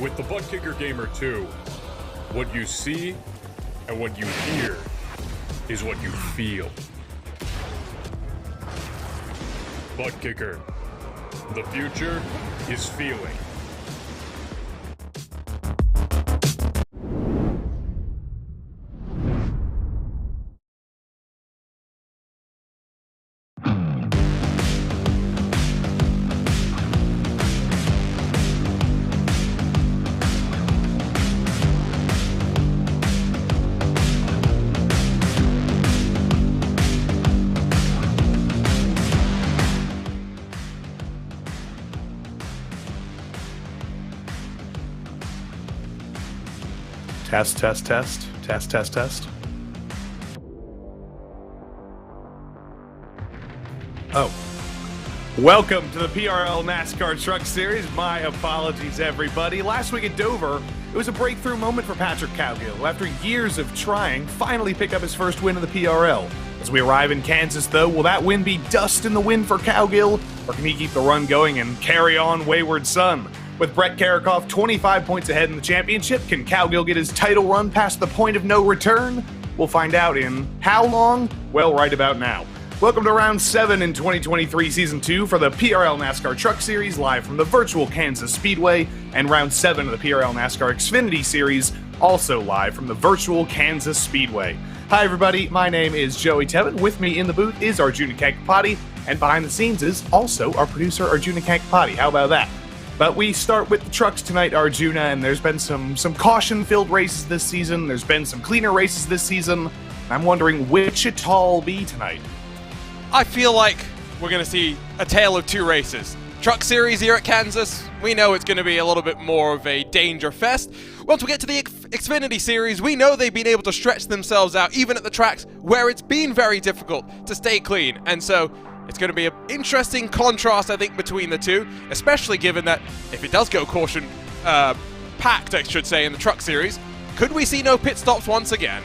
With the Butt Kicker Gamer 2, what you see and what you hear is what you feel. Butt Kicker. The future is feeling. Test, test, test, test, test, test. Oh. Welcome to the PRL NASCAR Truck Series. My apologies, everybody. Last week at Dover, it was a breakthrough moment for Patrick Cowgill, who after years of trying, finally picked up his first win of the PRL. As we arrive in Kansas, though, will that win be dust in the wind for Cowgill, or can he keep the run going and carry on wayward son? With Brett Karakoff 25 points ahead in the championship, can Cowgill get his title run past the point of no return? We'll find out in how long? Well, right about now. Welcome to Round 7 in 2023 Season 2 for the PRL NASCAR Truck Series, live from the virtual Kansas Speedway, and Round 7 of the PRL NASCAR Xfinity Series, also live from the virtual Kansas Speedway. Hi everybody, my name is Joey Tevin. With me in the booth is Arjuna Kankapati, and behind the scenes is also our producer Arjuna Kankapati. How about that? But we start with the trucks tonight, Arjuna, and there's been some caution-filled races this season. There's been some cleaner races this season. I'm wondering which it'll be tonight. I feel like we're going to see a tale of two races. Truck Series here at Kansas, we know it's going to be a little bit more of a danger fest. Once we get to the Xfinity Series, we know they've been able to stretch themselves out, even at the tracks where it's been very difficult to stay clean. And so it's going to be an interesting contrast, I think, between the two, especially given that if it does go caution packed, I should say, in the Truck Series, could we see no pit stops once again?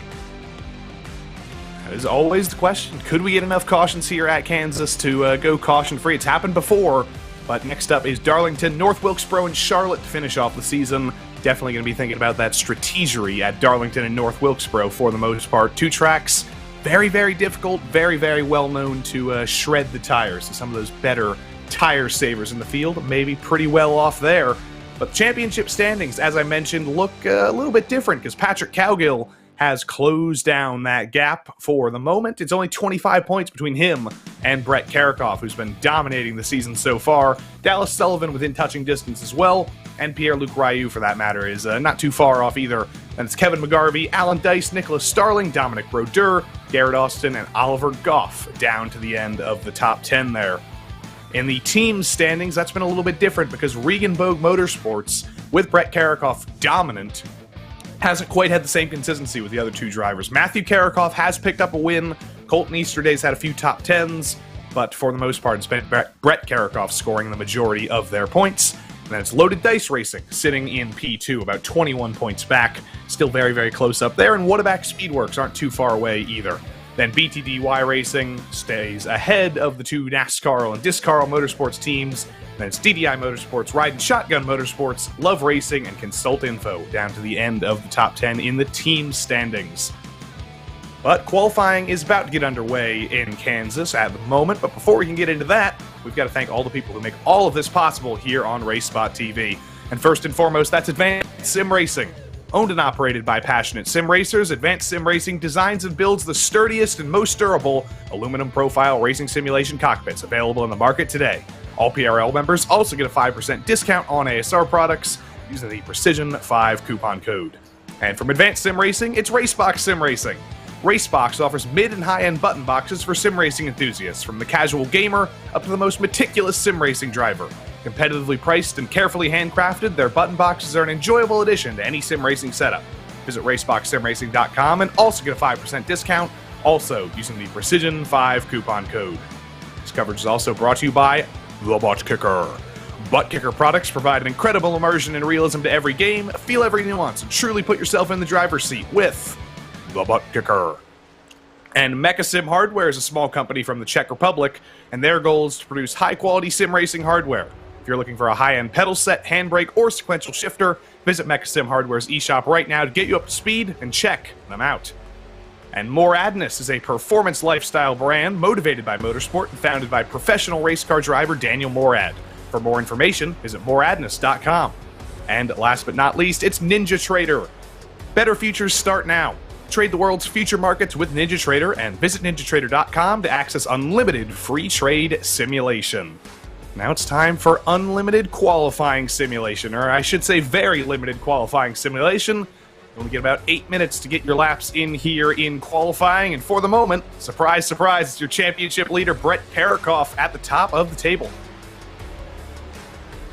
That is always the question. Could we get enough cautions here at Kansas to go caution-free? It's happened before, but next up is Darlington, North Wilkesboro, and Charlotte to finish off the season. Definitely going to be thinking about that strategery at Darlington and North Wilkesboro for the most part. Two tracks. Very, very difficult, very, very well known to shred the tires. So some of those better tire savers in the field, maybe pretty well off there. But the championship standings, as I mentioned, look a little bit different because Patrick Cowgill has closed down that gap for the moment. It's only 25 points between him and Brett Karakoff, who's been dominating the season so far. Dallas Sullivan within touching distance as well, and Pierre-Luc Ryu, for that matter, is not too far off either. And it's Kevin McGarvey, Alan Dice, Nicholas Starling, Dominic Brodeur, Garrett Austin, and Oliver Goff down to the end of the top 10 there. In the team standings, that's been a little bit different because Regenboog Motorsports, with Brett Karakoff dominant, hasn't quite had the same consistency with the other two drivers. Matthew Karakoff has picked up a win. Colton Easterday's had a few top 10s, but for the most part, it's been Brett Karakoff scoring the majority of their points. And then it's Loaded Dice Racing, sitting in P2, about 21 points back. Still very, very close up there. And Whataback Speedworks aren't too far away either. Then BTDY Racing stays ahead of the two NASCAR and Discarl Motorsports teams. Then it's DDI Motorsports, Ride and Shotgun Motorsports, Love Racing, and Consult Info down to the end of the top 10 in the team standings. But qualifying is about to get underway in Kansas at the moment. But before we can get into that, we've got to thank all the people who make all of this possible here on RaceSpotTV. And first and foremost, that's Advanced Sim Racing. Owned and operated by passionate sim racers, Advanced Sim Racing designs and builds the sturdiest and most durable aluminum profile racing simulation cockpits available in the market today. All PRL members also get a 5% discount on ASR products using the Precision5 coupon code. And from Advanced Sim Racing, it's Racebox Sim Racing. Racebox offers mid and high-end button boxes for sim racing enthusiasts, from the casual gamer up to the most meticulous sim racing driver. Competitively priced and carefully handcrafted, their button boxes are an enjoyable addition to any sim racing setup. Visit raceboxsimracing.com and also get a 5% discount, also using the Precision5 coupon code. This coverage is also brought to you by the Butt Kicker. Butt Kicker products provide an incredible immersion and realism to every game. Feel every nuance and truly put yourself in the driver's seat with the Butt Kicker. And Mechasim Hardware is a small company from the Czech Republic, and their goal is to produce high-quality sim racing hardware. If you're looking for a high-end pedal set, handbrake, or sequential shifter, visit Mechasim Hardware's eShop right now to get you up to speed and check them out. And Moradness is a performance lifestyle brand motivated by motorsport and founded by professional race car driver Daniel Morad. For more information, visit moradness.com. And last but not least, it's Ninja Trader. Better futures start now. Trade the world's future markets with Ninja Trader and visit ninjatrader.com to access unlimited free trade simulation. Now it's time for unlimited qualifying simulation, or I should say very limited qualifying simulation. You only get about 8 minutes to get your laps in here in qualifying, and for the moment, surprise, surprise, it's your championship leader, Brett Karakoff, at the top of the table.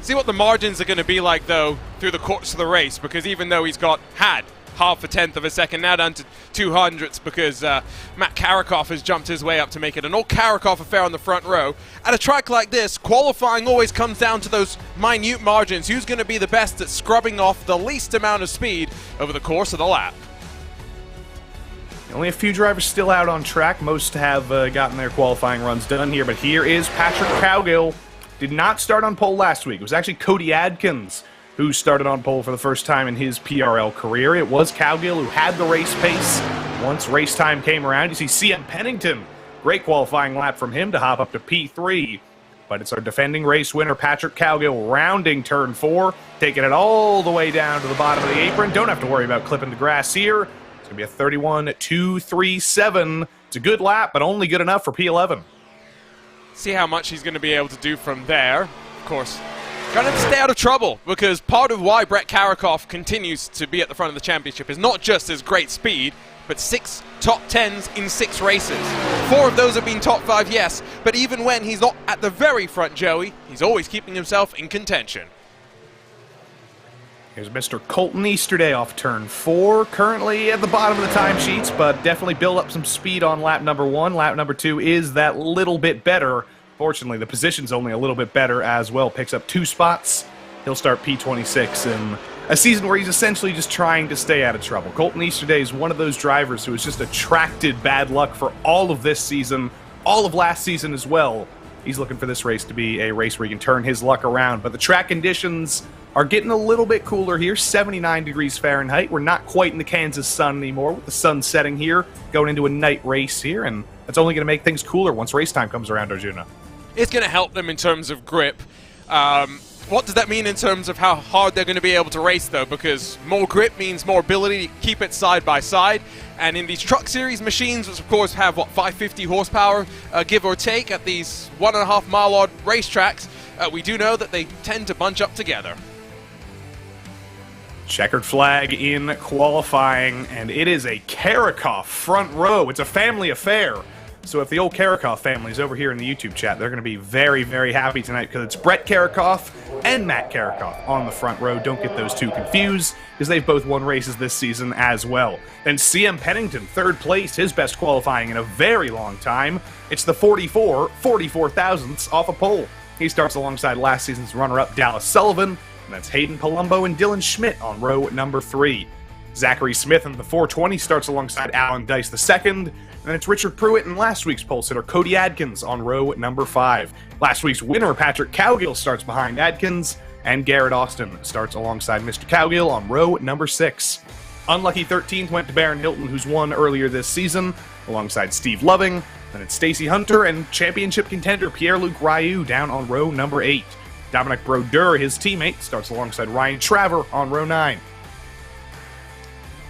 See what the margins are going to be like, though, through the course of the race, because even though he's had half a tenth of a second, now down to 200ths because Matt Karakoff has jumped his way up to make it an all-Karakoff affair on the front row. At a track like this, qualifying always comes down to those minute margins. Who's going to be the best at scrubbing off the least amount of speed over the course of the lap? Only a few drivers still out on track. Most have gotten their qualifying runs done here, but here is Patrick Cowgill. Did not start on pole last week. It was actually Cody Adkins who started on pole for the first time in his PRL career. It was Cowgill who had the race pace. Once race time came around, you see CM Pennington. Great qualifying lap from him to hop up to P3. But it's our defending race winner, Patrick Cowgill, rounding turn 4, taking it all the way down to the bottom of the apron. Don't have to worry about clipping the grass here. It's going to be a 31.237. It's a good lap, but only good enough for P11. See how much he's going to be able to do from there. Of course, going to stay out of trouble, because part of why Brett Karakoff continues to be at the front of the championship is not just his great speed, but 6 top 10s in 6 races. 4 of those have been top 5, yes, but even when he's not at the very front, Joey, he's always keeping himself in contention. Here's Mr. Colton Easterday off turn 4, currently at the bottom of the timesheets, but definitely build up some speed on lap number 1. Lap number 2 is that little bit better. Fortunately, the position's only a little bit better as well. Picks up 2 spots. He'll start P26 in a season where he's essentially just trying to stay out of trouble. Colton Easterday is one of those drivers who has just attracted bad luck for all of this season, all of last season as well. He's looking for this race to be a race where he can turn his luck around, but the track conditions are getting a little bit cooler here, 79 degrees Fahrenheit. We're not quite in the Kansas sun anymore with the sun setting here, going into a night race here, and that's only going to make things cooler once race time comes around, Arjuna. It's going to help them in terms of grip. What does that mean in terms of how hard they're going to be able to race, though? Because more grip means more ability to keep it side by side. And in these Truck Series machines, which of course have, 550 horsepower, give or take, at these 1.5 mile odd racetracks, we do know that they tend to bunch up together. Checkered flag in qualifying, and it is a Karakoff front row. It's a family affair. So if the old Karakoff family is over here in the YouTube chat, they're going to be very, very happy tonight because it's Brett Karakoff and Matt Karakoff on the front row. Don't get those two confused because they've both won races this season as well. Then CM Pennington, 3rd place, his best qualifying in a very long time. It's the 44 thousandths off a pole. He starts alongside last season's runner-up Dallas Sullivan, and that's Hayden Palumbo and Dylan Schmidt on row number 3. Zachary Smith in the 420 starts alongside Alan Dice II. And then it's Richard Pruitt and last week's pole sitter Cody Adkins on row number 5. Last week's winner, Patrick Cowgill, starts behind Adkins, and Garrett Austin starts alongside Mr. Cowgill on row number 6. Unlucky 13th went to Baron Hilton, who's won earlier this season, alongside Steve Loving. Then it's Stacey Hunter and championship contender Pierre-Luc Ryu down on row number 8. Dominic Brodeur, his teammate, starts alongside Ryan Traver on row 9.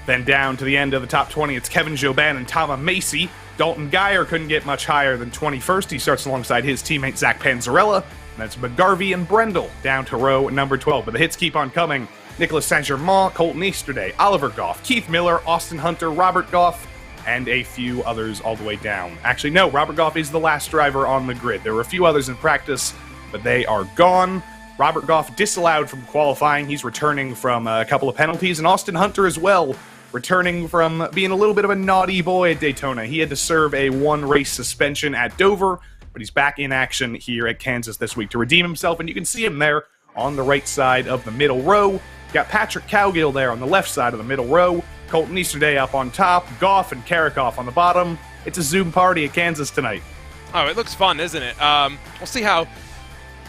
Then down to the end of the top 20, it's Kevin Jobin and Tama Macy. Dalton Geyer couldn't get much higher than 21st. He starts alongside his teammate Zach Panzarella. And that's McGarvey and Brendel down to row number 12. But the hits keep on coming. Nicholas Saint-Germain, Colton Easterday, Oliver Goff, Keith Miller, Austin Hunter, Robert Goff, and a few others all the way down. Actually, no, Robert Goff is the last driver on the grid. There were a few others in practice, but they are gone. Robert Goff disallowed from qualifying. He's returning from a couple of penalties, and Austin Hunter as well, returning from being a little bit of a naughty boy at Daytona. He had to serve a 1-race suspension at Dover, but he's back in action here at Kansas this week to redeem himself, and you can see him there on the right side of the middle row. Got Patrick Cowgill there on the left side of the middle row, Colton Easterday up on top, Goff and Karakoff on the bottom. It's a Zoom party at Kansas tonight. Oh, it looks fun, isn't it? We'll see how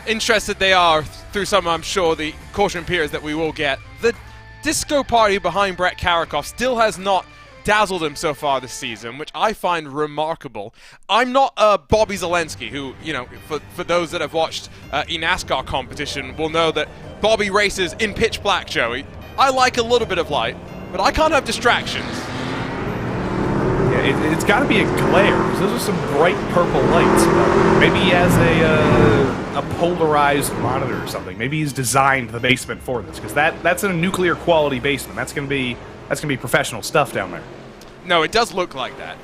interested they are through some, I'm sure, the caution periods that we will get. The disco party behind Brett Karakoff still has not dazzled him so far this season, which I find remarkable. I'm not Bobby Zelensky, who, you know, for those that have watched eNASCAR competition will know that Bobby races in pitch black, Joey. I like a little bit of light, but I can't have distractions. Yeah, it's got to be a glare, because those are some bright purple lights. But maybe he has a polarized monitor or something. Maybe he's designed the basement for this, because that's a nuclear quality basement. That's gonna be professional stuff down there. No, it does look like that.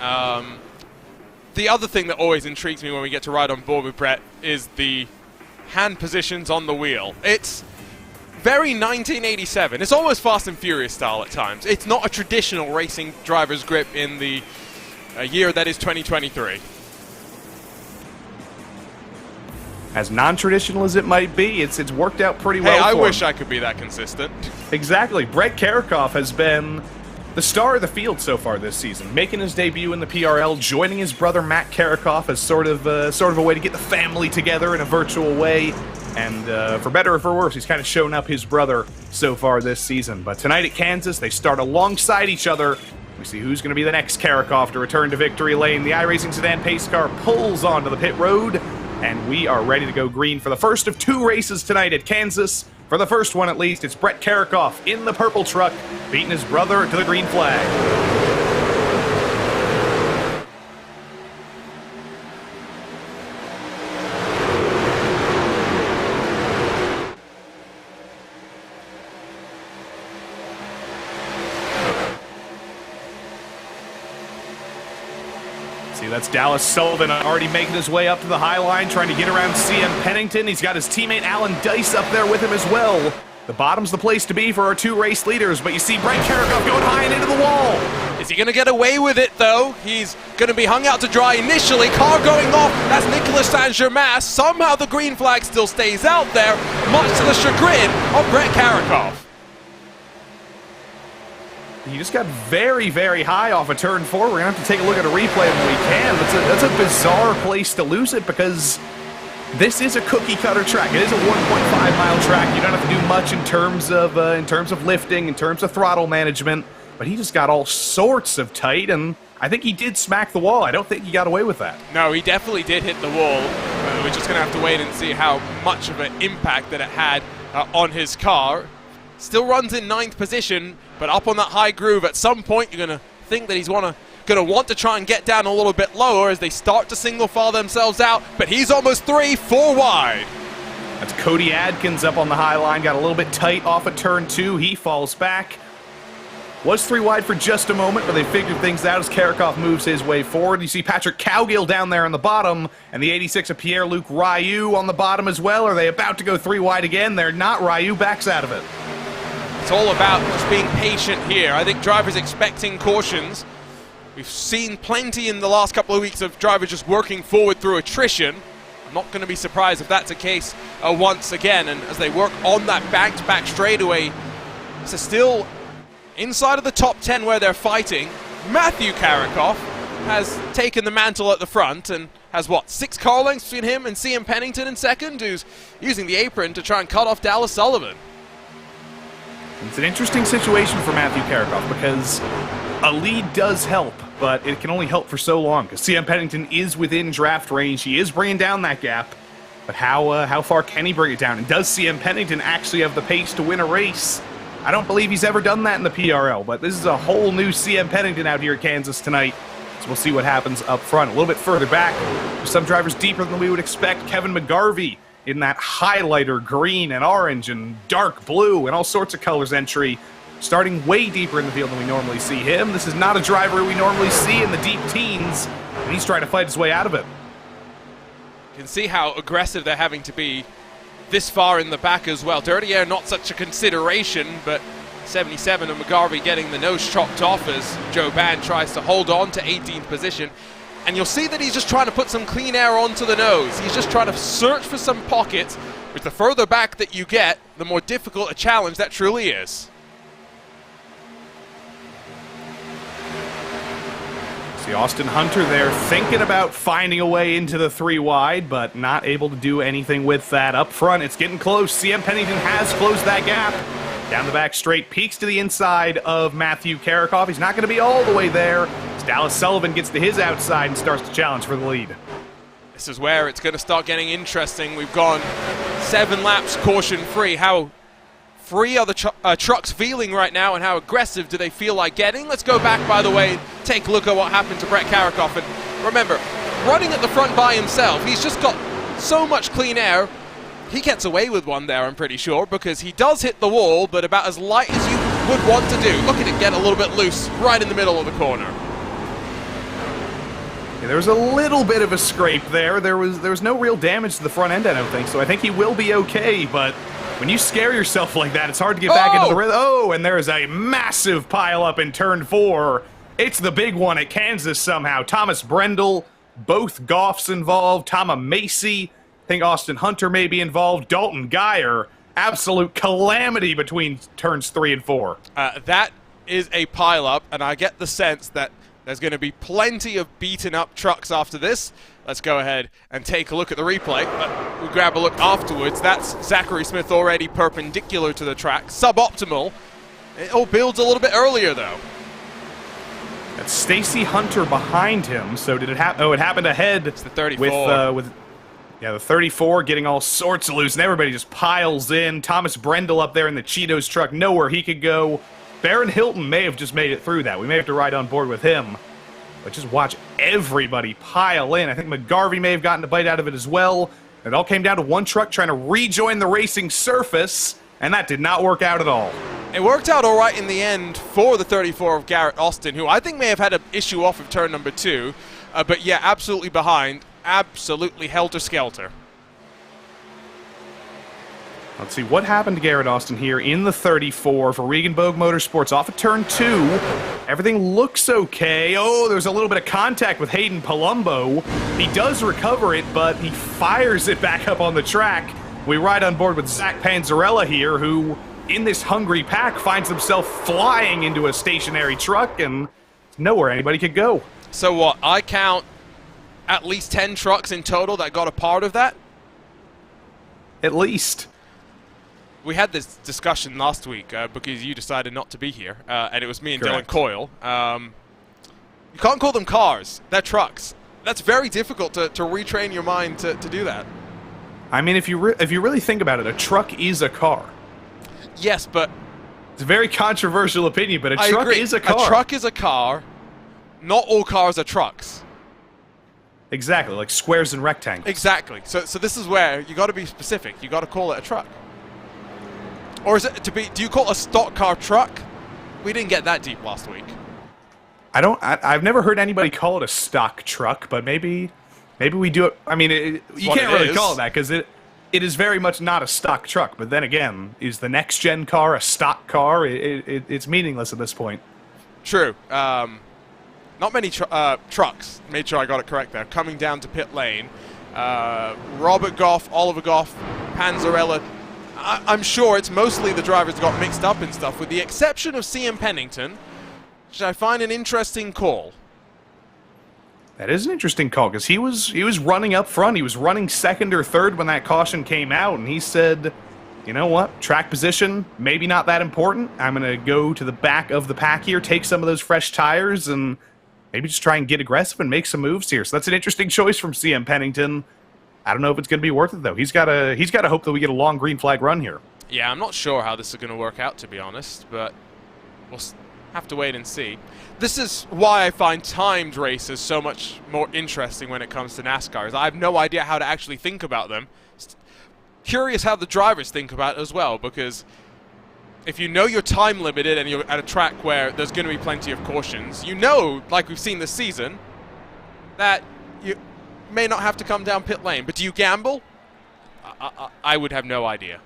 The other thing that always intrigues me when we get to ride on board with Brett is the hand positions on the wheel. It's very 1987. It's almost Fast and Furious style at times. It's not a traditional racing driver's grip in the year that is 2023. As non-traditional as it might be, it's worked out pretty well. Hey, I for wish him. I could be that consistent. Exactly. Brett Karakoff has been the star of the field so far this season, making his debut in the PRL, joining his brother Matt Karakoff as sort of a way to get the family together in a virtual way. And for better or for worse, he's kind of shown up his brother so far this season. But tonight at Kansas, they start alongside each other. We see who's going to be the next Karakoff to return to victory lane. The iRacing sedan pace car pulls onto the pit road, and we are ready to go green for the first of 2 races tonight at Kansas. For the first one, at least, it's Brett Karakoff in the purple truck, beating his brother to the green flag. See, that's Dallas Sullivan already making his way up to the high line, trying to get around CM Pennington. He's got his teammate Alan Dice up there with him as well. The bottom's the place to be for our 2 race leaders, but you see Brett Karakoff going high and into the wall. Is he going to get away with it, though? He's going to be hung out to dry initially. Car going off. That's Nicolas Saint-Germain. Somehow the green flag still stays out there, much to the chagrin of Brett Karakoff. He just got very, very high off of turn 4. We're going to have to take a look at a replay when we can. That's a bizarre place to lose it, because this is a cookie-cutter track. It is a 1.5-mile track. You don't have to do much in terms of lifting, in terms of throttle management. But he just got all sorts of tight, and I think he did smack the wall. I don't think he got away with that. No, he definitely did hit the wall. We're just going to have to wait and see how much of an impact that it had on his car. Still runs in 9th position, but up on that high groove. At some point, you're going to think that he's going to want to try and get down a little bit lower as they start to single file themselves out, but he's almost 4 wide. That's Cody Adkins up on the high line, got a little bit tight off of turn 2. He falls back. Was 3 wide for just a moment, but they figured things out as Karakoff moves his way forward. You see Patrick Cowgill down there on the bottom, and the 86 of Pierre-Luc Ryu on the bottom as well. Are they about to go 3 wide again? They're not. Ryu backs out of it. It's all about just being patient here. I think drivers expecting cautions. We've seen plenty in the last couple of weeks of drivers just working forward through attrition. I'm not going to be surprised if that's the case once again. And as they work on that back-to-back straightaway, so still inside of the top 10 where they're fighting. Matthew Karakoff has taken the mantle at the front and has, 6 car lengths between him and CM Pennington in second, who's using the apron to try and cut off Dallas Sullivan. It's an interesting situation for Matthew Karakoff, because a lead does help, but it can only help for so long, because CM Pennington is within draft range. He is bringing down that gap, but how far can he bring it down? And does CM Pennington actually have the pace to win a race? I don't believe he's ever done that in the PRL, but this is a whole new CM Pennington out here at Kansas tonight, so we'll see what happens up front. A little bit further back, some drivers deeper than we would expect. Kevin McGarvey in that highlighter green and orange and dark blue and all sorts of colors entry, starting way deeper in the field than we normally see him. This is not a driver we normally see in the deep teens, and he's trying to fight his way out of it. You can see how aggressive they're having to be this far in the back as well. Dirty air not such a consideration, but 77 and McGarvey getting the nose chopped off as Joe Ban tries to hold on to 18th position. And you'll see that he's just trying to put some clean air onto the nose. He's just trying to search for some pockets, which the further back that you get, the more difficult a challenge that truly is. So See Austin Hunter there thinking about finding a way into the 3 wide, but not able to do anything with that. Up front, it's getting close. CM Pennington has closed that gap. Down the back straight, peeks to the inside of Matthew Karakov. He's not going to be all the way there. As Dallas Sullivan gets to his outside and starts to challenge for the lead. This is where it's going to start getting interesting. We've gone 7 laps caution-free. How free are the trucks feeling right now, and how aggressive do they feel like getting? Let's go back, by the way, take a look at what happened to Brett Karakov. And remember, running at the front by himself, he's just got so much clean air. He gets away with one there, I'm pretty sure, because he does hit the wall, but about as light as you would want to do. Look at it get a little bit loose right in the middle of the corner. Yeah, there was a little bit of a scrape there. There was no real damage to the front end, I don't think, so I think he will be okay, but when you scare yourself like that, it's hard to get back into the rhythm. Oh, and there is a massive pile-up in turn 4. It's the big one at Kansas somehow. Thomas Brendel, both Goffs involved. Tama Macy, I think Austin Hunter may be involved. Dalton Geyer, absolute calamity between turns 3 and 4. That is a pile-up, and I get the sense that there's going to be plenty of beaten-up trucks after this. Let's go ahead and take a look at the replay. We'll grab a look afterwards. That's Zachary Smith already perpendicular to the track. Suboptimal. It all builds a little bit earlier, though. That's Stacy Hunter behind him. So did it happen? Oh, it happened ahead. It's the 34. With the 34 getting all sorts of loose, and everybody just piles in. Thomas Brendel up there in the Cheetos truck, nowhere he could go. Baron Hilton may have just made it through that. We may have to ride on board with him. But just watch everybody pile in. I think McGarvey may have gotten a bite out of it as well. It all came down to one truck trying to rejoin the racing surface, and that did not work out at all. It worked out all right in the end for the 34 of Garrett Austin, who I think may have had an issue off of turn number 2. But yeah, absolutely behind. Absolutely helter-skelter. Let's see what happened to Garrett Austin here in the 34 for Regenboog Motorsports off of turn 2. Everything looks okay. Oh, there's a little bit of contact with Hayden Palumbo. He does recover it, but he fires it back up on the track. We ride on board with Zach Panzarella here, who, in this hungry pack, finds himself flying into a stationary truck and nowhere anybody could go. So what, I count at least 10 trucks in total that got a part of that? At least. We had this discussion last week because you decided not to be here, and it was me and Correct. Dylan Coyle. You can't call them cars. They're trucks. That's very difficult to retrain your mind to do that. I mean, if you really think about it, a truck is a car. Yes, but It's a very controversial opinion, but a truck is a car. A truck is a car. Not all cars are trucks. Exactly, like squares and rectangles. Exactly. So this is where you got to be specific. You got to call it a truck. Or is it do you call a stock car truck? We didn't get that deep last week. I've never heard anybody call it a stock truck, but maybe we do it. I mean, you can't really call it that because it is very much not a stock truck. But then again, is the next gen car a stock car? It's meaningless at this point. True. Not many trucks. Made sure I got it correct there. Coming down to pit lane. Robert Goff, Oliver Goff, Panzarella. I'm sure it's mostly the drivers got mixed up and stuff, with the exception of CM Pennington, which I find an interesting call. That is an interesting call because he was running up front. He was running second or third when that caution came out, and he said, you know what, track position, maybe not that important. I'm going to go to the back of the pack here, take some of those fresh tires, and maybe just try and get aggressive and make some moves here. So that's an interesting choice from CM Pennington. I don't know if it's going to be worth it, though. He's got to hope that we get a long green flag run here. Yeah, I'm not sure how this is going to work out, to be honest, but we'll have to wait and see. This is why I find timed races so much more interesting when it comes to NASCAR. I have no idea how to actually think about them. Curious how the drivers think about it as well, because if you know you're time limited and you're at a track where there's going to be plenty of cautions, you know, like we've seen this season, that you may not have to come down pit lane. But do you gamble? I would have no idea.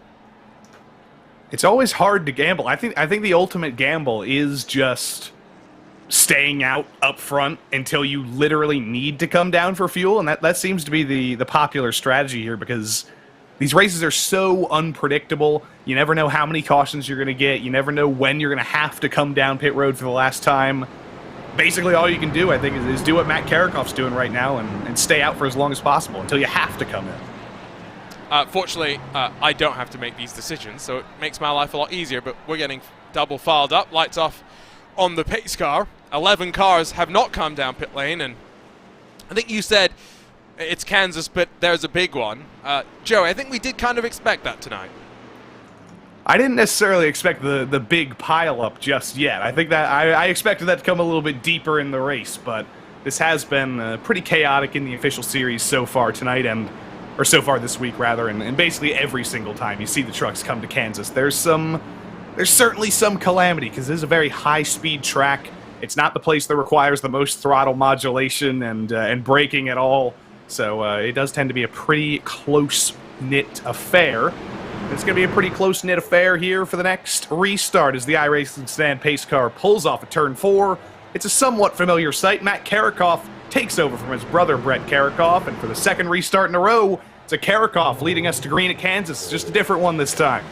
It's always hard to gamble. I think the ultimate gamble is just staying out up front until you literally need to come down for fuel, and that seems to be the popular strategy here because these races are so unpredictable. You never know how many cautions you're going to get. You never know when you're going to have to come down pit road for the last time. basically all you can do, I think, is do what Matt Karakoff's doing right now and stay out for as long as possible until you have to come in. Fortunately, I don't have to make these decisions, so it makes my life a lot easier, but we're getting double filed up. Lights off on the pace car. 11 cars have not come down pit lane, and I think you said it's Kansas, but there's a big one. Joe, I think we did kind of expect that tonight. I didn't necessarily expect the big pileup just yet. I think that I expected that to come a little bit deeper in the race, but this has been pretty chaotic in the official series so far tonight, or so far this week rather, and basically every single time you see the trucks come to Kansas, there's certainly some calamity, because this is a very high-speed track. It's not the place that requires the most throttle modulation and braking at all, so it does tend to be a pretty close-knit affair. It's going to be a pretty close-knit affair here for the next restart as the iRacing stand pace car pulls off at turn 4. It's a somewhat familiar sight. Matt Karakoff takes over from his brother Brett Karakoff, and for the second restart in a row, it's a Karakoff leading us to green at Kansas. Just a different one this time.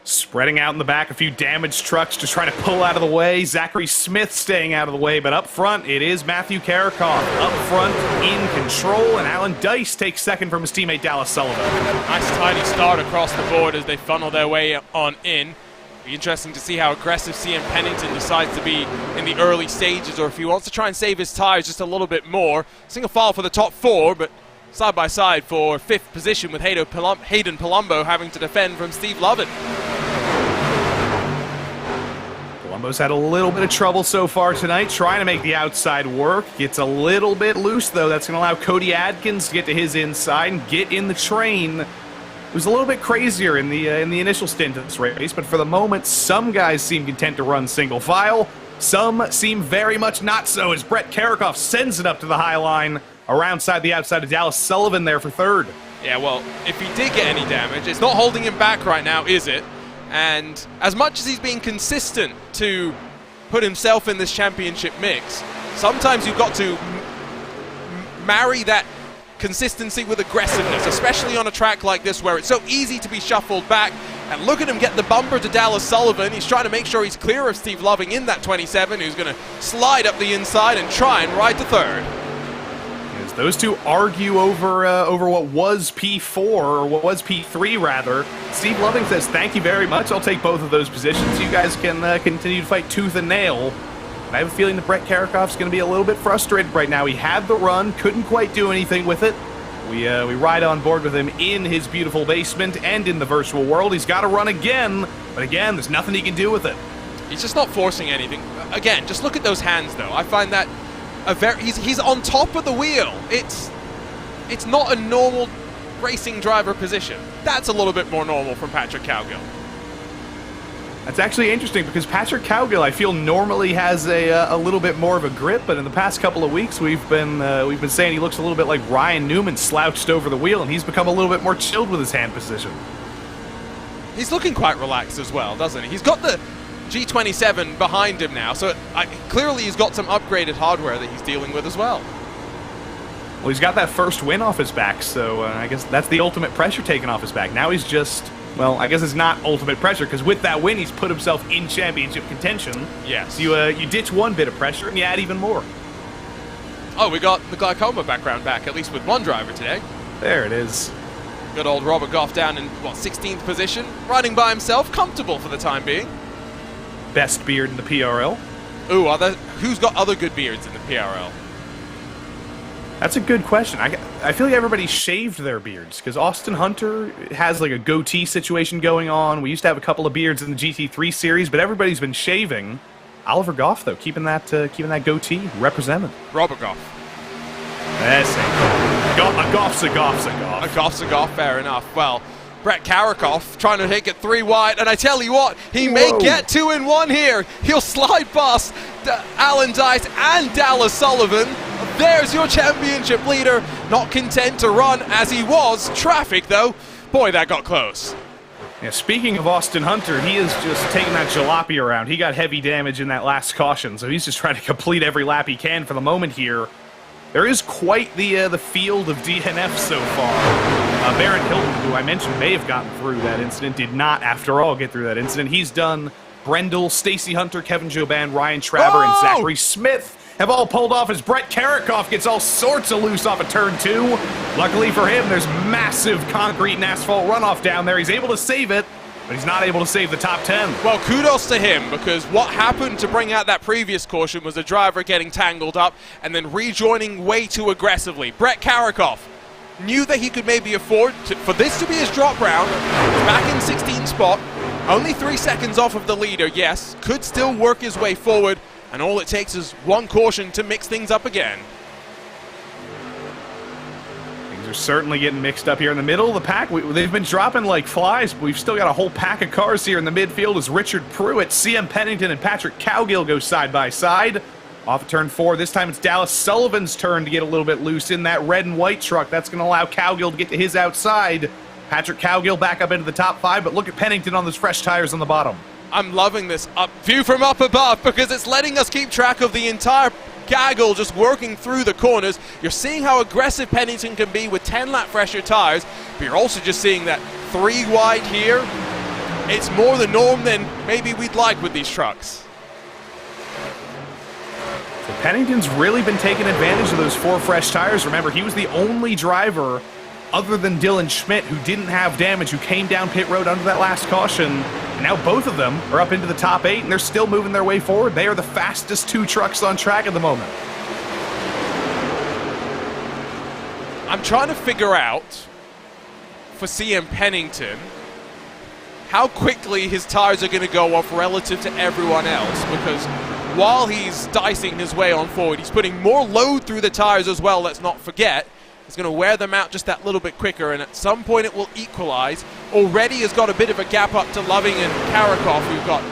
Spreading out in the back, a few damaged trucks just trying to pull out of the way. Zachary Smith staying out of the way, but up front, it is Matthew Karakoff. Up front, in control, and Alan Dice takes second from his teammate Dallas Sullivan. Nice tidy start across the board as they funnel their way on in. Be interesting to see how aggressive CM Pennington decides to be in the early stages, or if he wants to try and save his tires just a little bit more. Single file for the top 4, but side by side for 5th position with Hayden Palumbo having to defend from Steve Lovett. Palumbo's had a little bit of trouble so far tonight, trying to make the outside work. Gets a little bit loose, though. That's going to allow Cody Adkins to get to his inside and get in the train. It was a little bit crazier in the initial stint of this race, but for the moment, some guys seem content to run single file. Some seem very much not so, as Brett Karakoff sends it up to the high line around the outside of Dallas Sullivan there for third. Yeah, well, if he did get any damage, it's not holding him back right now, is it? And as much as he's being consistent to put himself in this championship mix, sometimes you've got to marry that consistency with aggressiveness, especially on a track like this where it's so easy to be shuffled back. And look at him get the bumper to Dallas Sullivan. He's trying to make sure he's clear of Steve Loving in that 27, who's going to slide up the inside and try and ride to third. As those two argue over what was P4, or what was P3 rather, Steve Loving says, "Thank you very much, I'll take both of those positions. You guys can continue to fight tooth and nail." And I have a feeling that Brett Karakoff's going to be a little bit frustrated right now. He had the run, couldn't quite do anything with it. We ride on board with him in his beautiful basement and in the virtual world. He's got to run again, but again, there's nothing he can do with it. He's just not forcing anything. Again, just look at those hands, though. I find that he's on top of the wheel. It's not a normal racing driver position. That's a little bit more normal from Patrick Cowgill. That's actually interesting, because Patrick Cowgill, I feel, normally has a little bit more of a grip, but in the past couple of weeks we've been saying he looks a little bit like Ryan Newman slouched over the wheel, and he's become a little bit more chilled with his hand position. He's looking quite relaxed as well, doesn't he? He's got the G27 behind him now, so clearly he's got some upgraded hardware that he's dealing with as well. Well, he's got that first win off his back, so I guess that's the ultimate pressure taken off his back. Now he's just... well, I guess it's not ultimate pressure, because with that win, he's put himself in championship contention. Yes. So you ditch one bit of pressure, and you add even more. Oh, we got the glaucoma background back, at least with one driver today. There it is. Good old Robert Goff down in, 16th position, riding by himself, comfortable for the time being. Best beard in the PRL. Ooh, who's got other good beards in the PRL? That's a good question. I feel like everybody shaved their beards, because Austin Hunter has like a goatee situation going on. We used to have a couple of beards in the GT3 series, but everybody's been shaving. Oliver Goff, though, keeping that goatee represented. Robert Goff. That's it. A Goff's a Goff's a Goff. A Goff's a Goff, fair enough. Well, Brett Karakoff trying to take it 3 wide, and I tell you what, he may get 2 in 1 here. He'll slide past Alan Dice and Dallas Sullivan. There's your championship leader, not content to run as he was. Traffic, though. Boy, that got close. Yeah, speaking of Austin Hunter, he is just taking that jalopy around. He got heavy damage in that last caution, so he's just trying to complete every lap he can for the moment here. There is quite the field of DNF so far. Baron Hilton, who I mentioned may have gotten through that incident, did not, after all, get through that incident. He's done. Brendel, Stacey Hunter, Kevin Joban, Ryan Traber, and Zachary Smith have all pulled off as Brett Karikoff gets all sorts of loose off of turn 2. Luckily for him, there's massive concrete and asphalt runoff down there. He's able to save it, but he's not able to save the top 10. Well, kudos to him, because what happened to bring out that previous caution was the driver getting tangled up and then rejoining way too aggressively. Brett Karikoff knew that he could maybe afford for this to be his drop round. He's back in 16th spot, only 3 seconds off of the leader, yes, could still work his way forward, and all it takes is one caution to mix things up again. Things are certainly getting mixed up here in the middle of the pack. They've been dropping like flies, but we've still got a whole pack of cars here in the midfield as Richard Pruitt, CM Pennington, and Patrick Cowgill go side by side. Off of turn 4, this time it's Dallas Sullivan's turn to get a little bit loose in that red and white truck. That's going to allow Cowgill to get to his outside. Patrick Cowgill back up into the top 5, but look at Pennington on those fresh tires on the bottom. I'm loving this view from up above, because it's letting us keep track of the entire gaggle just working through the corners. You're seeing how aggressive Pennington can be with 10-lap fresher tires, but you're also just seeing that 3 wide here. It's more the norm than maybe we'd like with these trucks. So Pennington's really been taking advantage of those 4 fresh tires. Remember, he was the only driver other than Dylan Schmidt who didn't have damage, who came down pit road under that last caution. And now both of them are up into the top 8, and they're still moving their way forward. They are the fastest 2 trucks on track at the moment. I'm trying to figure out, for CM Pennington, how quickly his tires are going to go off relative to everyone else, because while he's dicing his way on forward, he's putting more load through the tires as well, let's not forget. He's going to wear them out just that little bit quicker, and at some point it will equalize. Already has got a bit of a gap up to Loving and Karikoff, who've got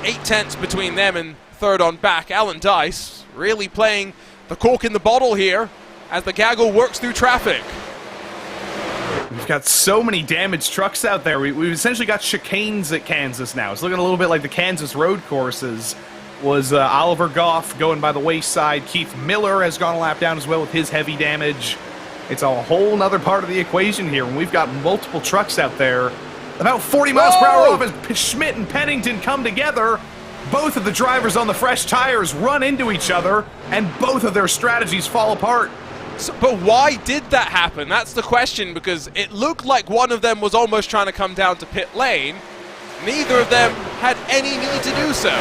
8/10 between them and third on back. Alan Dice really playing the cork in the bottle here as the gaggle works through traffic. We've got so many damaged trucks out there. We've essentially got chicanes at Kansas now. It's looking a little bit like the Kansas road courses. Was Oliver Goff going by the wayside. Keith Miller has gone a lap down as well with his heavy damage. It's a whole nother part of the equation here when we've got multiple trucks out there. About 40 miles per hour off as Schmidt and Pennington come together. Both of the drivers on the fresh tires run into each other, and both of their strategies fall apart. So, but why did that happen? That's the question, because it looked like one of them was almost trying to come down to pit lane. Neither of them had any need to do so.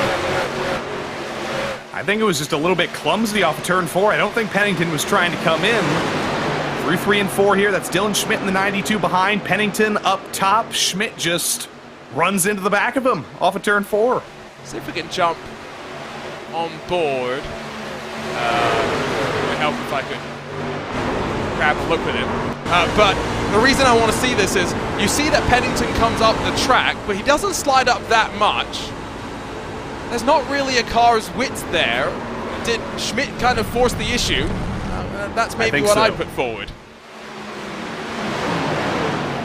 I think it was just a little bit clumsy off of turn 4. I don't think Pennington was trying to come in. Through 3 and 4 here, that's Dylan Schmidt in the 92 behind. Pennington up top. Schmidt just runs into the back of him off of turn 4. See if we can jump on board. It would help if I could grab a look at it. But the reason I want to see this is, you see that Pennington comes up the track, but he doesn't slide up that much. There's not really a car's width there. Did Schmidt kind of force the issue? That's maybe what I'd put forward.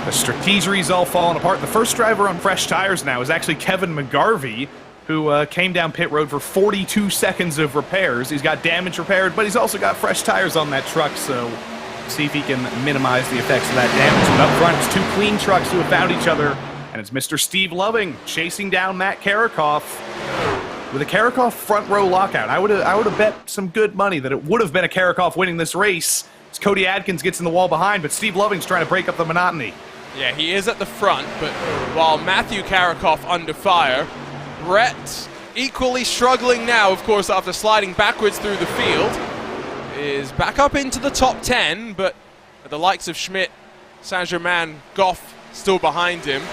The strategery's all falling apart. The first driver on fresh tires now is actually Kevin McGarvey, who came down pit road for 42 seconds of repairs. He's got damage repaired, but he's also got fresh tires on that truck, so see if he can minimize the effects of that damage. But up front, it's 2 clean trucks who have found each other, and it's Mr. Steve Loving chasing down Matt Karikoff. With a Karikoff front row lockout, I would have bet some good money that it would have been a Karikoff winning this race. As Cody Adkins gets in the wall behind, but Steve Loving's trying to break up the monotony. Yeah, he is at the front, but while Matthew Karikoff under fire, Brett, equally struggling now, of course, after sliding backwards through the field, is back up into the top 10, but the likes of Schmidt, Saint-Germain, Goff still behind him.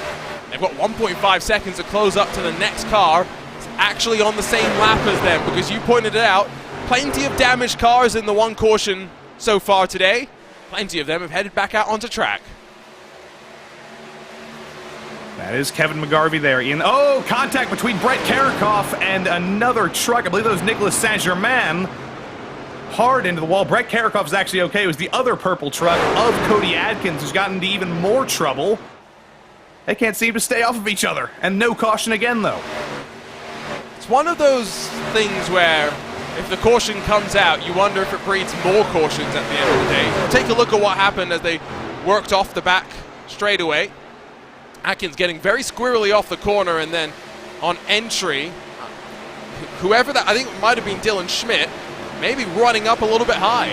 They've got 1.5 seconds to close up to the next car. It's actually on the same lap as them, because you pointed it out, plenty of damaged cars in the one caution so far today. Plenty of them have headed back out onto track. That is Kevin McGarvey there. Contact between Brett Karikoff and another truck. I believe that was Nicholas Saint-Germain. Hard into the wall. Brett Karikoff is actually okay. It was the other purple truck of Cody Adkins who's gotten into even more trouble. They can't seem to stay off of each other. And no caution again, though. It's one of those things where if the caution comes out, you wonder if it breeds more cautions at the end of the day. Take a look at what happened as they worked off the back straightaway. Atkins getting very squirrely off the corner, and then on entry, whoever that, I think it might have been Dylan Schmidt, maybe running up a little bit high.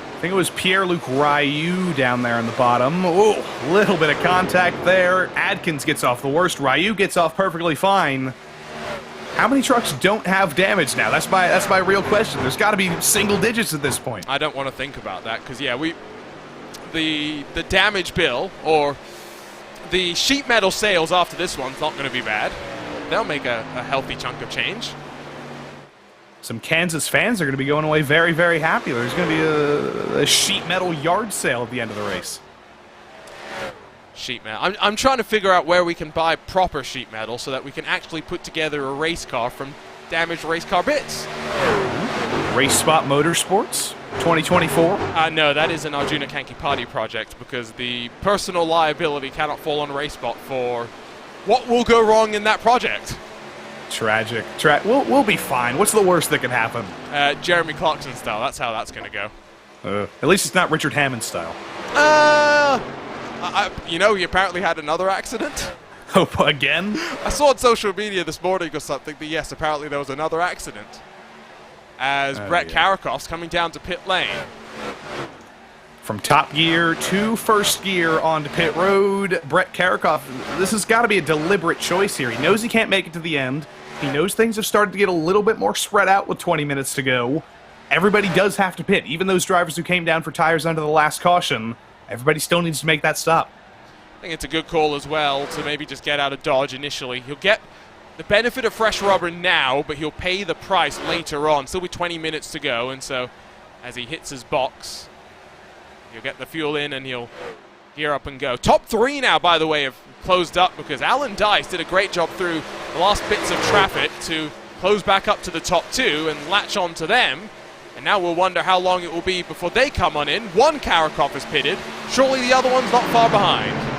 I think it was Pierre-Luc Ryu down there in the bottom. Oh, little bit of contact there. Adkins gets off the worst. Ryu gets off perfectly fine. How many trucks don't have damage now? That's my real question. There's got to be single digits at this point. I don't want to think about that because, yeah, the damage bill or the sheet metal sales after this one's not going to be bad. They'll make a healthy chunk of change. Some Kansas fans are going to be going away very, very happy. There's going to be a sheet metal yard sale at the end of the race. Sheet metal. I'm trying to figure out where we can buy proper sheet metal so that we can actually put together a race car from damaged race car bits. Race Spot Motorsports 2024? No, that is an Arjuna Kankipati project because the personal liability cannot fall on Race Spot for what will go wrong in that project. Tragic. We'll be fine. What's the worst that can happen? Jeremy Clarkson style. That's how that's going to go. At least it's not Richard Hammond style. You know, he apparently had another accident. Oh, again? I saw on social media this morning or something, but yes, apparently there was another accident. As Brett Karakoff's coming down to pit lane. From top gear to first gear onto pit road, Brett Karakoff, this has got to be a deliberate choice here. He knows he can't make it to the end. He knows things have started to get a little bit more spread out with 20 minutes to go. Everybody does have to pit. Even those drivers who came down for tires under the last caution, everybody still needs to make that stop. I think it's a good call as well to maybe just get out of Dodge initially. He'll get the benefit of fresh rubber now, but he'll pay the price later on. Still with 20 minutes to go, and so as he hits his box, he'll get the fuel in and he'll gear up and go. Top three now, by the way, have closed up because Alan Dice did a great job through the last bits of traffic to close back up to the top two and latch on to them. And now we'll wonder how long it will be before they come on in. One Karakoff is pitted. Surely the other one's not far behind.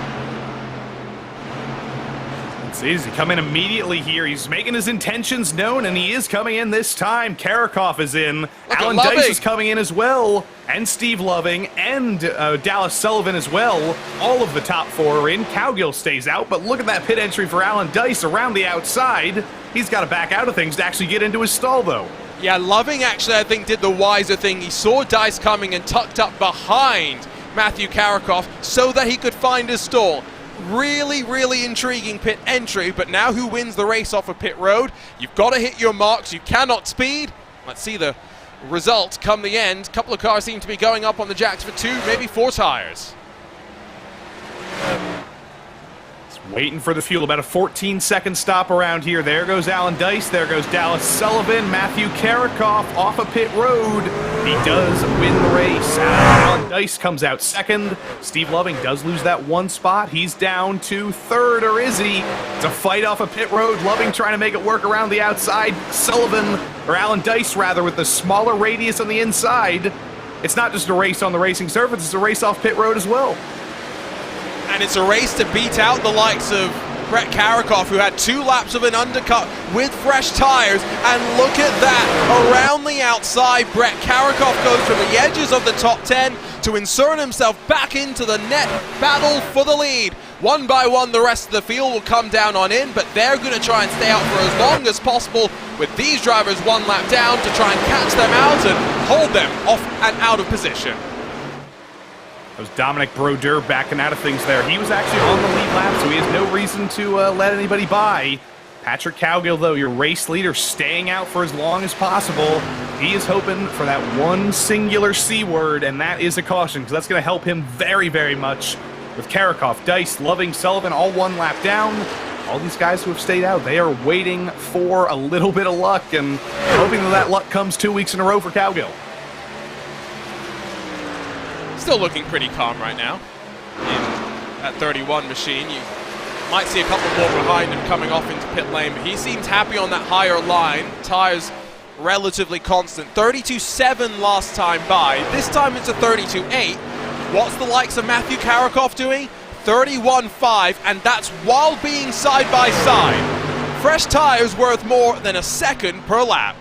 It's easy. Come in immediately here. He's making his intentions known, and he is coming in this time. Karakoff is in. Alan Dice is coming in as well. And Steve Loving and Dallas Sullivan as well. All of the top four are in. Cowgill stays out, but look at that pit entry for Alan Dice around the outside. He's got to back out of things to actually get into his stall, though. Yeah, Loving actually, I think, did the wiser thing. He saw Dice coming and tucked up behind Matthew Karakoff so that he could find his stall. Really, really intriguing pit entry, but now who wins the race off of pit road? You've got to hit your marks. You cannot speed. Let's see the result come the end. A couple of cars seem to be going up on the jacks for 2, maybe 4 tires. Waiting for the fuel. About a 14-second stop around here. There goes Alan Dice. There goes Dallas Sullivan. Matthew Karakoff off of pit road. He does win the race. Alan Dice comes out second. Steve Loving does lose that one spot. He's down to third, or is he? It's a fight off of pit road. Loving trying to make it work around the outside. Sullivan, or Alan Dice rather, with the smaller radius on the inside. It's not just a race on the racing surface, it's a race off pit road as well. And it's a race to beat out the likes of Brett Karakoff, who had 2 laps of an undercut with fresh tires. And look at that. Around the outside, Brett Karakoff goes from the edges of the top 10 to insert himself back into the net battle for the lead. One by one, the rest of the field will come down on in, but they're going to try and stay out for as long as possible with these drivers 1 lap down to try and catch them out and hold them off and out of position. That was Dominic Brodeur backing out of things there. He was actually on the lead lap, so he has no reason to let anybody by. Patrick Cowgill, though, your race leader, staying out for as long as possible. He is hoping for that one singular C word, and that is a caution, because that's going to help him very, very much. With Karakoff, Dice, Loving, Sullivan, all 1 lap down. All these guys who have stayed out, they are waiting for a little bit of luck, and hoping that luck comes 2 weeks in a row for Cowgill. Still looking pretty calm right now in that 31 machine. You might see a couple more behind him coming off into pit lane, but he seems happy on that higher line. Tires relatively constant. 32.7 last time by. This time it's a 32.8. What's the likes of Matthew Karakoff doing? 31.5, and that's while being side by side. fresh tires worth more than a second per lap.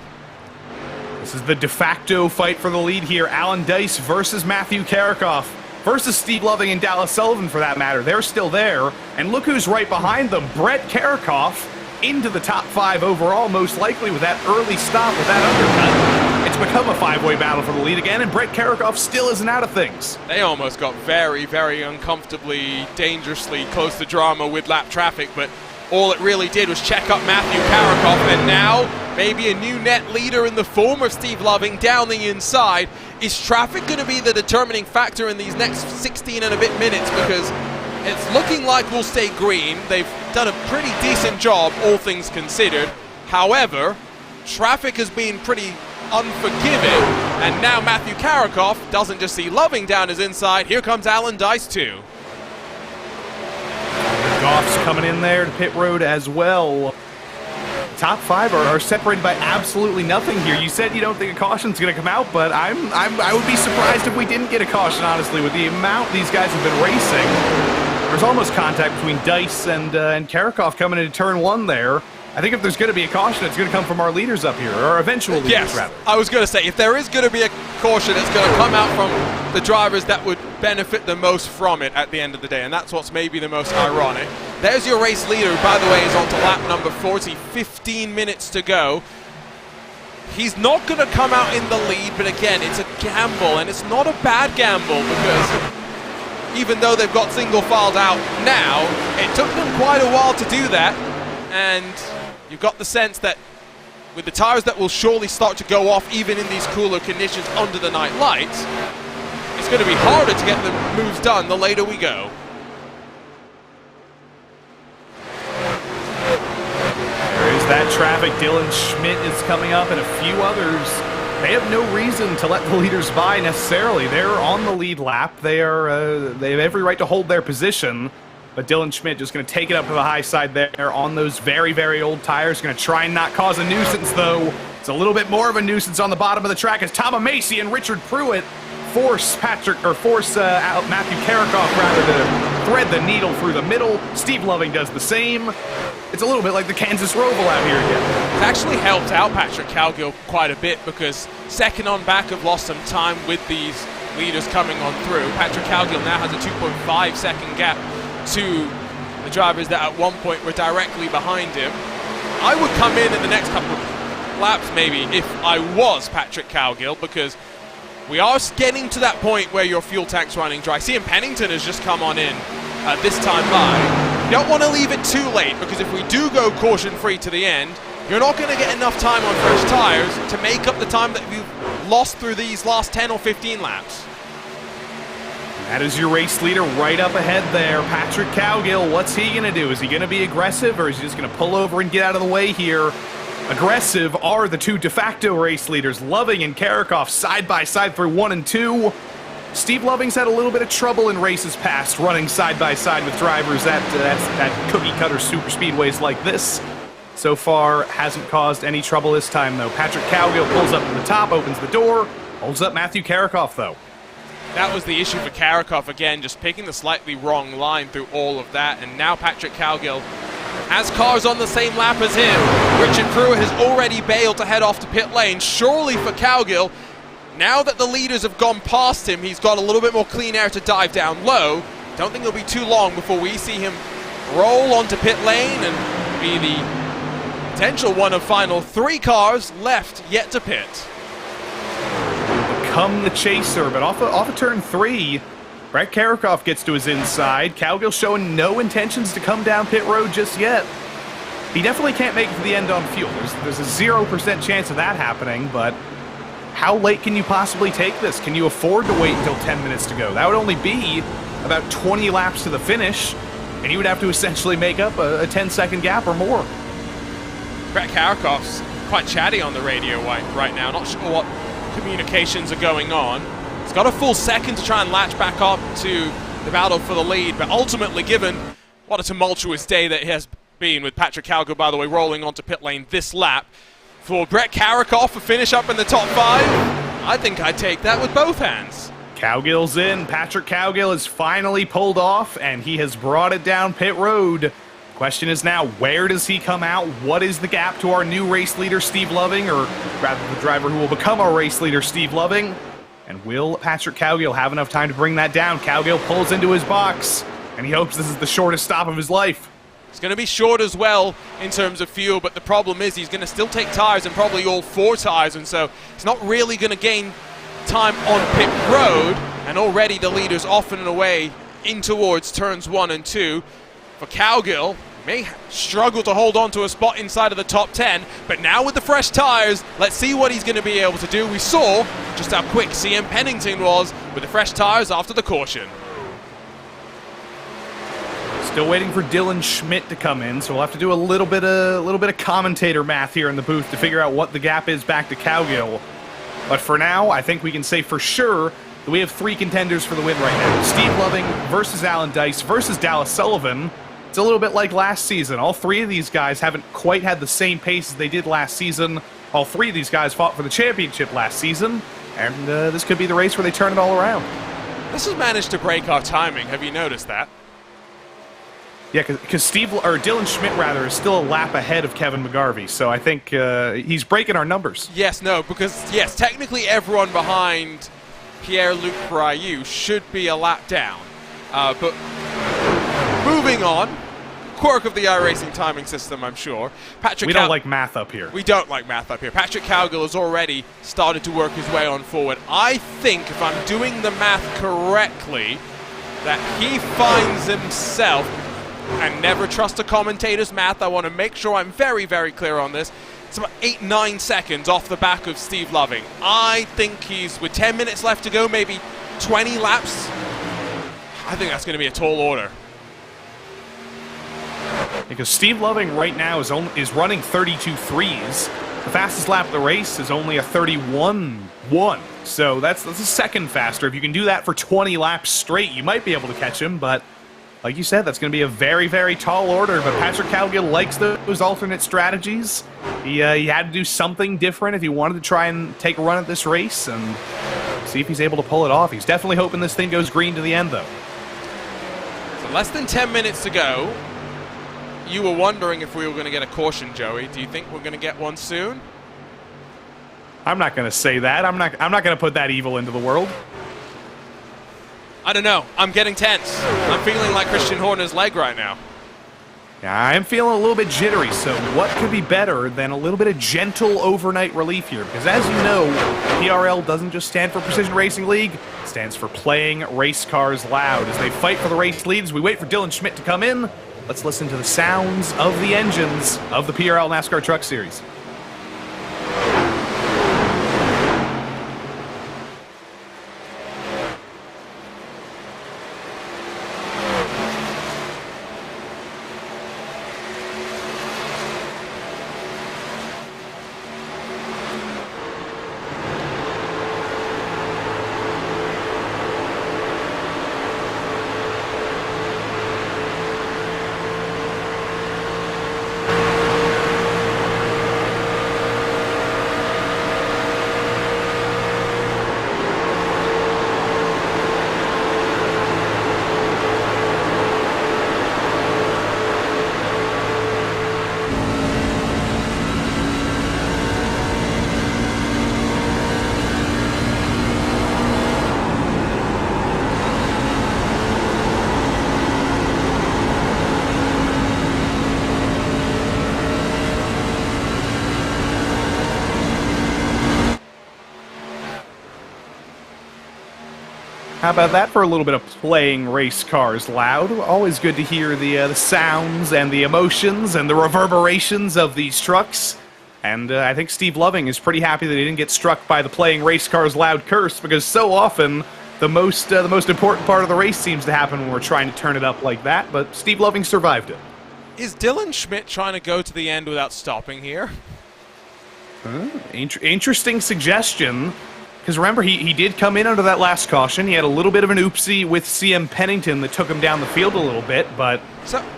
This is the de facto fight for the lead here. Alan Dice versus Matthew Karikoff versus Steve Loving and Dallas Sullivan, for that matter. They're still there. And look who's right behind them. Brett Karikoff into the top 5 overall, most likely with that early stop, with that undercut. It's become a 5-way battle for the lead again, and Brett Karikoff still isn't out of things. They almost got very, very uncomfortably, dangerously close to drama with lap traffic, but all it really did was check up Matthew Karikoff, and now maybe a new net leader in the form of Steve Loving down the inside. Is traffic going to be the determining factor in these next 16 and a bit minutes? Because it's looking like we'll stay green. They've done a pretty decent job, all things considered. However, traffic has been pretty unforgiving, and now Matthew Karikoff doesn't just see Loving down his inside. Here comes Alan Dice too. Goff's coming in there to pit road as well. Top 5 are separated by absolutely nothing here. You said you don't think a caution's going to come out, but I would be surprised if we didn't get a caution, honestly, with the amount these guys have been racing. There's almost contact between Dice and Karikoff coming into turn 1 there. I think if there's going to be a caution, it's going to come from our leaders up here, or eventual leaders, rather. I was going to say, if there is going to be a caution, it's going to come out from the drivers that would benefit the most from it at the end of the day, and that's what's maybe the most ironic. There's your race leader, who, by the way, is on to lap number 40, 15 minutes to go. He's not going to come out in the lead, but again, it's a gamble, and it's not a bad gamble, because even though they've got single filed out now, it took them quite a while to do that, and you've got the sense that with the tires that will surely start to go off even in these cooler conditions under the night lights, it's going to be harder to get the moves done the later we go. There is that traffic. Dylan Schmidt is coming up and a few others. They have no reason to let the leaders by necessarily. They're on the lead lap. They have every right to hold their position. But Dylan Schmidt just going to take it up to the high side there on those very, very old tires. Going to try and not cause a nuisance, though. It's a little bit more of a nuisance on the bottom of the track as Tom Macy and Richard Pruitt force Matthew Karikoff rather to thread the needle through the middle. Steve Loving does the same. It's a little bit like the Kansas Roval out here again. It's actually helped out Patrick Cowgill quite a bit, because second on back have lost some time with these leaders coming on through. Patrick Cowgill now has a 2.5 second gap to the drivers that at one point were directly behind him. I would come in the next couple of laps maybe if I was Patrick Cowgill, because we are getting to that point where your fuel tank's running dry. Cian Pennington has just come on in this time by. You don't want to leave it too late, because if we do go caution-free to the end, you're not going to get enough time on fresh tires to make up the time that you've lost through these last 10 or 15 laps. That is your race leader right up ahead there, Patrick Cowgill. What's he going to do? Is he going to be aggressive, or is he just going to pull over and get out of the way here? Aggressive are the two de facto race leaders, Loving and Karikoff, side by side through 1 and 2. Steve Loving's had a little bit of trouble in races past, running side by side with drivers at cookie-cutter super speedways like this. So far, hasn't caused any trouble this time, though. Patrick Cowgill pulls up to the top, opens the door, holds up Matthew Karikoff, though. That was the issue for Karikoff, again, just picking the slightly wrong line through all of that, and now Patrick Cowgill has cars on the same lap as him. Richard Pruitt has already bailed to head off to pit lane. Surely for Cowgill, now that the leaders have gone past him, he's got a little bit more clean air to dive down low. Don't think it'll be too long before we see him roll onto pit lane and be the potential one of final 3 cars left yet to pit. Become the chaser, but off of turn 3, Brett Karikoff gets to his inside. Cowgill showing no intentions to come down pit road just yet. He definitely can't make it to the end on fuel. There's a 0% chance of that happening, but how late can you possibly take this? Can you afford to wait until 10 minutes to go? That would only be about 20 laps to the finish, and you would have to essentially make up a 10-second gap or more. Brett Karikoff's quite chatty on the radio right now. Not sure what communications are going on. He's got a full second to try and latch back up to the battle for the lead, but ultimately, given what a tumultuous day that has been with Patrick Cowgill, by the way, rolling onto pit lane this lap, for Brett Karikoff to finish up in the top 5, I think I'd take that with both hands. Cowgill's in. Patrick Cowgill has finally pulled off, and he has brought it down pit road Question is now, where does he come out? What is the gap to our new race leader, Steve Loving, or rather the driver who will become our race leader, Steve Loving? And will Patrick Cowgill have enough time to bring that down? Cowgill pulls into his box, and he hopes this is the shortest stop of his life. It's going to be short as well in terms of fuel, but the problem is he's going to still take tires, and probably all 4 tires, and so it's not really going to gain time on pit road, and already the leader's off and away in towards turns 1 and 2. For Cowgill, may struggle to hold on to a spot inside of the top 10, but now with the fresh tires, let's see what he's going to be able to do. We saw just how quick CM Pennington was with the fresh tires after the caution. Still waiting for Dylan Schmidt to come in, so we'll have to do a little bit of commentator math here in the booth to figure out what the gap is back to Cowgill. But for now, I think we can say for sure that we have 3 contenders for the win right now. Steve Loving versus Alan Dice versus Dallas Sullivan. It's a little bit like last season. All 3 of these guys haven't quite had the same pace as they did last season. All 3 of these guys fought for the championship last season, and this could be the race where they turn it all around. This has managed to break our timing. Have you noticed that? Yeah, because Dylan Schmidt, rather, is still a lap ahead of Kevin McGarvey, so I think he's breaking our numbers. Yes, no, because, yes, technically everyone behind Pierre-Luc Braillou should be a lap down. But moving on, quirk of the iRacing timing system, I'm sure. We don't like math up here. We don't like math up here. Patrick Cowgill has already started to work his way on forward. I think, if I'm doing the math correctly, that he finds himself, and never trust a commentator's math, I want to make sure I'm very, very clear on this, it's about 8-9 seconds off the back of Steve Loving. I think he's, with 10 minutes left to go, maybe 20 laps. I think that's going to be a tall order. Because Steve Loving right now is running 32.3s. The fastest lap of the race is only a 31.1. So that's a second faster. If you can do that for 20 laps straight, you might be able to catch him, but like you said, that's going to be a very, very tall order, but Patrick Cowgill likes those alternate strategies. He had to do something different if he wanted to try and take a run at this race and see if he's able to pull it off. He's definitely hoping this thing goes green to the end, though. So less than 10 minutes to go. You were wondering if we were going to get a caution, Joey. Do you think we're going to get one soon? I'm not going to say that. I'm not going to put that evil into the world. I don't know. I'm getting tense. I'm feeling like Christian Horner's leg right now. Yeah, I'm feeling a little bit jittery, so what could be better than a little bit of gentle overnight relief here? Because as you know, PRL doesn't just stand for Precision Racing League, it stands for playing race cars loud. As they fight for the race leads, we wait for Dylan Schmidt to come in. Let's listen to the sounds of the engines of the PRL NASCAR Truck Series. How about that for a little bit of playing race cars loud? Always good to hear the sounds and the emotions and the reverberations of these trucks. And I think Steve Loving is pretty happy that he didn't get struck by the playing race cars loud curse, because so often the most important part of the race seems to happen when we're trying to turn it up like that, but Steve Loving survived it. Is Dylan Schmidt trying to go to the end without stopping here? Interesting suggestion. Because remember, he did come in under that last caution. He had a little bit of an oopsie with CM Pennington that took him down the field a little bit, but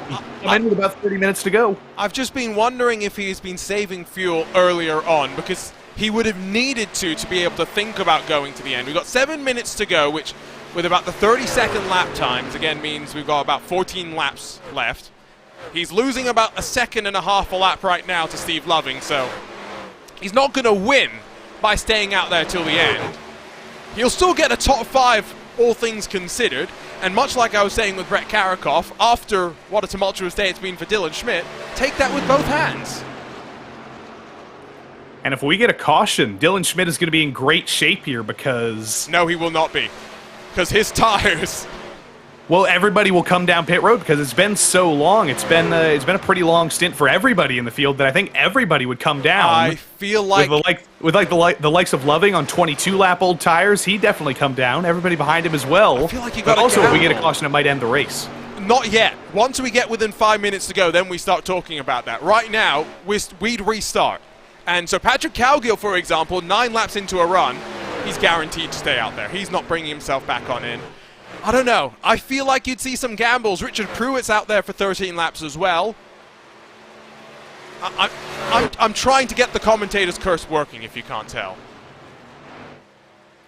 he came in with about 30 minutes to go. I've just been wondering if he's been saving fuel earlier on, because he would have needed to be able to think about going to the end. We've got 7 minutes to go, which with about the 30-second lap times, again, means we've got about 14 laps left. He's losing about 1.5 seconds a lap right now to Steve Loving, so he's not going to win by staying out there till the end. He'll still get a top 5, all things considered, and much like I was saying with Brett Karakoff, after what a tumultuous day it's been for Dylan Schmidt, take that with both hands. And if we get a caution, Dylan Schmidt is going to be in great shape here because... No, he will not be, because his tires... Well, everybody will come down pit road because it's been so long. It's been a pretty long stint for everybody in the field that I think everybody would come down. I feel like with the likes of Loving on 22-lap old tires, he'd definitely come down. Everybody behind him as well. I feel like you but got also, if we get a caution, it might end the race. Not yet. Once we get within 5 minutes to go, then we start talking about that. Right now, we'd restart. And so Patrick Cowgill, for example, 9 laps into a run, he's guaranteed to stay out there. He's not bringing himself back on in. I don't know. I feel like you'd see some gambles. Richard Pruitt's out there for 13 laps as well. I'm trying to get the commentator's curse working, if you can't tell.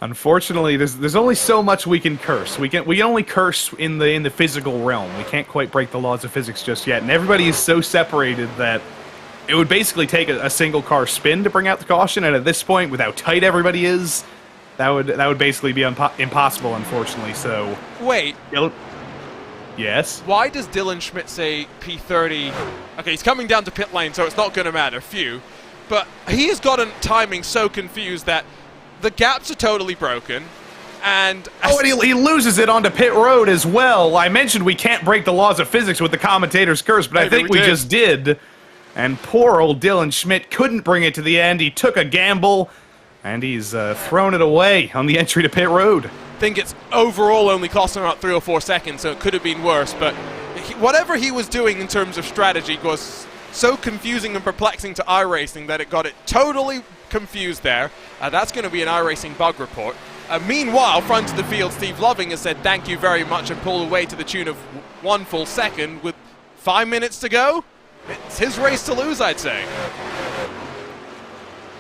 Unfortunately, there's only so much we can curse. We can only curse in the physical realm. We can't quite break the laws of physics just yet. And everybody is so separated that it would basically take a single car spin to bring out the caution. And at this point, with how tight everybody is, that would basically be impossible, unfortunately. So wait. Yes? Why does Dylan Schmidt say P30? Okay, he's coming down to pit lane, so it's not going to matter. Phew. But he has gotten timing so confused that the gaps are totally broken. And he loses it onto pit road as well. I mentioned we can't break the laws of physics with the commentator's curse, but I think we just did. And poor old Dylan Schmidt couldn't bring it to the end. He took a gamble. And he's thrown it away on the entry to pit road. I think it's overall only cost him about 3 or 4 seconds, so it could have been worse. But whatever he was doing in terms of strategy was so confusing and perplexing to iRacing that it got it totally confused there. That's going to be an iRacing bug report. Meanwhile, front of the field, Steve Loving has said thank you very much and pulled away to the tune of 1 full second with 5 minutes to go. It's his race to lose, I'd say.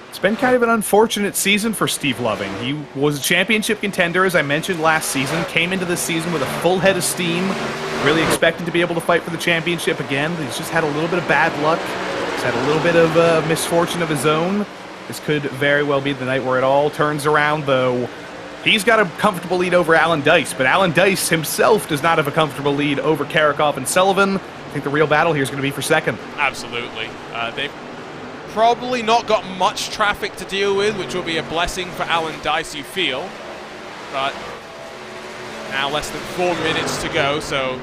It's been kind of an unfortunate season for Steve Loving. He was a championship contender, as I mentioned last season, came into this season with a full head of steam, really expected to be able to fight for the championship again. He's just had a little bit of bad luck. He's had a little bit of misfortune of his own. This could very well be the night where it all turns around, though. He's got a comfortable lead over Alan Dice, but Alan Dice himself does not have a comfortable lead over Karakoff and Sullivan. I think the real battle here is going to be for second. Absolutely. They've probably not got much traffic to deal with, which will be a blessing for Alan Dice, you feel. But now less than 4 minutes to go, so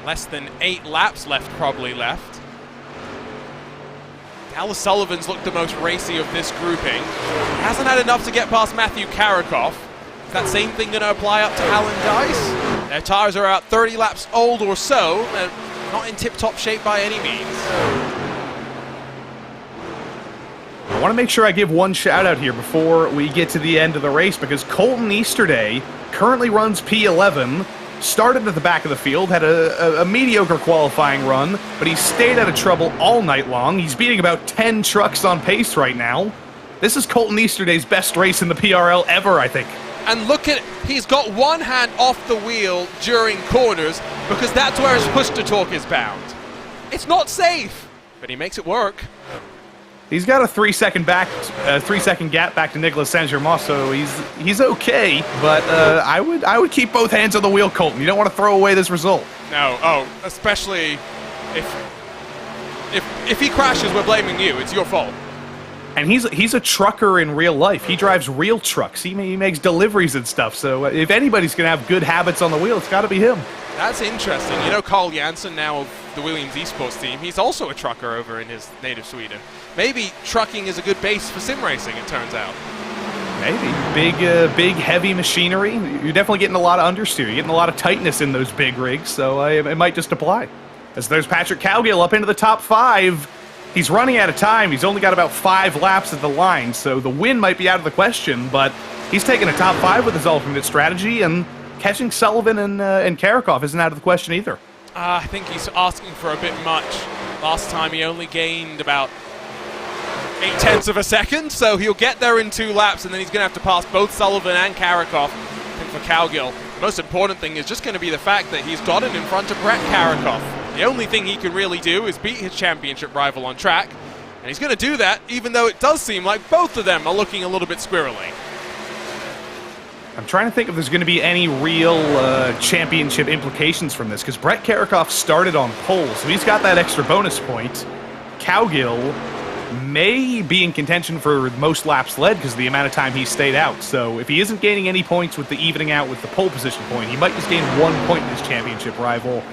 less than 8 laps probably left. Dallas Sullivan's looked the most racy of this grouping. He hasn't had enough to get past Matthew Karakoff. Is that same thing going to apply up to Alan Dice? Their tires are out 30 laps old or so. They're not in tip-top shape by any means. I want to make sure I give one shout-out here before we get to the end of the race, because Colton Easterday currently runs P11, started at the back of the field, had a mediocre qualifying run, but he's stayed out of trouble all night long. He's beating about 10 trucks on pace right now. This is Colton Easterday's best race in the PRL ever, I think. And look at, he's got one hand off the wheel during corners, because that's where his push-to-torque is bound. It's not safe, but he makes it work. He's got a 3-second gap back to Nicolas Saint-Germain, so he's okay. But I would keep both hands on the wheel, Colton. You don't want to throw away this result. No, especially if he crashes, we're blaming you. It's your fault. And he's a trucker in real life. He drives real trucks. He makes deliveries and stuff. So if anybody's gonna have good habits on the wheel, it's got to be him. That's interesting. You know, Carl Janssen, now of the Williams Esports team, he's also a trucker over in his native Sweden. Maybe trucking is a good base for sim racing, it turns out. Maybe. Big, heavy machinery. You're definitely getting a lot of understeer. You're getting a lot of tightness in those big rigs, so it might just apply. As there's Patrick Cowgill up into the top 5. He's running out of time. He's only got about 5 laps at the line, so the win might be out of the question, but he's taking a top 5 with his alternate strategy, and catching Sullivan and Karakoff isn't out of the question either. I think he's asking for a bit much. Last time he only gained about 0.8 of a second, so he'll get there in 2 laps, and then he's going to have to pass both Sullivan and Karakoff. I think for Cowgill, the most important thing is just going to be the fact that he's got it in front of Brett Karakoff. The only thing he can really do is beat his championship rival on track, and he's going to do that even though it does seem like both of them are looking a little bit squirrely. I'm trying to think if there's going to be any real championship implications from this, because Brett Karakoff started on pole, so he's got that extra bonus point. Cowgill may be in contention for most laps led because of the amount of time he stayed out. So if he isn't gaining any points with the evening out with the pole position point, he might just gain 1 point in his championship rival.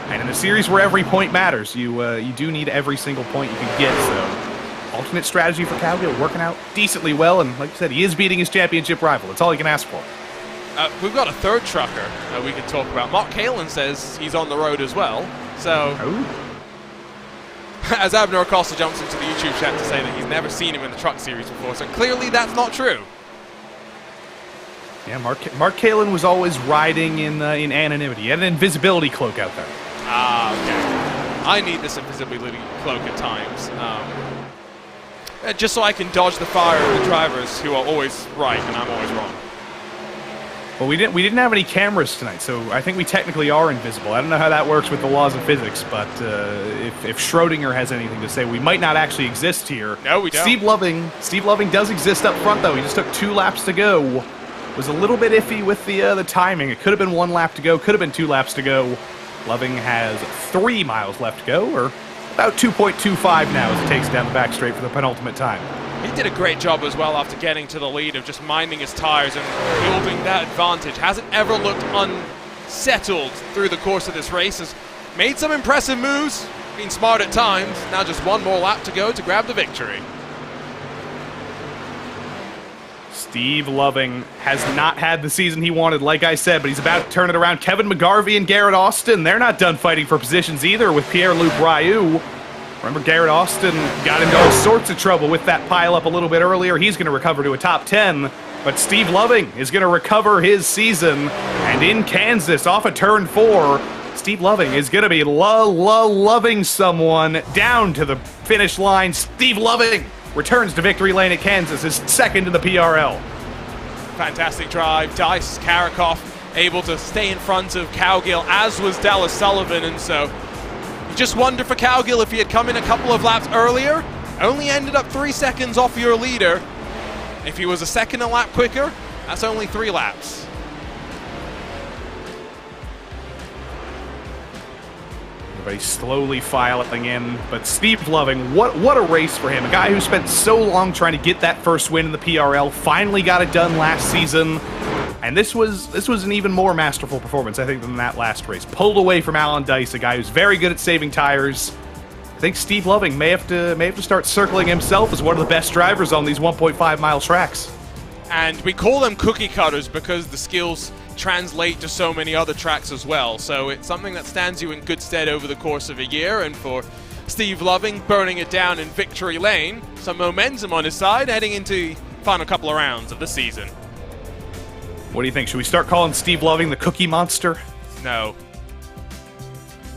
And in a series where every point matters, you do need every single point you can get. So alternate strategy for Cowgill working out decently well. And like I said, he is beating his championship rival. That's all you can ask for. We've got a third trucker we can talk about. Mark Kalin says he's on the road as well. So, as Abner Acosta jumps into the YouTube chat to say that he's never seen him in the truck series before, so clearly that's not true. Yeah, Mark Kalin was always riding in anonymity. He had an invisibility cloak out there. Ah, okay. I need this invisibility cloak at times. Just so I can dodge the fire of the drivers who are always right and I'm always wrong. Well, we didn't have any cameras tonight, so I think we technically are invisible. I don't know how that works with the laws of physics, but if Schrodinger has anything to say, we might not actually exist here. No, we don't. Steve Loving does exist up front, though. He just took 2 laps to go. Was a little bit iffy with the timing. It could have been 1 lap to go, could have been 2 laps to go. Loving has 3 miles left to go, or about 2.25 now as it takes down the back straight for the penultimate time. He did a great job as well after getting to the lead of just minding his tires and building that advantage. Hasn't ever looked unsettled through the course of this race. Has made some impressive moves, been smart at times. Now just 1 more lap to go to grab the victory. Steve Loving has not had the season he wanted, like I said, but he's about to turn it around. Kevin McGarvey and Garrett Austin, they're not done fighting for positions either with Pierre-Luc Ryu. Remember, Garrett Austin got into all sorts of trouble with that pile-up a little bit earlier. He's going to recover to a top 10, but Steve Loving is going to recover his season. And in Kansas, off of turn 4, Steve Loving is going to be loving someone down to the finish line. Steve Loving returns to victory lane at Kansas, his second in the PRL. Fantastic drive. Dice Karakoff able to stay in front of Cowgill, as was Dallas Sullivan, and so you just wonder for Cowgill if he had come in a couple of laps earlier, only ended up 3 seconds off your leader. If he was a second a lap quicker, that's only 3 laps. Everybody slowly filing in, but Steve Loving, what a race for him. A guy who spent so long trying to get that first win in the PRL, finally got it done last season. And this was an even more masterful performance, I think, than that last race. Pulled away from Alan Dice, a guy who's very good at saving tires. I think Steve Loving may have to start circling himself as one of the best drivers on these 1.5-mile tracks. And we call them cookie cutters because the skills translate to so many other tracks as well. So it's something that stands you in good stead over the course of a year. And for Steve Loving, burning it down in victory lane, some momentum on his side heading into the final couple of rounds of the season. What do you think? Should we start calling Steve Loving the Cookie Monster? No.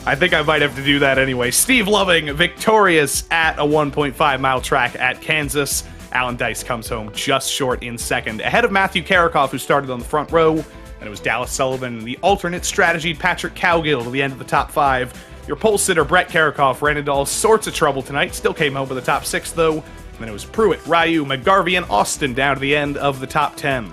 I think I might have to do that anyway. Steve Loving victorious at a 1.5-mile track at Kansas. Alan Dice comes home just short in second, ahead of Matthew Karakoff, who started on the front row, and it was Dallas Sullivan and the alternate strategy Patrick Cowgill to the end of the top 5. Your pole sitter Brett Karakoff ran into all sorts of trouble tonight, still came home with the top 6 though, and then it was Pruitt, Ryu, McGarvey, and Austin down to the end of the top 10.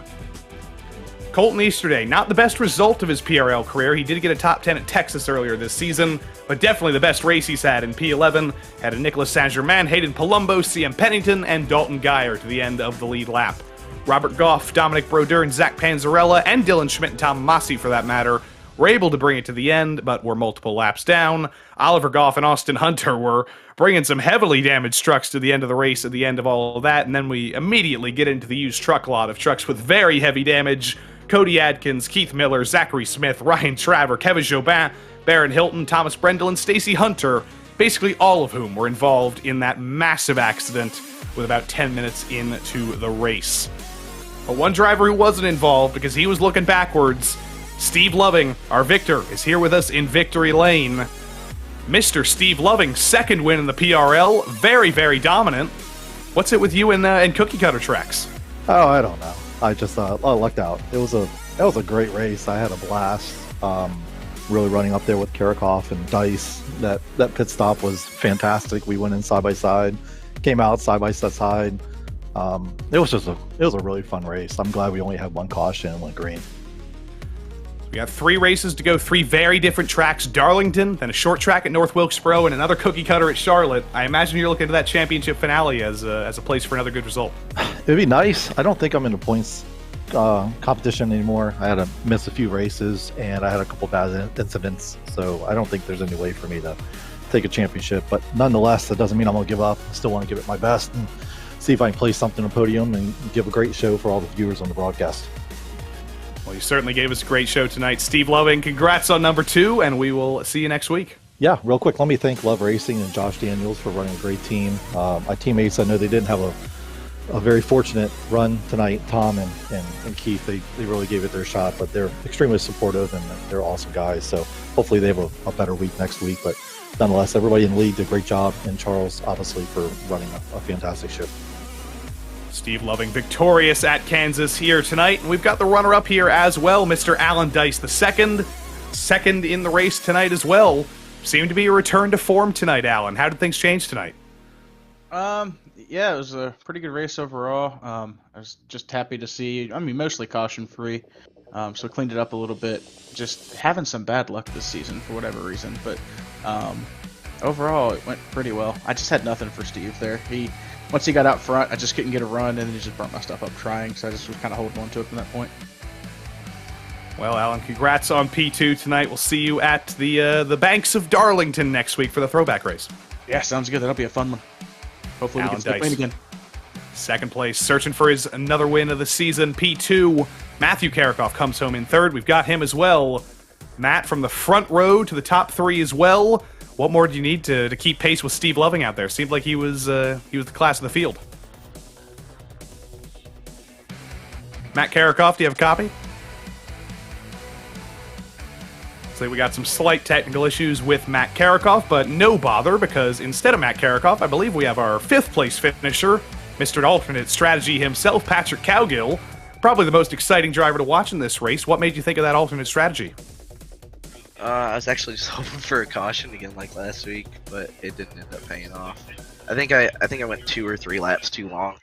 Colton Easterday, not the best result of his PRL career. He did get a top 10 at Texas earlier this season, but definitely the best race he's had in P11. Had a Nicholas Saint-Germain, Hayden Palumbo, CM Pennington, and Dalton Geyer to the end of the lead lap. Robert Goff, Dominic Brodeur, Zach Panzarella, and Dylan Schmidt and Tom Massey, for that matter, were able to bring it to the end, but were multiple laps down. Oliver Goff and Austin Hunter were bringing some heavily damaged trucks to the end of the race at the end of all of that, and then we immediately get into the used truck lot of trucks with very heavy damage. Cody Adkins, Keith Miller, Zachary Smith, Ryan Traver, Kevin Jobin, Baron Hilton, Thomas Brendel, and Stacy Hunter, basically all of whom were involved in that massive accident with about 10 minutes into the race. But one driver who wasn't involved because he was looking backwards, Steve Loving, our victor, is here with us in victory lane. Mr. Steve Loving, second win in the PRL, very, very dominant. What's it with you and cookie cutter tracks? Oh, I don't know. I just I lucked out. It was a great race. I had a blast. really running up there with Karakov and Dice. That pit stop was fantastic. We went in side by side, came out side by side. It was a really fun race. I'm glad we only had one caution and went green. We got 3 races to go, 3 very different tracks. Darlington, then a short track at North Wilkesboro, and another cookie cutter at Charlotte. I imagine you're looking to that championship finale as a place for another good result. It'd be nice. I don't think I'm in the points competition anymore. I had to miss a few races, and I had a couple bad incidents, so I don't think there's any way for me to take a championship. But nonetheless, that doesn't mean I'm going to give up. I still want to give it my best and see if I can place something on the podium and give a great show for all the viewers on the broadcast. Well, you certainly gave us a great show tonight. Steve Loving, congrats on number 2, and we will see you next week. Yeah, real quick, let me thank Love Racing and Josh Daniels for running a great team. My teammates, I know they didn't have a very fortunate run tonight. Tom and Keith, they really gave it their shot, but they're extremely supportive and they're awesome guys. So hopefully they have a better week next week. But nonetheless, everybody in the league did a great job, and Charles, obviously, for running a fantastic show. Steve Loving victorious at Kansas here tonight. And we've got the runner-up here as well, Mr. Alan Dice the second in the race tonight as well. Seemed to be a return to form tonight, Alan. How did things change tonight? Yeah, it was a pretty good race overall. I was just happy to see, mostly caution-free, so cleaned it up a little bit. Just having some bad luck this season for whatever reason, but overall it went pretty well. I just had nothing for Steve there. Once he got out front, I just couldn't get a run, and then he just burnt my stuff up trying, so I just was kind of holding on to it from that point. Well, Alan, congrats on P2 tonight. We'll see you at the banks of Darlington next week for the throwback race. Yeah, sounds good. That'll be a fun one. Hopefully we can stay playing again. Second place, searching for his another win of the season, P2. Matthew Karakov comes home in third. We've got him as well. Matt from the front row to the top 3 as well. What more do you need to keep pace with Steve Loving out there? Seemed like he was the class of the field. Matt Karakov, do you have a copy? So we got some slight technical issues with Matt Karakov, but no bother, because instead of Matt Karakov, I believe we have our 5th place finisher, Mr. Alternate Strategy himself, Patrick Cowgill. Probably the most exciting driver to watch in this race. What made you think of that alternate strategy? I was actually just hoping for a caution again like last week, but it didn't end up paying off. I think I went 2 or 3 laps too long.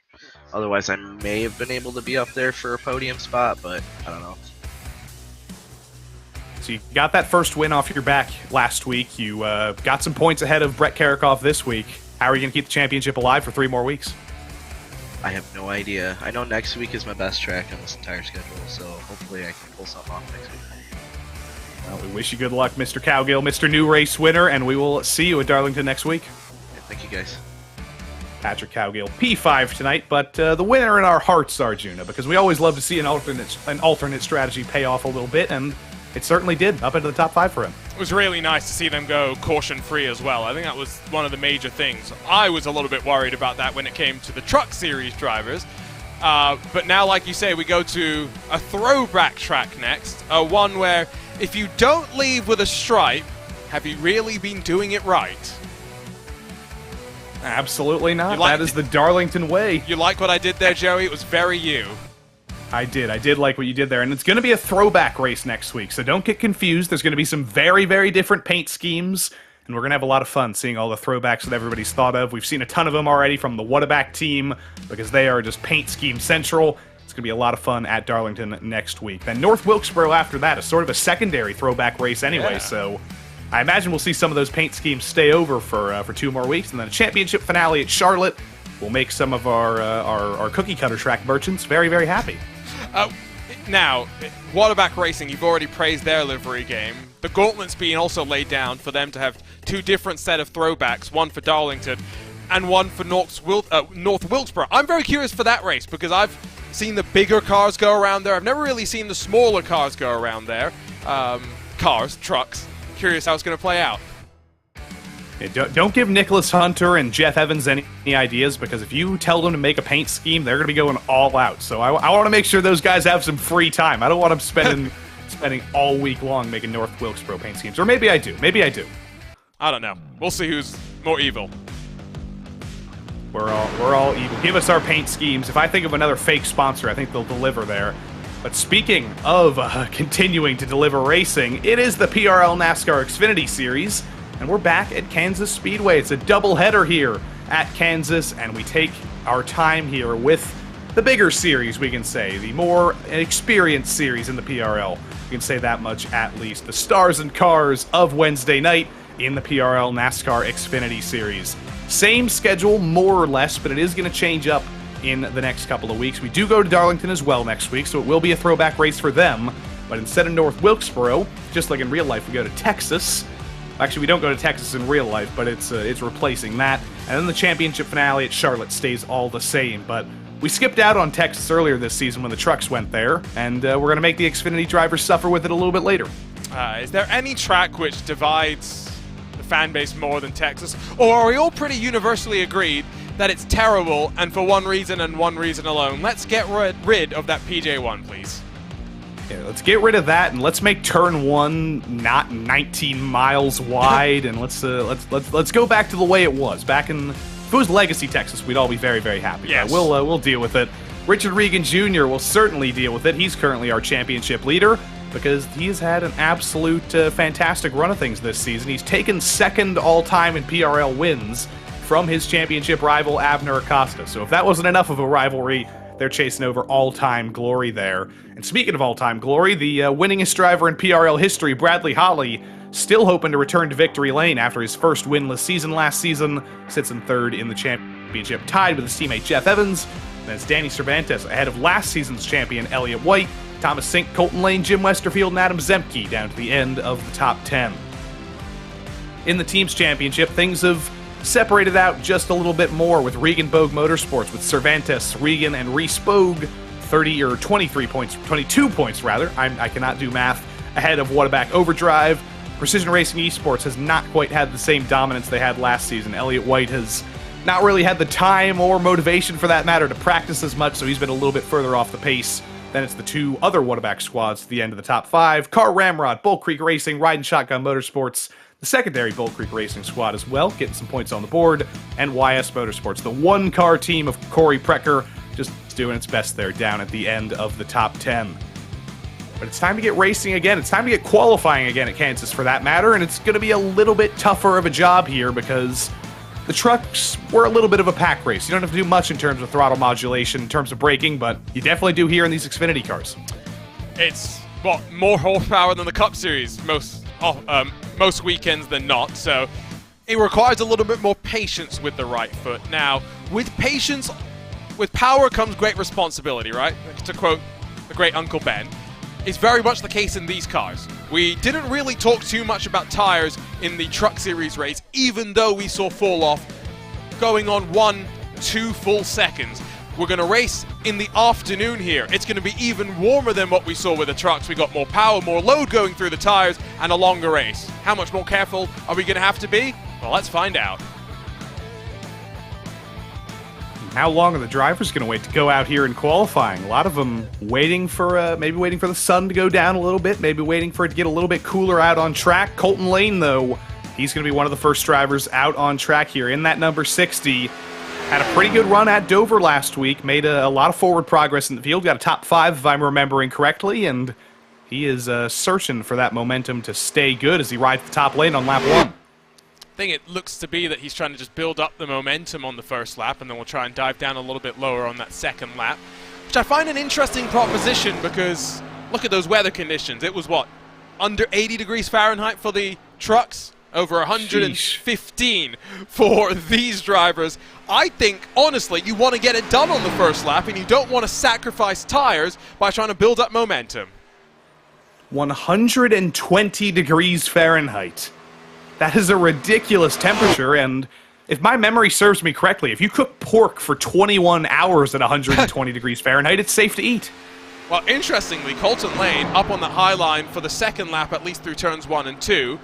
Otherwise, I may have been able to be up there for a podium spot, but I don't know. So you got that first win off your back last week. You got some points ahead of Brett Karakov this week. How are you going to keep the championship alive for 3 more weeks? I have no idea. I know next week is my best track on this entire schedule, so hopefully I can pull something off next week. Well, we wish you good luck, Mr. Cowgill, Mr. New Race winner, and we will see you at Darlington next week. Yeah, thank you, guys. Patrick Cowgill, P5 tonight, but the winner in our hearts, Arjuna, because we always love to see an alternate strategy pay off a little bit, and it certainly did, up into the top 5 for him. It was really nice to see them go caution-free as well. I think that was one of the major things. I was a little bit worried about that when it came to the Truck Series drivers. But now, like you say, we go to a throwback track next, one where if you don't leave with a stripe, have you really been doing it right? Absolutely not. That is the Darlington way. You like what I did there, Joey? It was very you. I did like what you did there, and it's going to be a throwback race next week, so don't get confused. There's going to be some very, very different paint schemes, and we're going to have a lot of fun seeing all the throwbacks that everybody's thought of. We've seen a ton of them already from the Whataback team, because they are just paint scheme central. It's going to be a lot of fun at Darlington next week. Then North Wilkesboro after that is sort of a secondary throwback race anyway, so I imagine we'll see some of those paint schemes stay over for 2 more weeks, and then a championship finale at Charlotte will make some of our cookie cutter track merchants very, very happy. Now, Whataback Racing, you've already praised their livery game. The gauntlet's been also laid down for them to have 2 different set of throwbacks, one for Darlington and one for North Wilkesboro. I'm very curious for that race because I've seen the bigger cars go around there. I've never really seen the smaller cars go around there. Trucks. Curious how it's going to play out. Yeah, don't give Nicholas Hunter and Jeff Evans any ideas, because if you tell them to make a paint scheme, they're going to be going all out. So I want to make sure those guys have some free time. I don't want them spending all week long making North Wilkesboro paint schemes. Or maybe I do. I don't know. We'll see who's more evil. We're all evil. Give us our paint schemes. If I think of another fake sponsor, I think they'll deliver there. But speaking of continuing to deliver racing, it is the PRL NASCAR Xfinity Series, and we're back at Kansas Speedway. It's a doubleheader here at Kansas, and we take our time here with the bigger series, we can say, the more experienced series in the PRL. We can say that much at least. The stars and cars of Wednesday night in the PRL NASCAR Xfinity Series. Same schedule, more or less, but it is going to change up in the next couple of weeks. We do go to Darlington as well next week, so it will be a throwback race for them. But instead of North Wilkesboro, just like in real life, we go to Texas. Actually, we don't go to Texas in real life, but it's replacing that. And then the championship finale at Charlotte stays all the same. But we skipped out on Texas earlier this season when the trucks went there, and we're going to make the Xfinity drivers suffer with it a little bit later. Is there any track which divides the fan base more than Texas? Or are we all pretty universally agreed that it's terrible and for one reason and one reason alone? Let's get rid of that PJ1, please. Yeah, let's get rid of that, and let's make turn 1 not 19 miles wide, and let's go back to the way it was. Back in, if it was Legacy Texas, we'd all be very, very happy. Yes. We'll deal with it. Richard Regan Jr. will certainly deal with it. He's currently our championship leader because he's had an absolute fantastic run of things this season. He's taken second all-time in PRL wins from his championship rival Abner Acosta. So if that wasn't enough of a rivalry, they're chasing over all-time glory there. And speaking of all-time glory, the winningest driver in PRL history, Bradley Holly, still hoping to return to victory lane after his first winless season last season, sits in third in the championship, tied with his teammate Jeff Evans. And it's Danny Cervantes ahead of last season's champion Elliott White, Thomas Sink, Colton Lane, Jim Westerfield, and Adam Zemke down to the end of the top 10. In the team's championship, things have separated out just a little bit more with Regan Bogue Motorsports, with Cervantes, Regan, and Reese Bogue 22 points rather. I cannot do math, ahead of Whataback Overdrive. Precision Racing Esports has not quite had the same dominance they had last season. Elliott White has not really had the time or motivation for that matter to practice as much, so he's been a little bit further off the pace. Then it's the two other Whataback squads to the end of the top 5. Car Ramrod, Bull Creek Racing, Riding Shotgun Motorsports, the secondary Bull Creek Racing squad as well, getting some points on the board, and YS Motorsports, the one-car team of Corey Precker, just doing its best there down at the end of the top 10. But it's time to get racing again. It's time to get qualifying again at Kansas for that matter, and it's going to be a little bit tougher of a job here because the trucks were a little bit of a pack race. You don't have to do much in terms of throttle modulation, in terms of braking, but you definitely do here in these Xfinity cars. It's, more horsepower than the Cup Series most weekends than not, so it requires a little bit more patience with the right foot. Now, with patience, with power comes great responsibility, right? To quote the great Uncle Ben. It's very much the case in these cars. We didn't really talk too much about tires in the Truck Series race, even though we saw fall off going on 1-2 full seconds. We're going to race in the afternoon here. It's going to be even warmer than what we saw with the trucks. We got more power, more load going through the tires, and a longer race. How much more careful are we going to have to be? Well, let's find out. How long are the drivers going to wait to go out here in qualifying? A lot of them waiting for maybe waiting for the sun to go down a little bit, maybe waiting for it to get a little bit cooler out on track. Colton Lane, though, he's going to be one of the first drivers out on track here in that number 60. Had a pretty good run at Dover last week, made a lot of forward progress in the field, got a top 5 if I'm remembering correctly, and he is searching for that momentum to stay good as he rides the top lane on lap 1. I think it looks to be that he's trying to just build up the momentum on the first lap, and then we'll try and dive down a little bit lower on that second lap, which I find an interesting proposition because look at those weather conditions. It was, under 80 degrees Fahrenheit for the trucks? Over 115 for these drivers. I think, honestly, you want to get it done on the first lap, and you don't want to sacrifice tires by trying to build up momentum. 120 degrees Fahrenheit. That is a ridiculous temperature, and if my memory serves me correctly, if you cook pork for 21 hours at 120 degrees Fahrenheit, it's safe to eat. Well, interestingly, Colton Lane up on the high line for the second lap, at least through turns 1 and 2.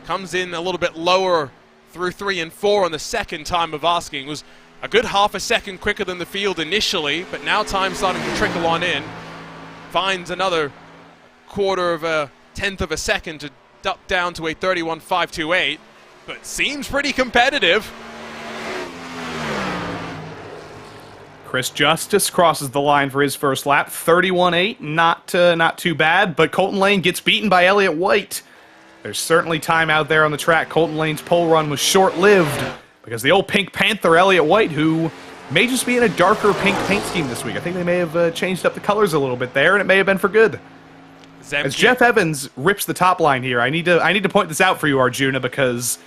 Comes in a little bit lower through 3 and 4 on the second time of asking. Was a good half a second quicker than the field initially, but now time's starting to trickle on in. Finds another quarter of a tenth of a second to duck down to a 31.528, but seems pretty competitive. Chris Justice crosses the line for his first lap. 31.8, not too bad, but Colton Lane gets beaten by Elliott White. There's certainly time out there on the track. Colton Lane's pole run was short-lived because the old Pink Panther, Elliott White, who may just be in a darker pink paint scheme this week. I think they may have changed up the colors a little bit there, and it may have been for good. As Jeff Evans rips the top line here, I need to point this out for you, Arjuna, because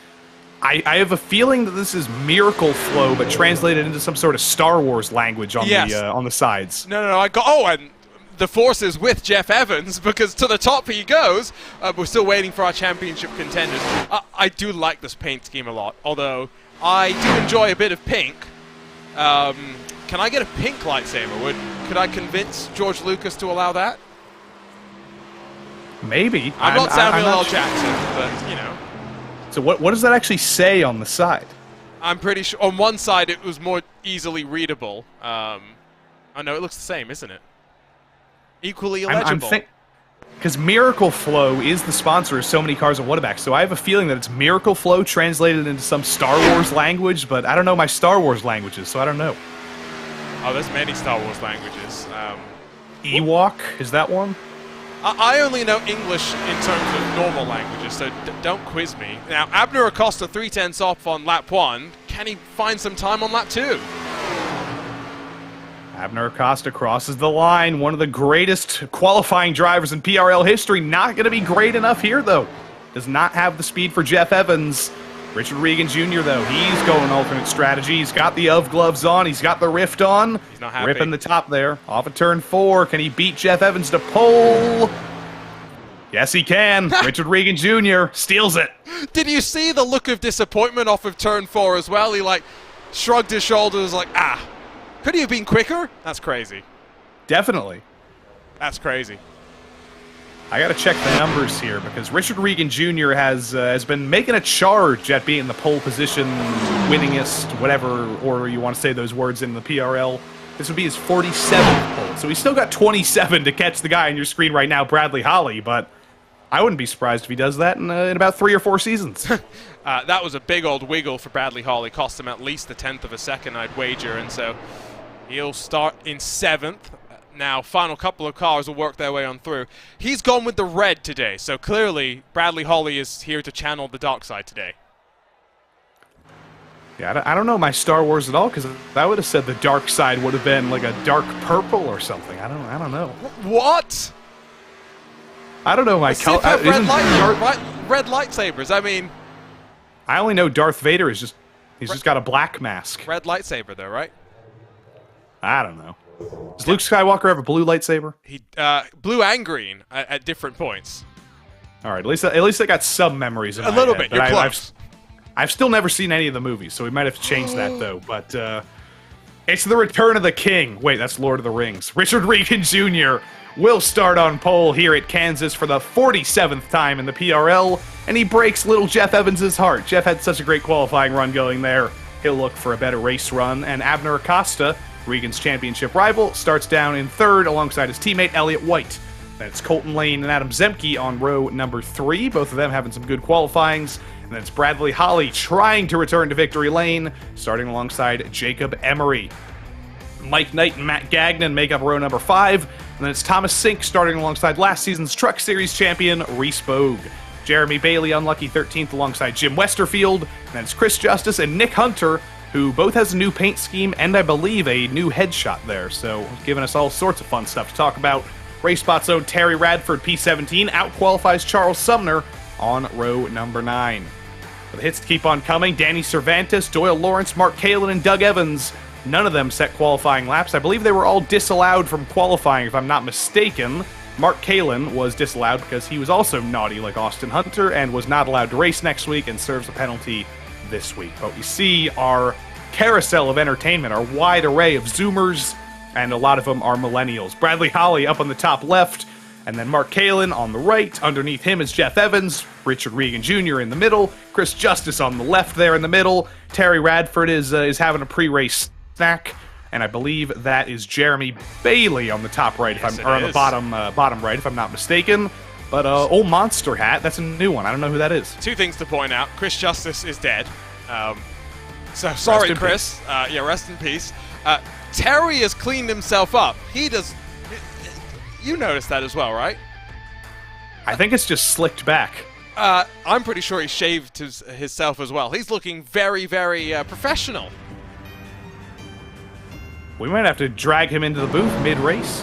I have a feeling that this is Miracle Flow, but translated into some sort of Star Wars language on the sides. No, I got. Oh, and the force is with Jeff Evans because to the top he goes. We're still waiting for our championship contenders. I do like this paint scheme a lot, although I do enjoy a bit of pink. Can I get a pink lightsaber? Could I convince George Lucas to allow that? Maybe. I'm not Samuel L. Jackson, but, you know. So what does that actually say on the side? I'm pretty sure on one side it was more easily readable. Oh, no, it looks the same, isn't it? Equally illegible. Because Miracle Flow is the sponsor of so many cars at Whataback, so I have a feeling that it's Miracle Flow translated into some Star Wars language, but I don't know my Star Wars languages, so I don't know. Oh, there's many Star Wars languages. Ewok, is that one? I only know English in terms of normal languages, so don't quiz me. Now, Abner Acosta 3/10 off on lap 1. Can he find some time on lap 2? Abner Acosta crosses the line. One of the greatest qualifying drivers in PRL history. Not going to be great enough here, though. Does not have the speed for Jeff Evans. Richard Regan Jr., though, he's going alternate strategy. He's got the UV gloves on. He's got the Rift on. He's not happy. Ripping the top there. Off of turn 4. Can he beat Jeff Evans to pole? Yes, he can. Richard Regan Jr. steals it. Did you see the look of disappointment off of turn 4 as well? He, shrugged his shoulders like, could he have been quicker? That's crazy. Definitely. That's crazy. I got to check the numbers here because Richard Regan Jr. has been making a charge at being the pole position winningest, whatever order you want to say those words in the PRL. This would be his 47th pole, so he's still got 27 to catch the guy on your screen right now, Bradley Holly, but I wouldn't be surprised if he does that in about 3 or 4 seasons. That was a big old wiggle for Bradley Holly. Cost him at least a 1/10 of a second, I'd wager, and so he'll start in 7th. Now, final couple of cars will work their way on through. He's gone with the red today, so clearly Bradley Holly is here to channel the dark side today. Yeah, I don't know my Star Wars at all, because I would have said the dark side would have been like a dark purple or something. I don't know. What? I don't know my color. Red lightsabers. I mean, I only know Darth Vader is just got a black mask. Red lightsaber, though, right? I don't know. Does Luke Skywalker have a blue lightsaber? He blue and green at different points. All right, at least I got some memories in my a little head, bit. You're close. I've still never seen any of the movies, so we might have to change that though. But it's the return of the king. Wait, that's Lord of the Rings. Richard Regan Jr. will start on pole here at Kansas for the 47th time in the PRL, and he breaks little Jeff Evans' heart. Jeff had such a great qualifying run going there. He'll look for a better race run, and Abner Acosta, Regan's championship rival, starts down in 3rd alongside his teammate Elliott White. Then it's Colton Lane and Adam Zemke on row number 3, both of them having some good qualifyings. And then it's Bradley Holly trying to return to victory lane, starting alongside Jacob Emery. Mike Knight and Matt Gagnon make up row number 5, and then it's Thomas Sink starting alongside last season's Truck Series champion Reese Bogue. Jeremy Bailey unlucky 13th alongside Jim Westerfield, and then it's Chris Justice and Nick Hunter, who both has a new paint scheme and I believe a new headshot there, so giving us all sorts of fun stuff to talk about. RaceSpot's own Terry Radford P17 outqualifies Charles Sumner on row number 9. The hits to keep on coming, Danny Cervantes, Doyle Lawrence, Mark Kalin, and Doug Evans. None of them set qualifying laps. I believe they were all disallowed from qualifying, if I'm not mistaken. Mark Kalin was disallowed because he was also naughty like Austin Hunter and was not allowed to race next week and serves a penalty this week. But we see our carousel of entertainment, our wide array of Zoomers, and a lot of them are millennials. Bradley Holly up on the top left, and then Mark Kalin on the right. Underneath him is Jeff Evans, Richard Regan Jr. in the middle, Chris Justice on the left there in the middle. Terry Radford is having a pre-race snack, and I believe that is Jeremy Bailey on the top right, or on the bottom right, if I'm not mistaken. But old Monster Hat, that's a new one. I don't know who that is. 2 things to point out. Chris Justice is dead. So sorry, Chris. Yeah, rest in peace. Terry has cleaned himself up. He does. You noticed that as well, right? I think it's just slicked back. I'm pretty sure he shaved himself as well. He's looking very, very professional. We might have to drag him into the booth mid-race.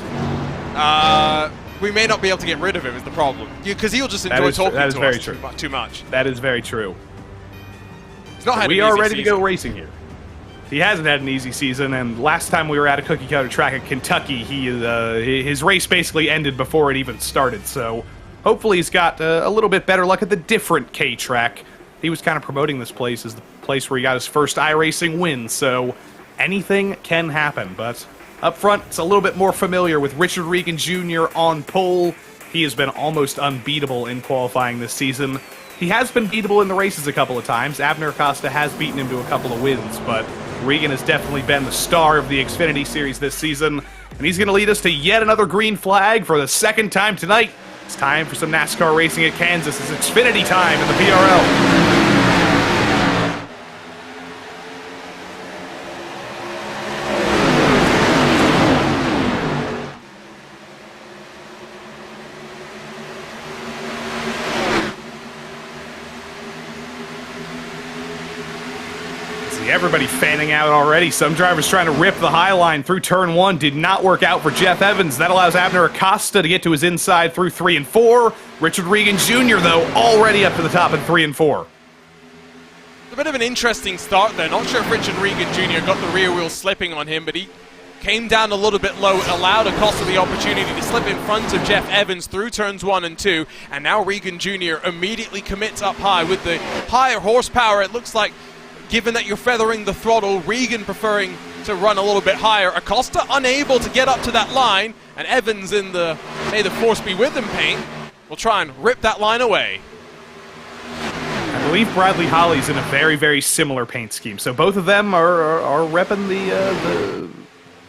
We may not be able to get rid of him is the problem. Because he'll just enjoy talking that is to very us true. too much. That is very true. He's not had We an are easy ready to season. go racing here. He hasn't had an easy season, and last time we were at a cookie-cutter track at Kentucky, his race basically ended before it even started, so hopefully he's got a little bit better luck at the different K track. He was kind of promoting this place as the place where he got his first iRacing win, so anything can happen. But up front, it's a little bit more familiar with Richard Regan Jr. on pole. He has been almost unbeatable in qualifying this season. He has been beatable in the races a couple of times. Abner Acosta has beaten him to a couple of wins, but Regan has definitely been the star of the Xfinity Series this season, and he's going to lead us to yet another green flag for the second time tonight. It's time for some NASCAR racing at Kansas. It's Xfinity time in the PRL. Everybody fanning out already. Some drivers trying to rip the high line through turn 1. Did not work out for Jeff Evans. That allows Abner Acosta to get to his inside through 3 and 4. Richard Regan Jr., though, already up to the top in 3 and 4. A bit of an interesting start there. Not sure if Richard Regan Jr. got the rear wheel slipping on him, but he came down a little bit low. It allowed Acosta the opportunity to slip in front of Jeff Evans through turns 1 and 2. And now Regan Jr. immediately commits up high with the higher horsepower. It looks like, given that you're feathering the throttle, Regan preferring to run a little bit higher. Acosta unable to get up to that line, and Evans in the "May the Force be with him" paint will try and rip that line away. I believe Bradley Holly's in a very, very similar paint scheme. So both of them are repping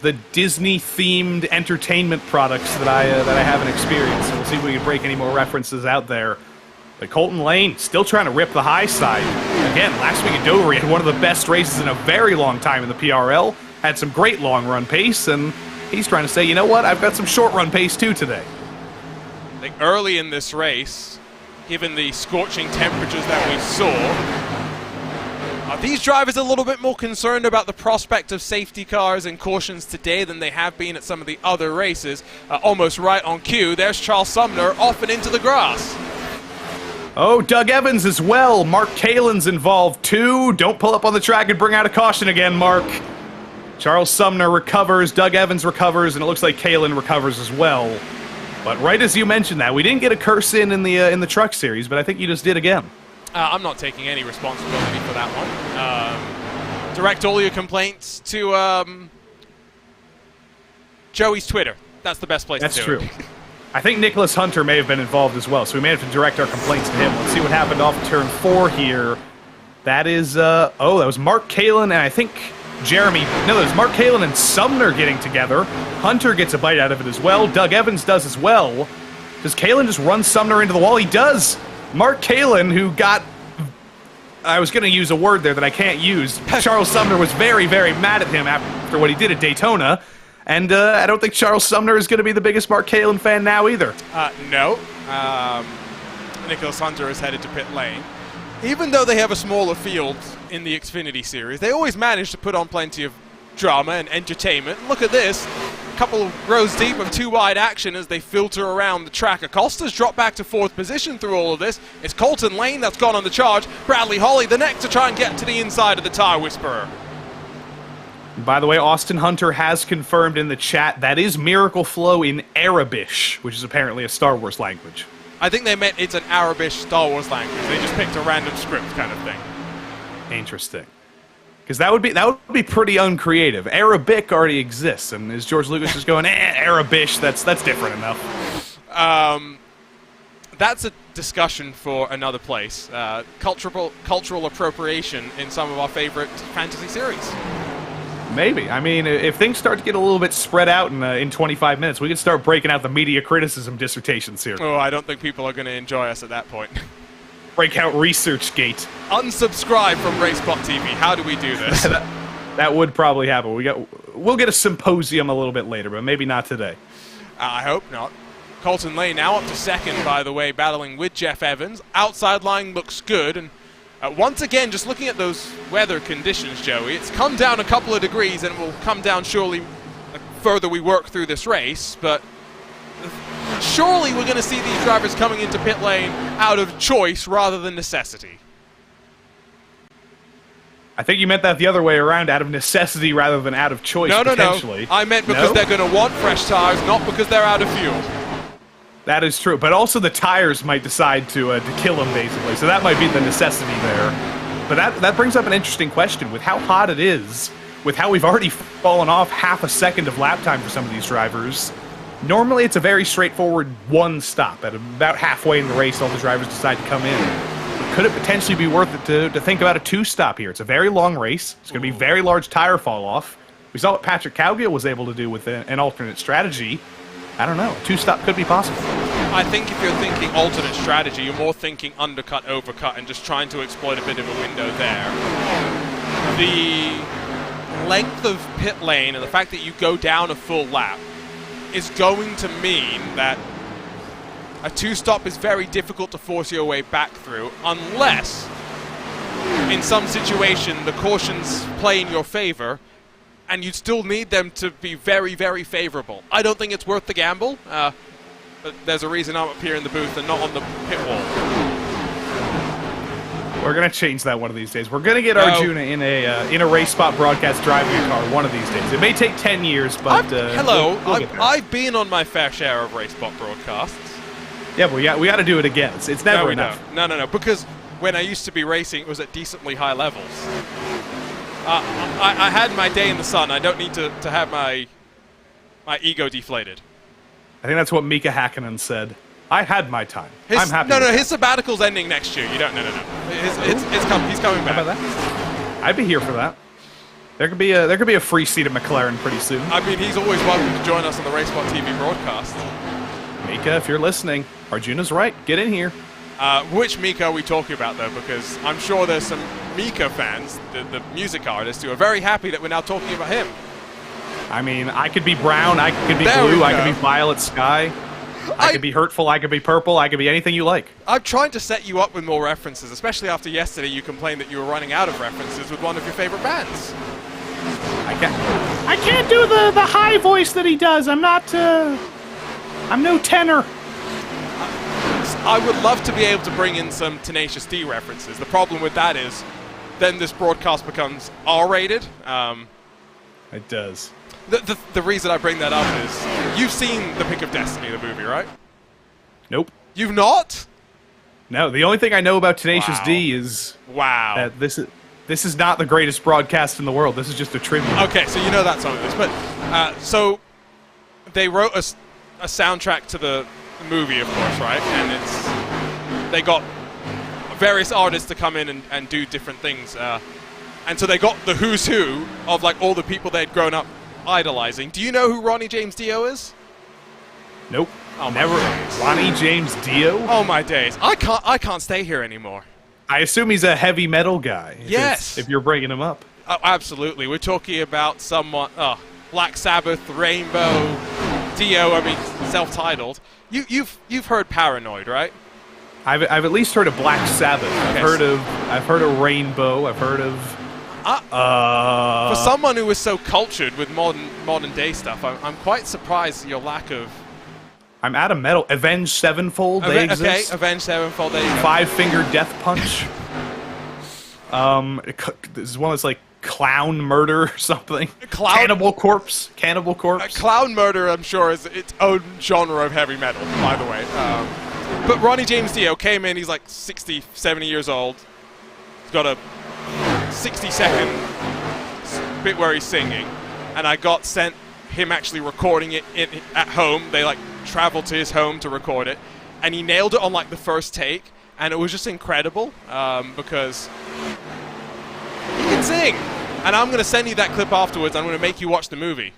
the Disney-themed entertainment products that I haven't experienced. So we'll see if we can break any more references out there. But Colton Lane still trying to rip the high side. Again, last week at Dover, he had one of the best races in a very long time in the PRL. Had some great long-run pace, and he's trying to say, you know what, I've got some short-run pace too today. I think early in this race, given the scorching temperatures that we saw, are these drivers a little bit more concerned about the prospect of safety cars and cautions today than they have been at some of the other races? Almost right on cue, there's Charles Sumner off and into the grass. Oh, Doug Evans as well. Mark Kalen's involved too. Don't pull up on the track and bring out a caution again, Mark. Charles Sumner recovers, Doug Evans recovers, and it looks like Kalen recovers as well. But right as you mentioned that, we didn't get a curse in the truck series, but I think you just did again. I'm not taking any responsibility for that one. Direct all your complaints to Joey's Twitter. That's the best place to do it. That's true. I think Nicholas Hunter may have been involved as well, so we may have to direct our complaints to him. Let's see what happened off turn 4 here. That is, that was Mark Kalen and I think that was Mark Kalen and Sumner getting together. Hunter gets a bite out of it as well. Doug Evans does as well. Does Kalen just run Sumner into the wall? He does. Mark Kalen, who got, I was going to use a word there that I can't use. Charles Sumner was very, very mad at him after what he did at Daytona. And I don't think Charles Sumner is going to be the biggest Mark Kalen fan now either. No. Nicholas Hunter is headed to pit lane. Even though they have a smaller field in the Xfinity Series, they always manage to put on plenty of drama and entertainment. Look at this. A couple of rows deep of 2-wide action as they filter around the track. Acosta's dropped back to 4th position through all of this. It's Colton Lane that's gone on the charge. Bradley Holly the next to try and get to the inside of the Tire Whisperer. By the way, Austin Hunter has confirmed in the chat that is Miracle Flow in Arabish, which is apparently a Star Wars language. I think they meant it's an Arabish Star Wars language. They just picked a random script kind of thing. Interesting. Because that would be pretty uncreative. Arabic already exists, and is George Lucas just going, Arabish, that's different enough. That's a discussion for another place. Cultural appropriation in some of our favorite fantasy series. Maybe. I mean, if things start to get a little bit spread out in 25 minutes, we could start breaking out the media criticism dissertations here. Oh, I don't think people are going to enjoy us at that point. Break out ResearchGate. Unsubscribe from RaceSpotTV. How do we do this? That would probably happen. We'll get a symposium a little bit later, but maybe not today. I hope not. Colton Lane now up to second, by the way, battling with Jeff Evans. Outside line looks good, and once again, just looking at those weather conditions, Joey, it's come down a couple of degrees, and it will come down surely the further we work through this race, but surely we're going to see these drivers coming into pit lane out of choice rather than necessity. I think you meant that the other way around, out of necessity rather than out of choice, potentially. No. I meant because they're going to want fresh tires, not because they're out of fuel. That is true, but also the tires might decide to kill them, basically, so that might be the necessity there. But that brings up an interesting question. With how hot it is, with how we've already fallen off half a second of lap time for some of these drivers, normally it's a very straightforward one stop. At about halfway in the race, all the drivers decide to come in. But could it potentially be worth it to think about a two-stop here? It's a very long race. It's going to be very large tire fall-off. We saw what Patrick Cowgill was able to do with an alternate strategy. I don't know. Two-stop could be possible. I think if you're thinking alternate strategy, you're more thinking undercut, overcut, and just trying to exploit a bit of a window there. The length of pit lane and the fact that you go down a full lap is going to mean that a two-stop is very difficult to force your way back through unless, in some situation, the cautions play in your favor and you still need them to be very, very favorable. I don't think it's worth the gamble, but there's a reason I'm up here in the booth and not on the pit wall. We're going to change that one of these days. We're going to get Arjuna in a race spot broadcast driving a car one of these days. It may take 10 years, but... hello, we'll get there. I've been on my fair share of race spot broadcasts. Yeah, but we got to do it again. It's never enough. No, because when I used to be racing, it was at decently high levels. I had my day in the sun. I don't need to have my ego deflated. I think that's what Mika Hakkinen said. I had my time. I'm happy. No, his sabbatical's ending next year. You don't. No. He's coming back. How about that? I'd be here for that. There could be a free seat at McLaren pretty soon. I mean, he's always welcome to join us on the RaceSpotTV broadcast. Mika, if you're listening, Arjuna's right. Get in here. Which Mika are we talking about, though? Because I'm sure there's some Mika fans, the music artist, who are very happy that we're now talking about him. I mean, I could be brown, I could be blue, I could be violet sky, I could be hurtful, I could be purple, I could be anything you like. I'm trying to set you up with more references, especially after yesterday you complained that you were running out of references with one of your favorite bands. I can't do the high voice that he does. I'm no tenor. I would love to be able to bring in some Tenacious D references. The problem with that is then this broadcast becomes R-rated. It does. The reason I bring that up is you've seen The Pick of Destiny, the movie, right? Nope. You've not? No, the only thing I know about Tenacious D is that this is not the greatest broadcast in the world. This is just a tribute. Okay, so you know that song of this. But, so they wrote a soundtrack to the movie, of course, right? And they got various artists to come in and do different things. And so they got the who's who of like all the people they'd grown up idolizing. Do you know who Ronnie James Dio is? Nope. Oh, never. Ronnie James Dio? Oh my days! I can't stay here anymore. I assume he's a heavy metal guy. Yes. If you're bringing him up. Oh, absolutely. We're talking about someone. Black Sabbath, Rainbow, Dio. I mean, self-titled. You've heard Paranoid, right? I've at least heard of Black Sabbath. Okay. I've heard of Rainbow. I've heard of. For someone who is so cultured with modern day stuff, I'm quite surprised at your lack of. I'm out of metal. Avenged Sevenfold. They exist. Okay, Avenged Sevenfold. There you go. Five Finger Death Punch. This is one that's like Clown Murder or something. Cannibal Corpse. Clown Murder, I'm sure, is its own genre of heavy metal, by the way. But Ronnie James Dio came in, he's like 60, 70 years old. He's got a 60-second bit where he's singing. And I got sent him actually recording it at home. They like traveled to his home to record it. And he nailed it on like the first take. And it was just incredible because he can sing. And I'm going to send you that clip afterwards. I'm going to make you watch the movie.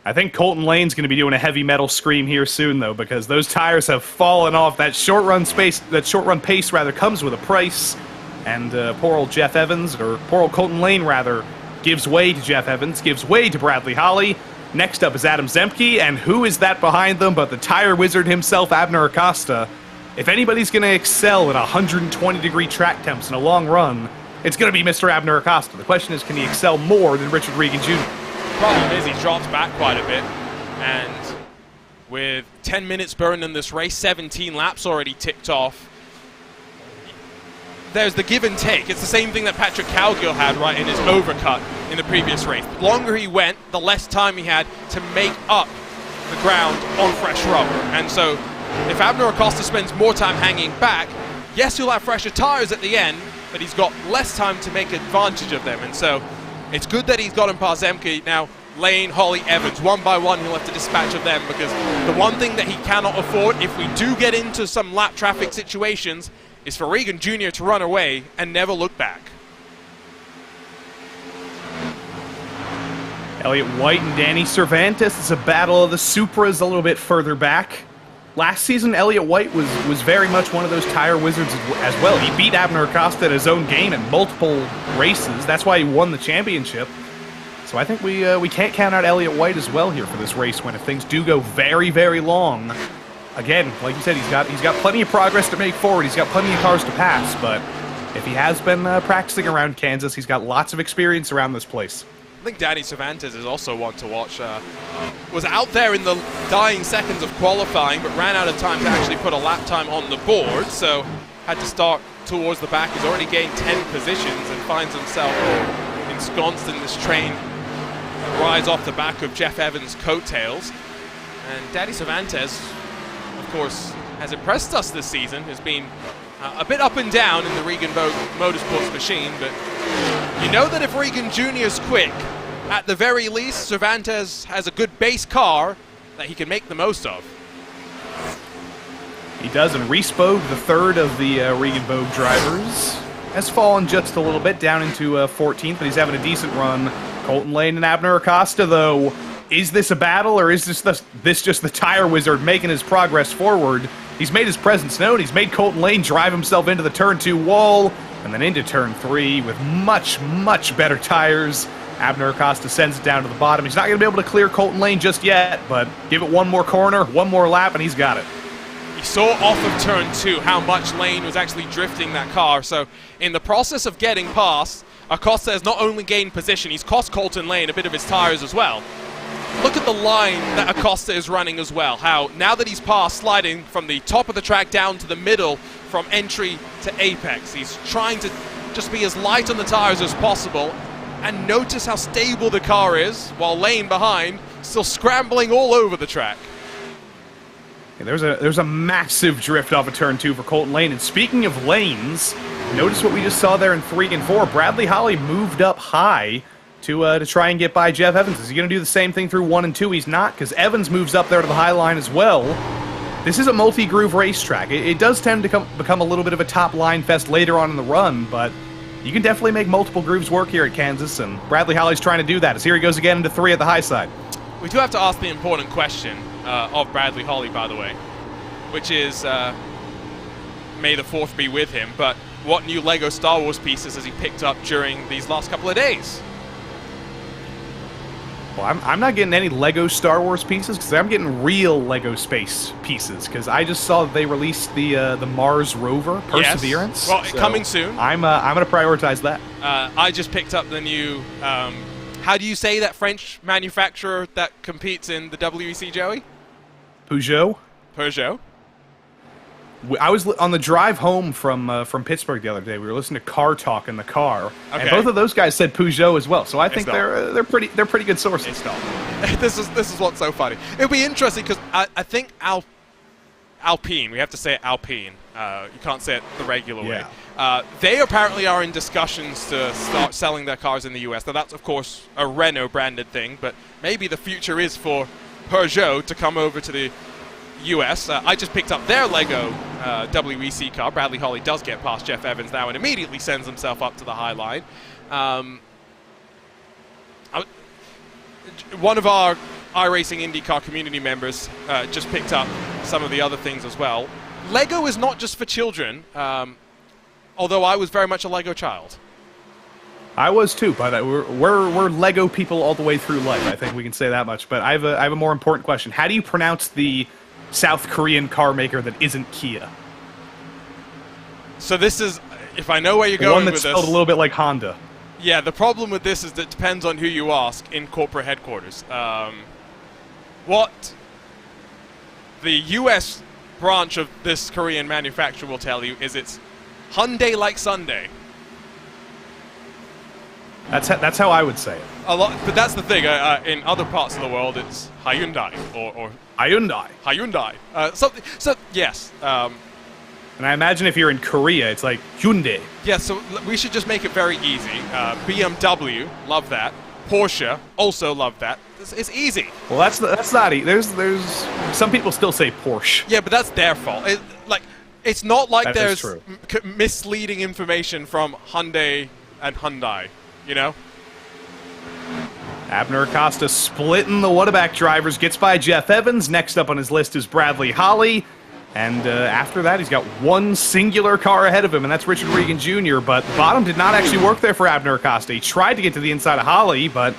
I think Colton Lane's going to be doing a heavy metal scream here soon, though, because those tires have fallen off. That short run pace comes with a price. And poor old Jeff Evans, or poor old Colton Lane, rather, gives way to Jeff Evans, gives way to Bradley Holly. Next up is Adam Zemke, and who is that behind them but the tire wizard himself, Abner Acosta. If anybody's going to excel at 120-degree track temps in a long run, it's going to be Mr. Abner Acosta. The question is, can he excel more than Richard Regan Jr.? Problem is, he's dropped back quite a bit, and with 10 minutes burned in this race, 17 laps already ticked off, there's the give and take. It's the same thing that Patrick Cowgill had right in his overcut in the previous race. The longer he went, the less time he had to make up the ground on fresh rubber. And so if Abner Acosta spends more time hanging back, yes, he'll have fresher tires at the end, but he's got less time to make advantage of them. And so it's good that he's gotten past Zemke. Now, Lane, Holly, Evans, one by one, he'll have to dispatch of them, because the one thing that he cannot afford, if we do get into some lap traffic situations, is for Regan Jr. to run away and never look back. Elliott White and Danny Cervantes. It's a battle of the Supras a little bit further back. Last season, Elliott White was very much one of those tire wizards as well. He beat Abner Acosta at his own game in multiple races. That's why he won the championship. So I think we can't count out Elliott White as well here for this race when if things do go very, very long. Again, like you said, he's got plenty of progress to make forward. He's got plenty of cars to pass, but if he has been practicing around Kansas, he's got lots of experience around this place. I think Danny Cervantes is also one to watch. Was out there in the dying seconds of qualifying, but ran out of time to actually put a lap time on the board, so had to start towards the back. He's already gained 10 positions and finds himself ensconced in this train that rides off the back of Jeff Evans' coattails. And Danny Cervantes, of course, has impressed us this season. Has been a bit up and down in the Regan Motorsports machine, but you know that if Regan Jr. is quick, at the very least, Cervantes has a good base car that he can make the most of. He does, and Reese Bogue, the third of the Regan Bogue drivers, has fallen just a little bit down into 14th, but he's having a decent run. Colton Lane and Abner Acosta, though, is this a battle, or is this just the tire wizard making his progress forward? He's made his presence known. He's made Colton Lane drive himself into the turn 2 wall and then into turn 3 with much, much better tires. Abner Acosta sends it down to the bottom. He's not going to be able to clear Colton Lane just yet, but give it one more corner, one more lap, and he's got it. You saw off of turn 2 how much Lane was actually drifting that car. So in the process of getting past, Acosta has not only gained position, he's cost Colton Lane a bit of his tires as well. Look at the line that Acosta is running as well. How now that he's past, sliding from the top of the track down to the middle from entry to apex. He's trying to just be as light on the tires as possible. And notice how stable the car is, while Lane behind still scrambling all over the track. Yeah, there's a massive drift off of turn 2 for Colton Lane. And speaking of lanes, notice what we just saw there in 3 and 4. Bradley Holly moved up high to try and get by Jeff Evans. Is he going to do the same thing through 1 and 2? He's not, because Evans moves up there to the high line as well. This is a multi-groove racetrack. It does tend to become a little bit of a top line fest later on in the run, but you can definitely make multiple grooves work here at Kansas, and Bradley Holly's trying to do that, as here he goes again into 3 at the high side. We do have to ask the important question of Bradley Holly, by the way, which is, may the 4th be with him, but what new LEGO Star Wars pieces has he picked up during these last couple of days? Well, I'm not getting any LEGO Star Wars pieces, because I'm getting real LEGO space pieces, because I just saw that they released the Mars rover, Perseverance. Yes. Well, so coming soon. I'm going to prioritize that. I just picked up the new, how do you say that French manufacturer that competes in the WEC, Joey? Peugeot. Peugeot. I was on the drive home from Pittsburgh the other day. We were listening to Car Talk in the car, and both of those guys said Peugeot as well. So I think they're pretty good sources. It's not. This is what's so funny. It'll be interesting because I think Alpine. We have to say it Alpine. You can't say it the regular way. They apparently are in discussions to start selling their cars in the U.S. Now that's of course a Renault branded thing, but maybe the future is for Peugeot to come over to the US. I just picked up their LEGO WEC car. Bradley Holly does get past Jeff Evans now and immediately sends himself up to the high line. One of our iRacing IndyCar community members just picked up some of the other things as well. LEGO is not just for children, although I was very much a LEGO child. I was too, but we're Lego people all the way through life. I think we can say that much. But I have a more important question. How do you pronounce the South Korean car maker that isn't Kia? So this is, if I know where you're The going one with that's this. spelled a little bit like Honda. Yeah, the problem with this is that it depends on who you ask in corporate headquarters. What the U.S. branch of this Korean manufacturer will tell you is it's Hyundai like Sunday. That's how I would say it. A lot, but that's the thing. In other parts of the world, it's Hyundai or Hyundai. Hyundai. So yes. And I imagine if you're in Korea, it's like Hyundai. Yeah, so we should just make it very easy. BMW, love that. Porsche, also love that. It's easy. Well, that's not easy. There's some people still say Porsche. Yeah, but that's their fault. It's not like That is there's true. misleading information from Hyundai and Hyundai, you know? Abner Acosta splitting the Whataback drivers, gets by Jeff Evans. Next up on his list is Bradley Holly. And after that, he's got one singular car ahead of him, and that's Richard Regan Jr., but bottom did not actually work there for Abner Acosta. He tried to get to the inside of Holly, but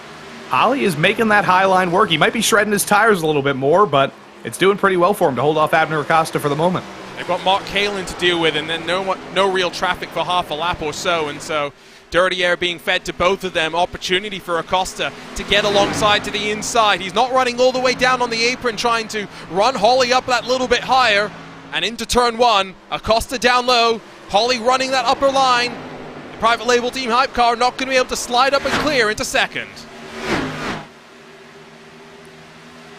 Holly is making that high line work. He might be shredding his tires a little bit more, but it's doing pretty well for him to hold off Abner Acosta for the moment. They've got Mark Kalin to deal with, and then no real traffic for half a lap or so, and so dirty air being fed to both of them. Opportunity for Acosta to get alongside to the inside. He's not running all the way down on the apron, trying to run Holly up that little bit higher. And into turn one, Acosta down low, Holly running that upper line. The private label team hype car not going to be able to slide up and clear into second.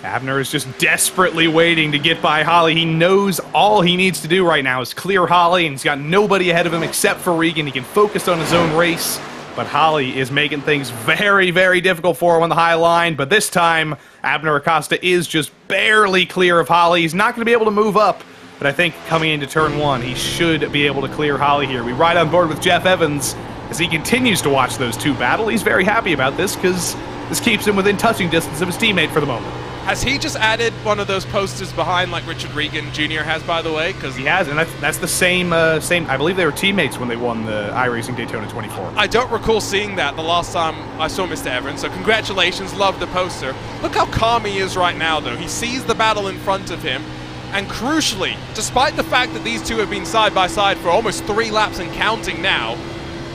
Abner is just desperately waiting to get by Holly. He knows all he needs to do right now is clear Holly, and he's got nobody ahead of him except for Regan. He can focus on his own race, but Holly is making things very, very difficult for him on the high line. But this time, Abner Acosta is just barely clear of Holly. He's not going to be able to move up. But I think coming into turn one, he should be able to clear Holly here. We ride on board with Jeff Evans as he continues to watch those two battle. He's very happy about this because this keeps him within touching distance of his teammate for the moment. Has he just added one of those posters behind like Richard Regan Jr. has, by the way? Because he has, and that's the same. I believe they were teammates when they won the iRacing Daytona 24. I don't recall seeing that the last time I saw Mr. Evans, so congratulations, love the poster. Look how calm he is right now, though. He sees the battle in front of him. And crucially, despite the fact that these two have been side by side for almost 3 laps and counting now,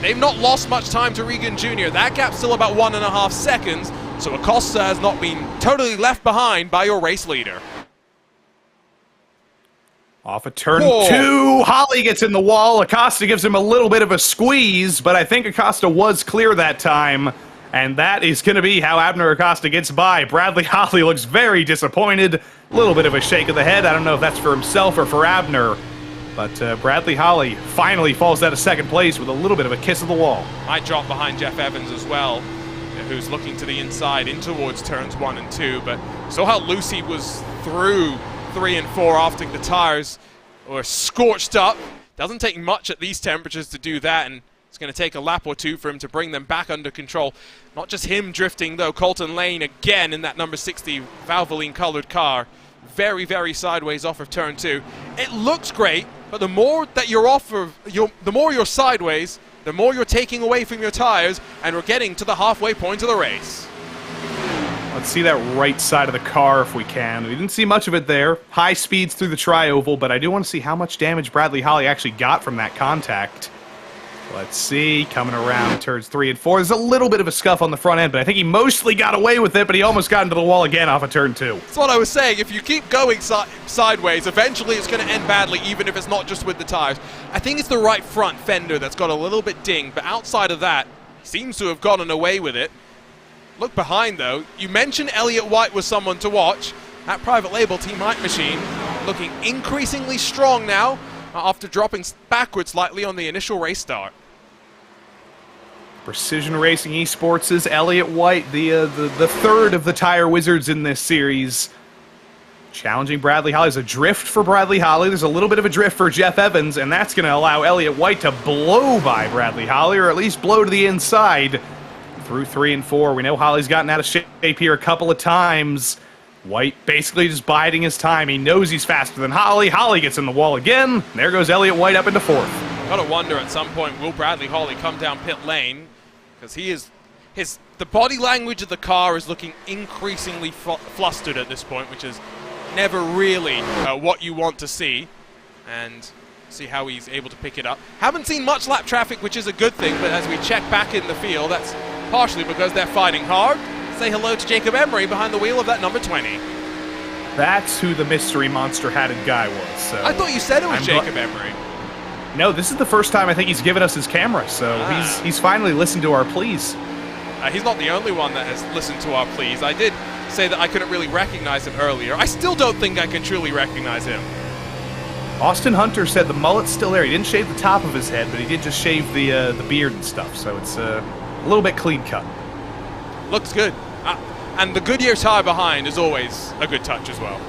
they've not lost much time to Regan Jr. That gap's still about 1.5 seconds, so Acosta has not been totally left behind by your race leader. Off of turn 2, Holly gets in the wall. Acosta gives him a little bit of a squeeze, but I think Acosta was clear that time. And that is going to be how Abner Acosta gets by. Bradley Holly looks very disappointed. A little bit of a shake of the head. I don't know if that's for himself or for Abner. But Bradley Holly finally falls out of second place with a little bit of a kiss of the wall. Might drop behind Jeff Evans as well, who's looking to the inside in towards turns 1 and 2. But saw how loose he was through 3 and 4 after the tires were scorched up. Doesn't take much at these temperatures to do that, and it's going to take a lap or two for him to bring them back under control. Not just him drifting, though. Colton Lane again in that number 60 Valvoline-colored car. Very, very sideways off of turn 2. It looks great, but the more that you're off of, the more you're sideways, the more you're taking away from your tires, and we're getting to the halfway point of the race. Let's see that right side of the car if we can. We didn't see much of it there. High speeds through the tri-oval, but I do want to see how much damage Bradley Holly actually got from that contact. Let's see, coming around turns 3 and 4. There's a little bit of a scuff on the front end, but I think he mostly got away with it, but he almost got into the wall again off of turn 2. That's what I was saying. If you keep going sideways, eventually it's going to end badly, even if it's not just with the tires. I think it's the right front fender that's got a little bit dinged, but outside of that, he seems to have gotten away with it. Look behind, though. You mentioned Elliott White was someone to watch. That private label Team Hype machine looking increasingly strong now, after dropping backwards slightly on the initial race start. Precision Racing Esports is Elliott White, the third of the tire wizards in this series. Challenging Bradley Holly. There's a drift for Bradley Holly. There's a little bit of a drift for Jeff Evans, and that's going to allow Elliott White to blow by Bradley Holly, or at least blow to the inside through 3 and 4. We know Holly's gotten out of shape here a couple of times. White basically just biding his time. He knows he's faster than Holly. Holly gets in the wall again. There goes Elliott White up into 4th. Gotta wonder at some point, will Bradley Holly come down pit lane? because the body language of the car is looking increasingly flustered at this point, which is never really what you want to see. And see how he's able to pick it up. Haven't seen much lap traffic, which is a good thing, but as we check back in the field, that's partially because they're fighting hard. Say hello to Jacob Emery behind the wheel of that number 20. That's who the mystery monster-hatted guy was. So I thought you said it was Jacob Emery. No, this is the first time I think he's given us his camera, so he's finally listened to our pleas. He's not the only one that has listened to our pleas. I did say that I couldn't really recognize him earlier. I still don't think I can truly recognize him. Austin Hunter said the mullet's still there. He didn't shave the top of his head, but he did just shave the beard and stuff, so it's a little bit clean cut. Looks good. And the Goodyear tire behind is always a good touch as well.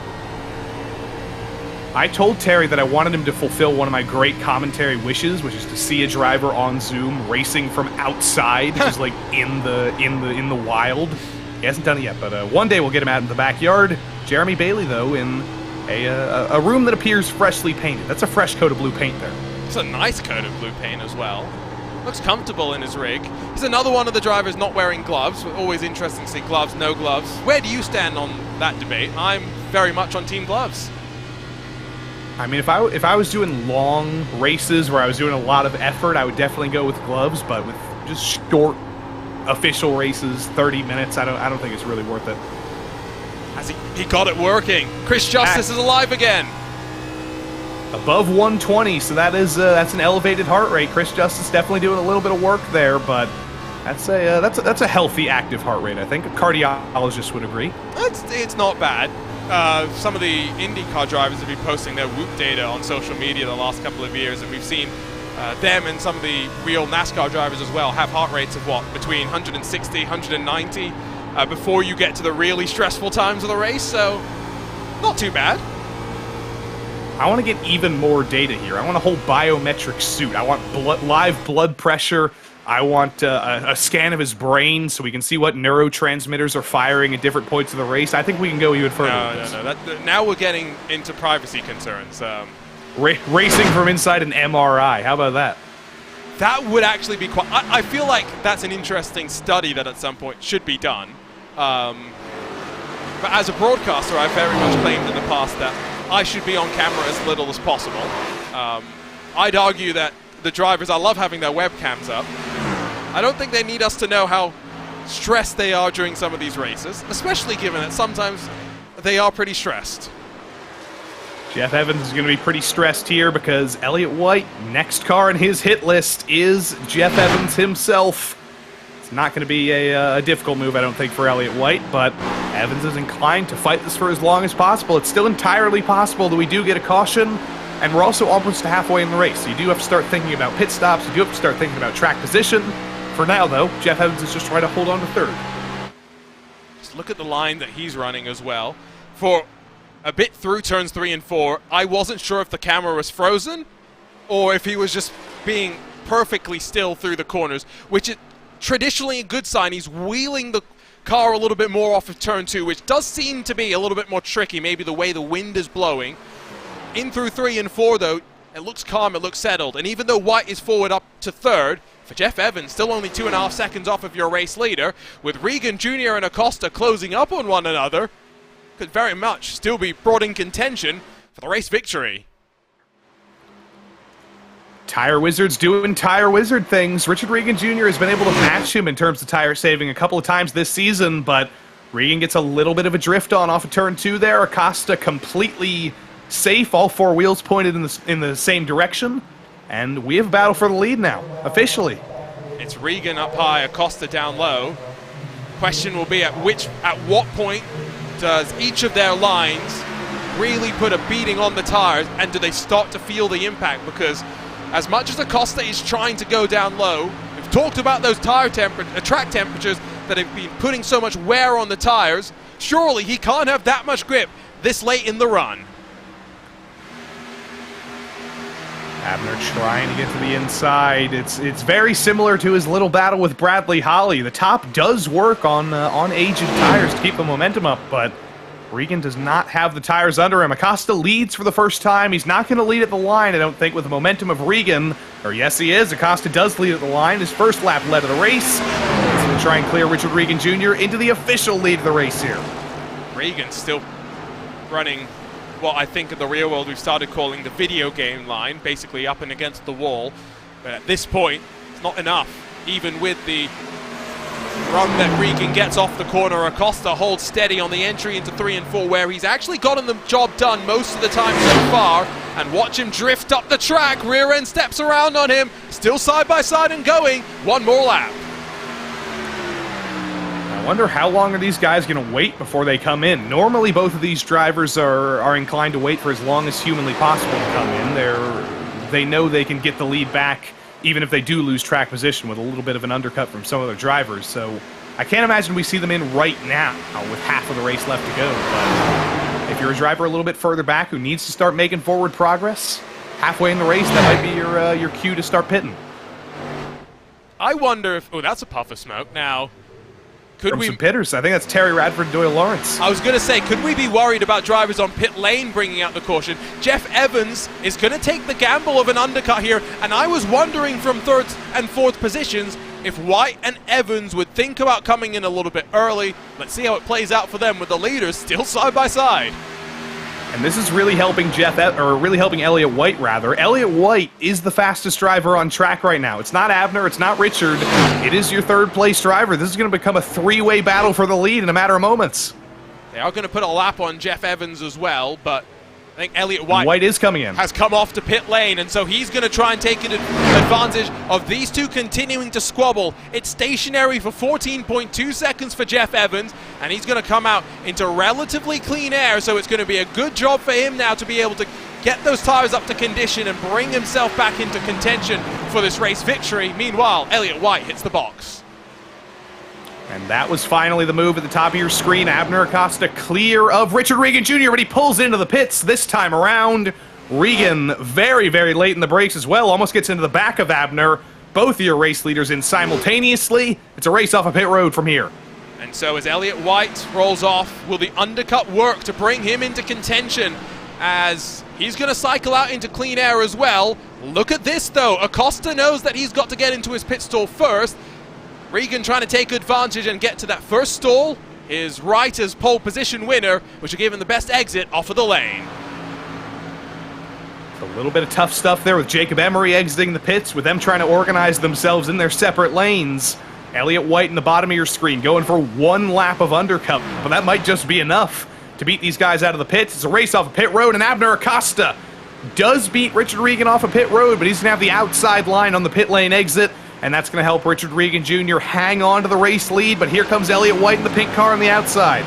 I told Terry that I wanted him to fulfill one of my great commentary wishes, which is to see a driver on Zoom racing from outside, just like in the wild. He hasn't done it yet, but one day we'll get him out in the backyard. Jeremy Bailey, though, in a room that appears freshly painted. That's a fresh coat of blue paint there. It's a nice coat of blue paint as well. Looks comfortable in his rig. He's another one of the drivers not wearing gloves. Always interesting to see gloves, no gloves. Where do you stand on that debate? I'm very much on team gloves. I mean, if I was doing long races where I was doing a lot of effort, I would definitely go with gloves, but with just short official races, 30 minutes, I don't think it's really worth it. As he got it working. Chris Justice is alive again. Above 120, so that's an elevated heart rate. Chris Justice definitely doing a little bit of work there, but that's a healthy active heart rate. I think a cardiologist would agree. It's not bad. Some of the IndyCar drivers have been posting their Whoop data on social media the last couple of years, and we've seen them and some of the real NASCAR drivers as well have heart rates of between 160, 190 before you get to the really stressful times of the race, so not too bad. I want to get even more data here. I want a whole biometric suit. I want live blood pressure. I want a scan of his brain so we can see what neurotransmitters are firing at different points of the race. I think we can go even further. No. Now we're getting into privacy concerns. Racing from inside an MRI. How about that? That would actually be quite... I feel like that's an interesting study that at some point should be done. But as a broadcaster, I've very much claimed in the past that I should be on camera as little as possible. I'd argue that the drivers, I love having their webcams up. I don't think they need us to know how stressed they are during some of these races, especially given that sometimes they are pretty stressed. Jeff Evans is going to be pretty stressed here because Elliott White, next car in his hit list is Jeff Evans himself. It's not going to be a difficult move, I don't think, for Elliott White, but Evans is inclined to fight this for as long as possible. It's still entirely possible that we do get a caution, and we're also almost halfway in the race. So you do have to start thinking about pit stops. You do have to start thinking about track position. For now, though, Jeff Evans is just trying to hold on to third. Just look at the line that he's running as well. For a bit through turns 3 and 4, I wasn't sure if the camera was frozen or if he was just being perfectly still through the corners, which is traditionally a good sign. He's wheeling the car a little bit more off of turn 2, which does seem to be a little bit more tricky, maybe the way the wind is blowing. In through 3 and 4, though, it looks calm, it looks settled. And even though White is forward up to third, for Jeff Evans, still only 2.5 seconds off of your race leader, with Regan Jr. and Acosta closing up on one another, could very much still be brought in contention for the race victory. Tire Wizard's doing Tire Wizard things. Richard Regan Jr. has been able to match him in terms of tire saving a couple of times this season, but Regan gets a little bit of a drift on off of turn 2 there. Acosta completely safe, all 4 wheels pointed in the same direction, and we have a battle for the lead now, officially. It's Regan up high, Acosta down low. Question will be at what point does each of their lines really put a beating on the tires, and do they start to feel the impact? Because as much as Acosta is trying to go down low, we've talked about those track temperatures that have been putting so much wear on the tires. Surely he can't have that much grip this late in the run. Abner trying to get to the inside. It's very similar to his little battle with Bradley Holly. The top does work on aged tires to keep the momentum up, but Regan does not have the tires under him. Acosta leads for the first time. He's not going to lead at the line, I don't think, with the momentum of Regan. Or yes, he is. Acosta does lead at the line. His first lap led of the race. He's going to try and clear Richard Regan Jr. into the official lead of the race here. Regan still running what I think in the real world we've started calling the video game line, basically up and against the wall. But at this point, it's not enough. Even with the run that Regan gets off the corner, Acosta holds steady on the entry into 3 and 4, where he's actually gotten the job done most of the time so far. And watch him drift up the track, rear end steps around on him, still side by side and going. One more lap. I wonder how long are these guys going to wait before they come in. Normally both of these drivers are inclined to wait for as long as humanly possible to come in. They know they can get the lead back even if they do lose track position with a little bit of an undercut from some other drivers. So I can't imagine we see them in right now with half of the race left to go. But if you're a driver a little bit further back who needs to start making forward progress, halfway in the race, that might be your cue to start pitting. I wonder if... Oh, that's a puff of smoke. Now, could From we... some pitters. I think that's Terry Radford and Doyle Lawrence. I was going to say, could we be worried about drivers on pit lane bringing out the caution? Jeff Evans is going to take the gamble of an undercut here, and I was wondering from third and fourth positions if White and Evans would think about coming in a little bit early. Let's see how it plays out for them with the leaders still side by side. And this is really helping Elliott White, rather. Elliott White is the fastest driver on track right now. It's not Abner, it's not Richard. It is your third place driver. This is going to become a three-way battle for the lead in a matter of moments. They are going to put a lap on Jeff Evans as well, but I think Elliott White is coming in. Has come off to pit lane, and so he's going to try and take advantage of these two continuing to squabble. It's stationary for 14.2 seconds for Jeff Evans, and he's going to come out into relatively clean air, so it's going to be a good job for him now to be able to get those tires up to condition and bring himself back into contention for this race victory. Meanwhile, Elliott White hits the box. And that was finally the move at the top of your screen. Abner Acosta clear of Richard Regan Jr., but he pulls into the pits this time around. Regan very, very late in the brakes as well, almost gets into the back of Abner. Both of your race leaders in simultaneously. It's a race off a pit road from here. And so as Elliott White rolls off, will the undercut work to bring him into contention as he's going to cycle out into clean air as well? Look at this though. Acosta knows that he's got to get into his pit stall first. Regan trying to take advantage and get to that first stall. His right as pole position winner, which will give him the best exit off of the lane. A little bit of tough stuff there with Jacob Emery exiting the pits, with them trying to organize themselves in their separate lanes. Elliott White in the bottom of your screen going for one lap of undercut, but that might just be enough to beat these guys out of the pits. It's a race off a pit road, and Abner Acosta does beat Richard Regan off a pit road, but he's going to have the outside line on the pit lane exit. And that's going to help Richard Regan Jr. hang on to the race lead, but here comes Elliott White in the pink car on the outside.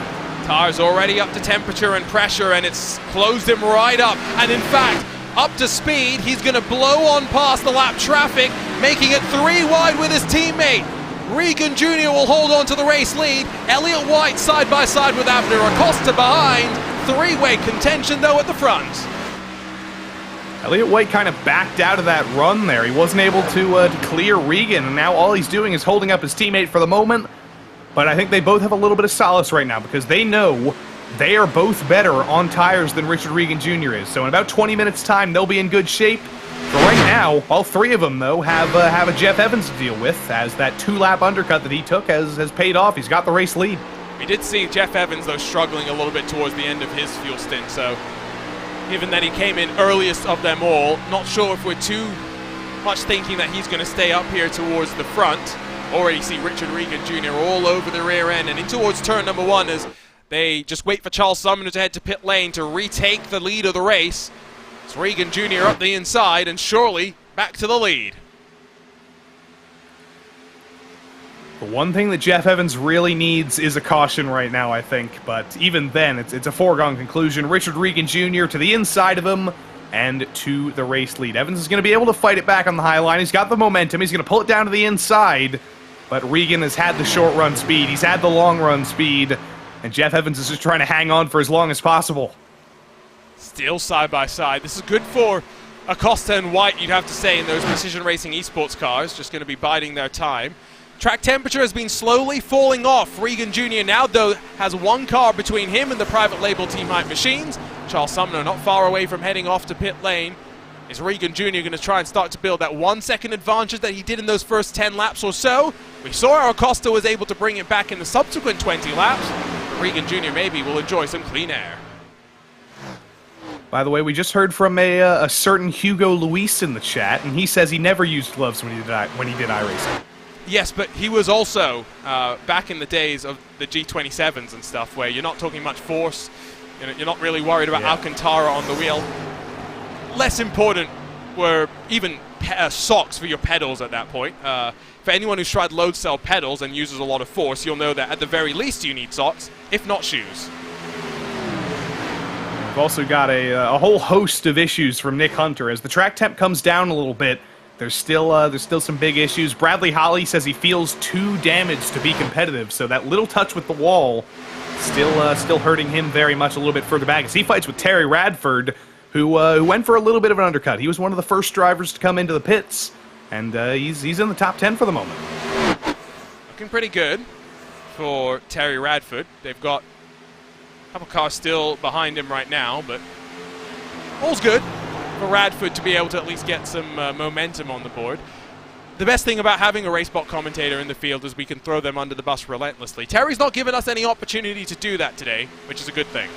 Tires already up to temperature and pressure, and it's closed him right up. And in fact, up to speed, he's going to blow on past the lap traffic, making it 3 wide with his teammate. Regan Jr. will hold on to the race lead. Elliott White side by side with Abner Acosta behind. 3-way contention, though, at the front. Elliott White kind of backed out of that run there. He wasn't able to clear Regan, and now all he's doing is holding up his teammate for the moment. But I think they both have a little bit of solace right now because they know they are both better on tires than Richard Regan Jr. is. So in about 20 minutes' time, they'll be in good shape. For right now, all three of them, though, have a Jeff Evans to deal with, as that 2-lap undercut that he took has paid off. He's got the race lead. We did see Jeff Evans, though, struggling a little bit towards the end of his fuel stint, so given that he came in earliest of them all, not sure if we're too much thinking that he's going to stay up here towards the front. Already see Richard Regan Jr. all over the rear end and in towards turn number 1 as they just wait for Charles Sumner to head to pit lane to retake the lead of the race. It's Regan Jr. up the inside and surely back to the lead. The one thing that Jeff Evans really needs is a caution right now, I think. But even then, it's a foregone conclusion. Richard Regan Jr. to the inside of him and to the race lead. Evans is going to be able to fight it back on the high line. He's got the momentum. He's going to pull it down to the inside. But Regan has had the short run speed. He's had the long run speed. And Jeff Evans is just trying to hang on for as long as possible. Still side by side. This is good for Acosta and White, you'd have to say, in those precision racing esports cars. Just going to be biding their time. Track temperature has been slowly falling off. Regan Jr. now, though, has one car between him and the private label Team Hype machines. Charles Sumner not far away from heading off to pit lane. Is Regan Jr. going to try and start to build that 1 second advantage that he did in those first 10 laps or so? We saw Acosta was able to bring it back in the subsequent 20 laps. Regan Jr. maybe will enjoy some clean air. By the way, we just heard from a certain Hugo Luis in the chat, and he says he never used gloves when he did iRacing. Yes, but he was also back in the days of the G27s and stuff, where you're not talking much force. You're not really worried about Alcantara on the wheel. Less important were even socks for your pedals at that point. For anyone who's tried load cell pedals and uses a lot of force, you'll know that at the very least you need socks, if not shoes. We've also got a whole host of issues from Nick Hunter. As the track temp comes down a little bit, there's still some big issues. Bradley Holly says he feels too damaged to be competitive, so that little touch with the wall still hurting him very much a little bit further back as he fights with Terry Radford, who went for a little bit of an undercut. He was one of the first drivers to come into the pits, and he's in the top 10 for the moment. Looking pretty good for Terry Radford. They've got a couple cars still behind him right now, but all's good for Radford to be able to at least get some momentum on the board. The best thing about having a RaceSpot commentator in the field is we can throw them under the bus relentlessly. Terry's not given us any opportunity to do that today, which is a good thing.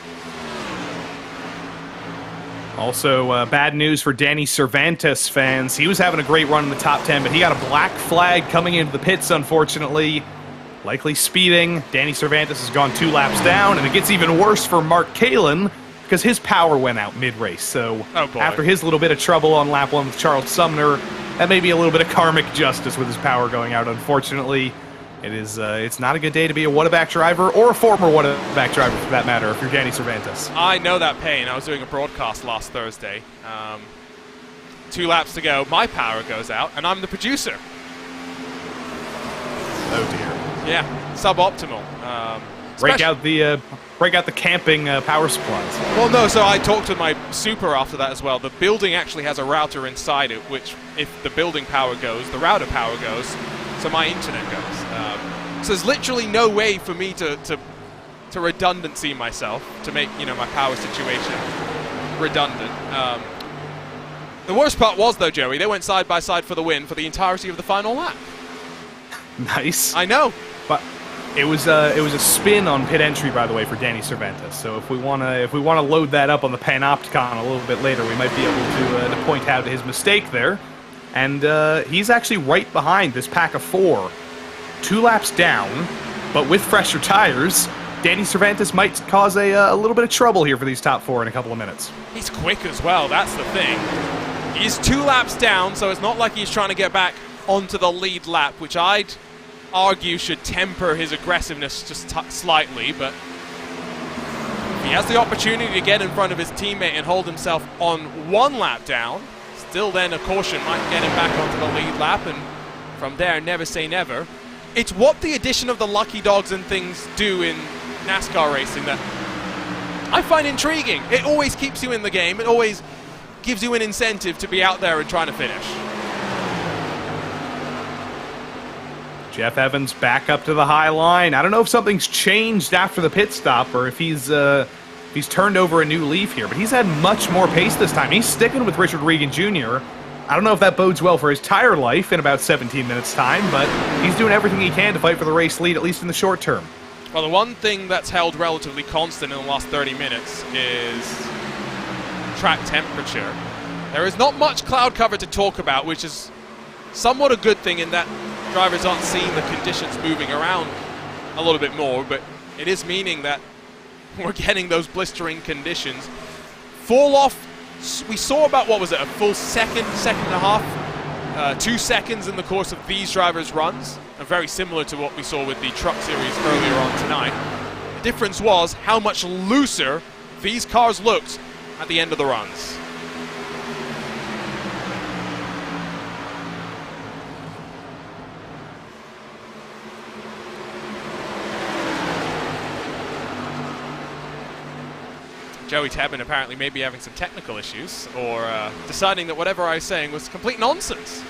Also, bad news for Danny Cervantes fans. He was having a great run in the top 10, but he got a black flag coming into the pits, unfortunately. Likely speeding. Danny Cervantes has gone 2 laps down, and it gets even worse for Mark Kalin because his power went out mid-race. So after his little bit of trouble on lap 1 with Charles Sumner, that may be a little bit of karmic justice with his power going out, unfortunately. It's not a good day to be a Whataback driver, or a former Whataback driver for that matter, if you're Danny Cervantes. I know that pain. I was doing a broadcast last Thursday. 2 laps to go, my power goes out, and I'm the producer. Oh dear. Yeah, suboptimal. Break out the camping power supplies. Well, no, so I talked to my Super after that as well. The building actually has a router inside it, which if the building power goes, the router power goes, so my internet goes. So there's literally no way for me to redundancy myself, to make, my power situation redundant. The worst part was, though, Joey, they went side by side for the win for the entirety of the final lap. Nice. I know. But it was a spin on pit entry, by the way, for Danny Cervantes. So if we wanna load that up on the Panopticon a little bit later, we might be able to point out his mistake there. And he's actually right behind this pack of 4, 2 laps down, but with fresher tires. Danny Cervantes might cause a little bit of trouble here for these top 4 in a couple of minutes. He's quick as well. That's the thing. He's 2 laps down, so it's not like he's trying to get back onto the lead lap, which I'd argue should temper his aggressiveness just slightly, but he has the opportunity to get in front of his teammate and hold himself on 1 lap down. Still then a caution might get him back onto the lead lap, and from there, never say never. It's what the addition of the lucky dogs and things do in NASCAR racing that I find intriguing. It always keeps you in the game. It always gives you an incentive to be out there and trying to finish. Jeff Evans back up to the high line. I don't know if something's changed after the pit stop or if he's turned over a new leaf here, but he's had much more pace this time. He's sticking with Richard Regan Jr. I don't know if that bodes well for his tire life in about 17 minutes' time, but he's doing everything he can to fight for the race lead, at least in the short term. Well, the one thing that's held relatively constant in the last 30 minutes is track temperature. There is not much cloud cover to talk about, which is somewhat a good thing in that drivers aren't seeing the conditions moving around a little bit more, but it is meaning that we're getting those blistering conditions. Fall off, we saw about, what was it, a full second and a half, 2 seconds in the course of these drivers' runs, and very similar to what we saw with the Truck Series earlier on tonight. The difference was how much looser these cars looked at the end of the runs. Joey Tabin apparently may be having some technical issues, or deciding that whatever I was saying was complete nonsense.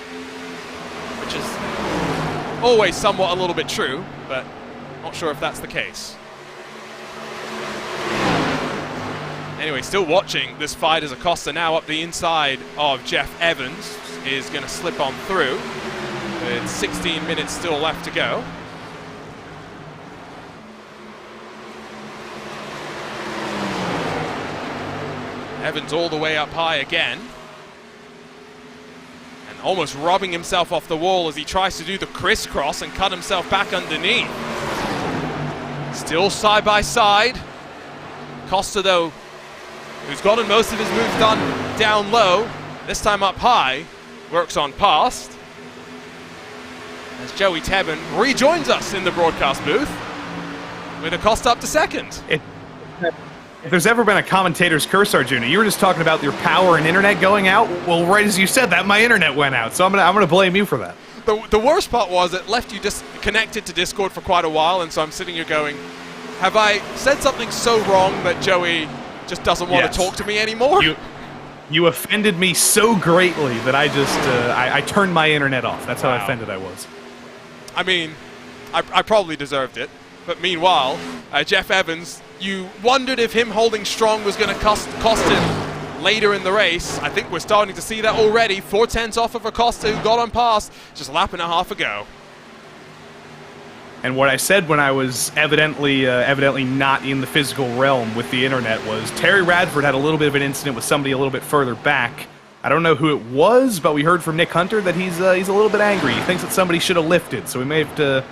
Which is always somewhat a little bit true, but not sure if that's the case. Anyway, still watching this fight as Acosta now up the inside of Jeff Evans is going to slip on through. With 16 minutes still left to go. Evans all the way up high again. And almost rubbing himself off the wall as he tries to do the crisscross and cut himself back underneath. Still side by side. Costa, though, who's gotten most of his moves done down low, this time up high, works on past. As Joey Tebben rejoins us in the broadcast booth with Acosta up to second. If there's ever been a commentator's curse, Arjuna, you were just talking about your power and internet going out. Well, right as you said that, my internet went out, so I'm gonna blame you for that. The worst part was it left you disconnected to Discord for quite a while, and so I'm sitting here going, have I said something so wrong that Joey just doesn't want to talk to me anymore? You offended me so greatly that I just I turned my internet off. That's how offended I was. I mean, I probably deserved it. But meanwhile, Jeff Evans, you wondered if him holding strong was going to cost him later in the race. I think we're starting to see that already. 4/10 off of Acosta, who got on past just a lap and a half ago. And what I said when I was evidently not in the physical realm with the internet was Terry Radford had a little bit of an incident with somebody a little bit further back. I don't know who it was, but we heard from Nick Hunter that he's a little bit angry. He thinks that somebody should have lifted, so we may have to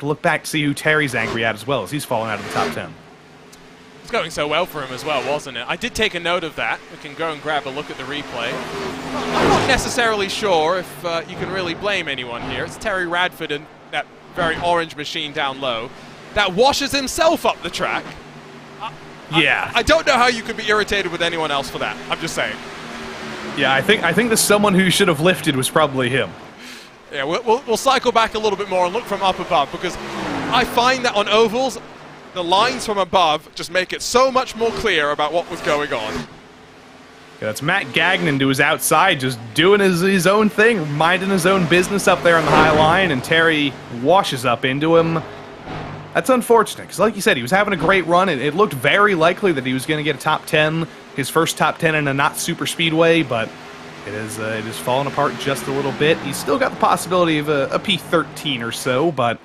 look back to see who Terry's angry at as well, as he's fallen out of the top 10. It's going so well for him as well, wasn't it? I did take a note of that. We can go and grab a look at the replay. I'm not necessarily sure if you can really blame anyone here. It's Terry Radford and that very orange machine down low that washes himself up the track. I don't know how you could be irritated with anyone else for that. I'm just saying. Yeah, I think the someone who should have lifted was probably him. Yeah, we'll cycle back a little bit more and look from up above, because I find that on ovals, the lines from above just make it so much more clear about what was going on. Yeah, that's Matt Gagnon to his outside, just doing his own thing, minding his own business up there on the high line, and Terry washes up into him. That's unfortunate, because like you said, he was having a great run, and it looked very likely that he was going to get a top 10, his first top 10 in a not-super speedway, but it is fallen apart just a little bit. He's still got the possibility of a P13 or so, but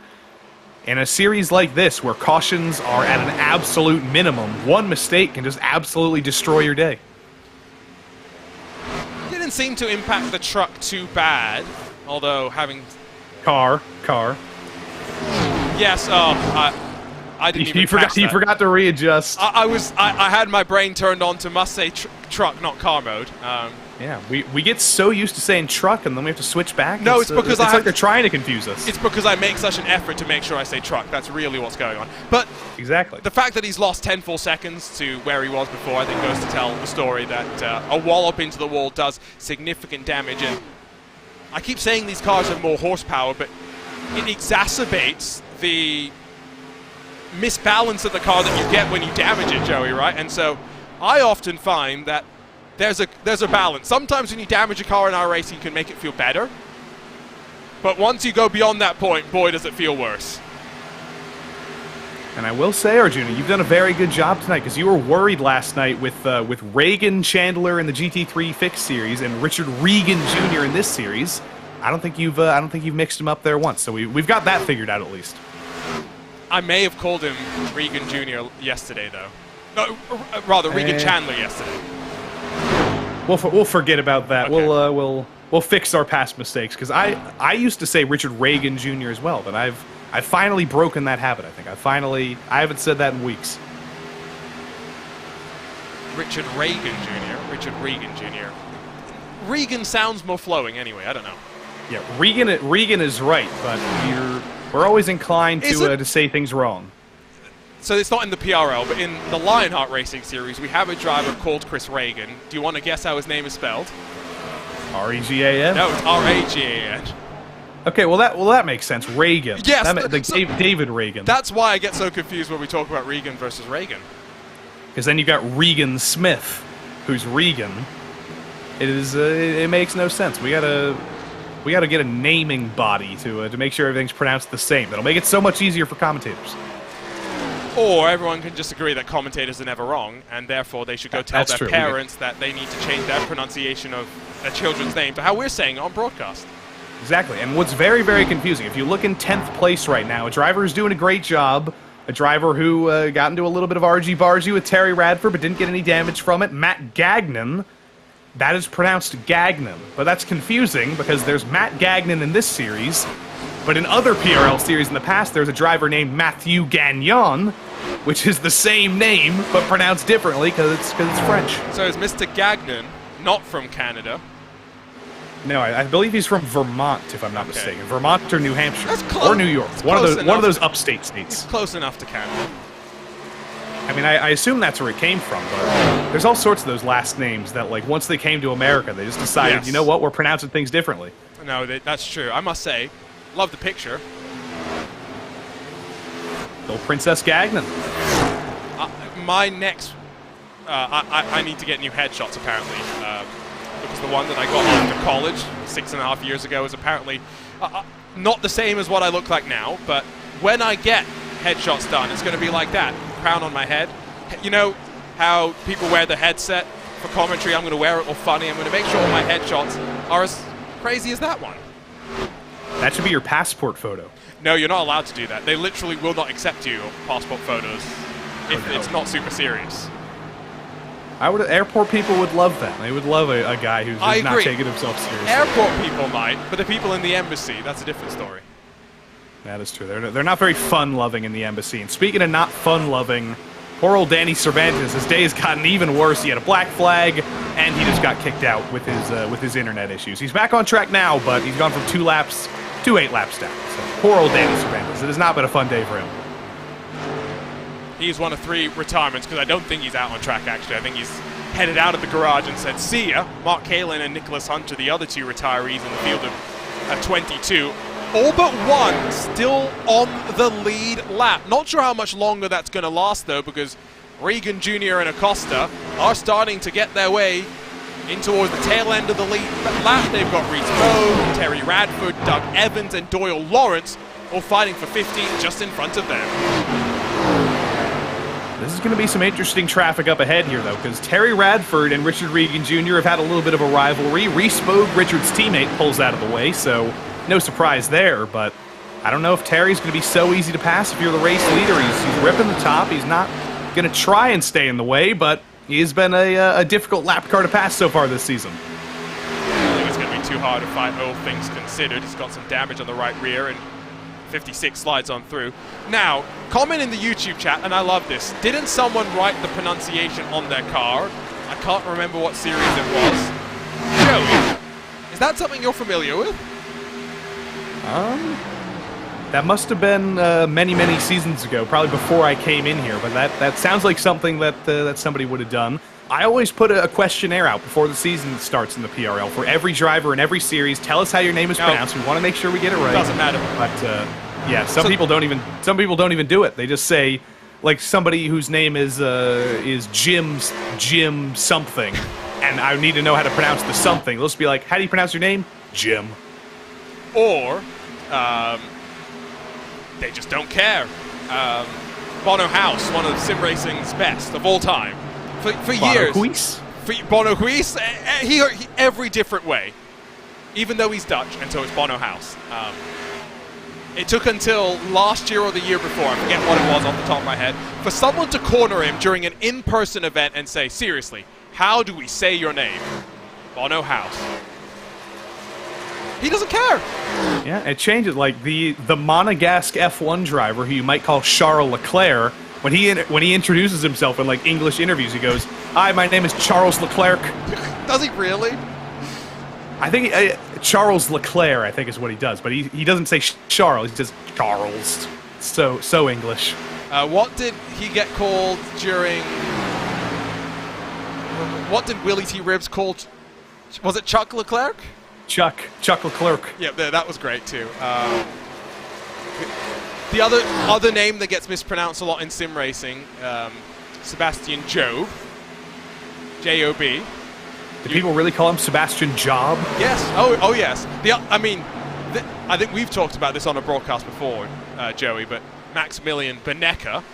in a series like this, where cautions are at an absolute minimum, one mistake can just absolutely destroy your day. Didn't seem to impact the truck too bad, although having... Car. Yes, I didn't even catch that. You forgot to readjust. I had my brain turned on to must say truck, not car mode. Yeah, we get so used to saying truck, and then we have to switch back. No, it's because it's like they're trying to confuse us. It's because I make such an effort to make sure I say truck. That's really what's going on. But exactly, the fact that he's lost 10 full seconds to where he was before, I think, goes to tell the story that a wallop into the wall does significant damage. And I keep saying these cars have more horsepower, but it exacerbates the misbalance of the car that you get when you damage it, Joey, right? And so I often find that there's a balance. Sometimes when you damage a car in iRacing, you can make it feel better. But once you go beyond that point, boy, does it feel worse. And I will say, Arjuna, you've done a very good job tonight, because you were worried last night with Reagan Chandler in the GT3 Fix series and Richard Regan Jr. in this series. I don't think you've mixed them up there once. So we've got that figured out at least. I may have called him Regan Jr. yesterday, though. No, rather Regan Chandler yesterday. We'll forget about that. Okay. We'll fix our past mistakes, because I used to say Richard Reagan Jr. as well, but I've finally broken that habit. I think I haven't said that in weeks. Richard Regan Jr. Richard Regan Jr. Regan sounds more flowing anyway. I don't know. Yeah, Regan is right, but we're always inclined to say things wrong. So it's not in the PRL, but in the Lionheart Racing series, we have a driver called Chris Regan. Do you want to guess how his name is spelled? R-E-G-A-N? No, it's R-A-G-A-N. Okay, well that makes sense. Reagan. Yes. David Reagan. That's why I get so confused when we talk about Regan versus Reagan. Because then you've got Regan Smith, who's Regan. It makes no sense. We gotta We got to get a naming body to make sure everything's pronounced the same. That'll make it so much easier for commentators. Or everyone can just agree that commentators are never wrong, and therefore they should go tell That's their true. parents that they need to change their pronunciation of their children's name to how we're saying it on broadcast. Exactly, and what's very, very confusing, if you look in 10th place right now, a driver who's doing a great job, a driver who got into a little bit of argy-bargy with Terry Radford but didn't get any damage from it, Matt Gagnon. That is pronounced Gagnon, but that's confusing because there's Matt Gagnon in this series, but in other PRL series in the past, there's a driver named Matthew Gagnon, which is the same name but pronounced differently because it's French. So is Mr. Gagnon not from Canada? No, I believe he's from Vermont, if I'm not mistaken. Vermont or New Hampshire. That's close. Or New York. It's One close of those enough. upstate states. Close enough to Canada. I mean, I assume that's where it came from, but there's all sorts of those last names that, like, once they came to America, they just decided, Yes. you know what, we're pronouncing things differently. No, that's true. I must say, love the picture. Little Princess Gagnon. My next... I need to get new headshots, apparently. Because the one that I got after college 6.5 years ago is apparently not the same as what I look like now, but when I get headshots done, it's going to be like that. Crown on my head. You know how people wear the headset for commentary? I'm going to wear it all funny. I'm going to make sure all my headshots are as crazy as that one. That should be your passport photo. No, you're not allowed to do that. They literally will not accept you passport photos if it's not super serious. Airport people would love that. They would love a guy who's I not agree. taking himself seriously. Airport people might, but the people in the embassy, that's a different story. That is true. They're not very fun-loving in the embassy. And speaking of not fun-loving, poor old Danny Cervantes, his day has gotten even worse. He had a black flag, and he just got kicked out with his internet issues. He's back on track now, but he's gone from 2 laps to 8 laps down. So poor old Danny Cervantes. It has not been a fun day for him. He's one of 3 retirements, because I don't think he's out on track, actually. I think he's headed out of the garage and said, see ya. Mark Kalin and Nicholas Hunter, the other 2 retirees in the field of 22. All but one still on the lead lap. Not sure how much longer that's going to last, though, because Regan Jr. and Acosta are starting to get their way in towards the tail end of the lead lap. They've got Reese Poe, Terry Radford, Doug Evans, and Doyle Lawrence all fighting for 15 just in front of them. This is going to be some interesting traffic up ahead here, though, because Terry Radford and Richard Regan Jr. have had a little bit of a rivalry. Reese Poe, Richard's teammate, pulls out of the way, so no surprise there, but I don't know if Terry's going to be so easy to pass if you're the race leader. He's ripping the top. He's not going to try and stay in the way, but he has been a difficult lap car to pass so far this season. I don't think it's going to be too hard to fight, all things considered. He's got some damage on the right rear, and 56 slides on through. Now, comment in the YouTube chat, and I love this. Didn't someone write the pronunciation on their car? I can't remember what series it was. Joey, is that something you're familiar with? That must have been many, many seasons ago, probably before I came in here, but that sounds like something that somebody would have done. I always put a questionnaire out before the season starts in the PRL for every driver in every series. Tell us how your name is pronounced. We want to make sure we get it right. Doesn't matter. But yeah, some people don't even do it. They just say, like, somebody whose name is Jim something, and I need to know how to pronounce the something. They'll just be like, how do you pronounce your name? Jim. Or they just don't care. Bono House, one of sim racing's best of all time, for years. Huis? Bono Huis, he every different way, even though he's Dutch, and so it's Bono House. It took until last year or the year before, I forget what it was off the top of my head, for someone to corner him during an in-person event and say, seriously, how do we say your name? Bono House. He doesn't care. Yeah, it changes. Like the Monegasque F1 driver, who you might call Charles Leclerc, when he introduces himself in like English interviews, he goes, "Hi, my name is Charles Leclerc." Does he really? I think Charles Leclerc, I think, is what he does, but he doesn't say Charles. He says Charles. So English. What did he get called during? What did Willie T. Ribbs call? Was it Chuck Leclerc? Chuck Leclerc. Yeah, that was great too. The other name that gets mispronounced a lot in sim racing, Sebastian Job, J-O-B. Do people really call him Sebastian Job? Yes. Oh yes. I think we've talked about this on a broadcast before, Joey, but Maximilian Benecke.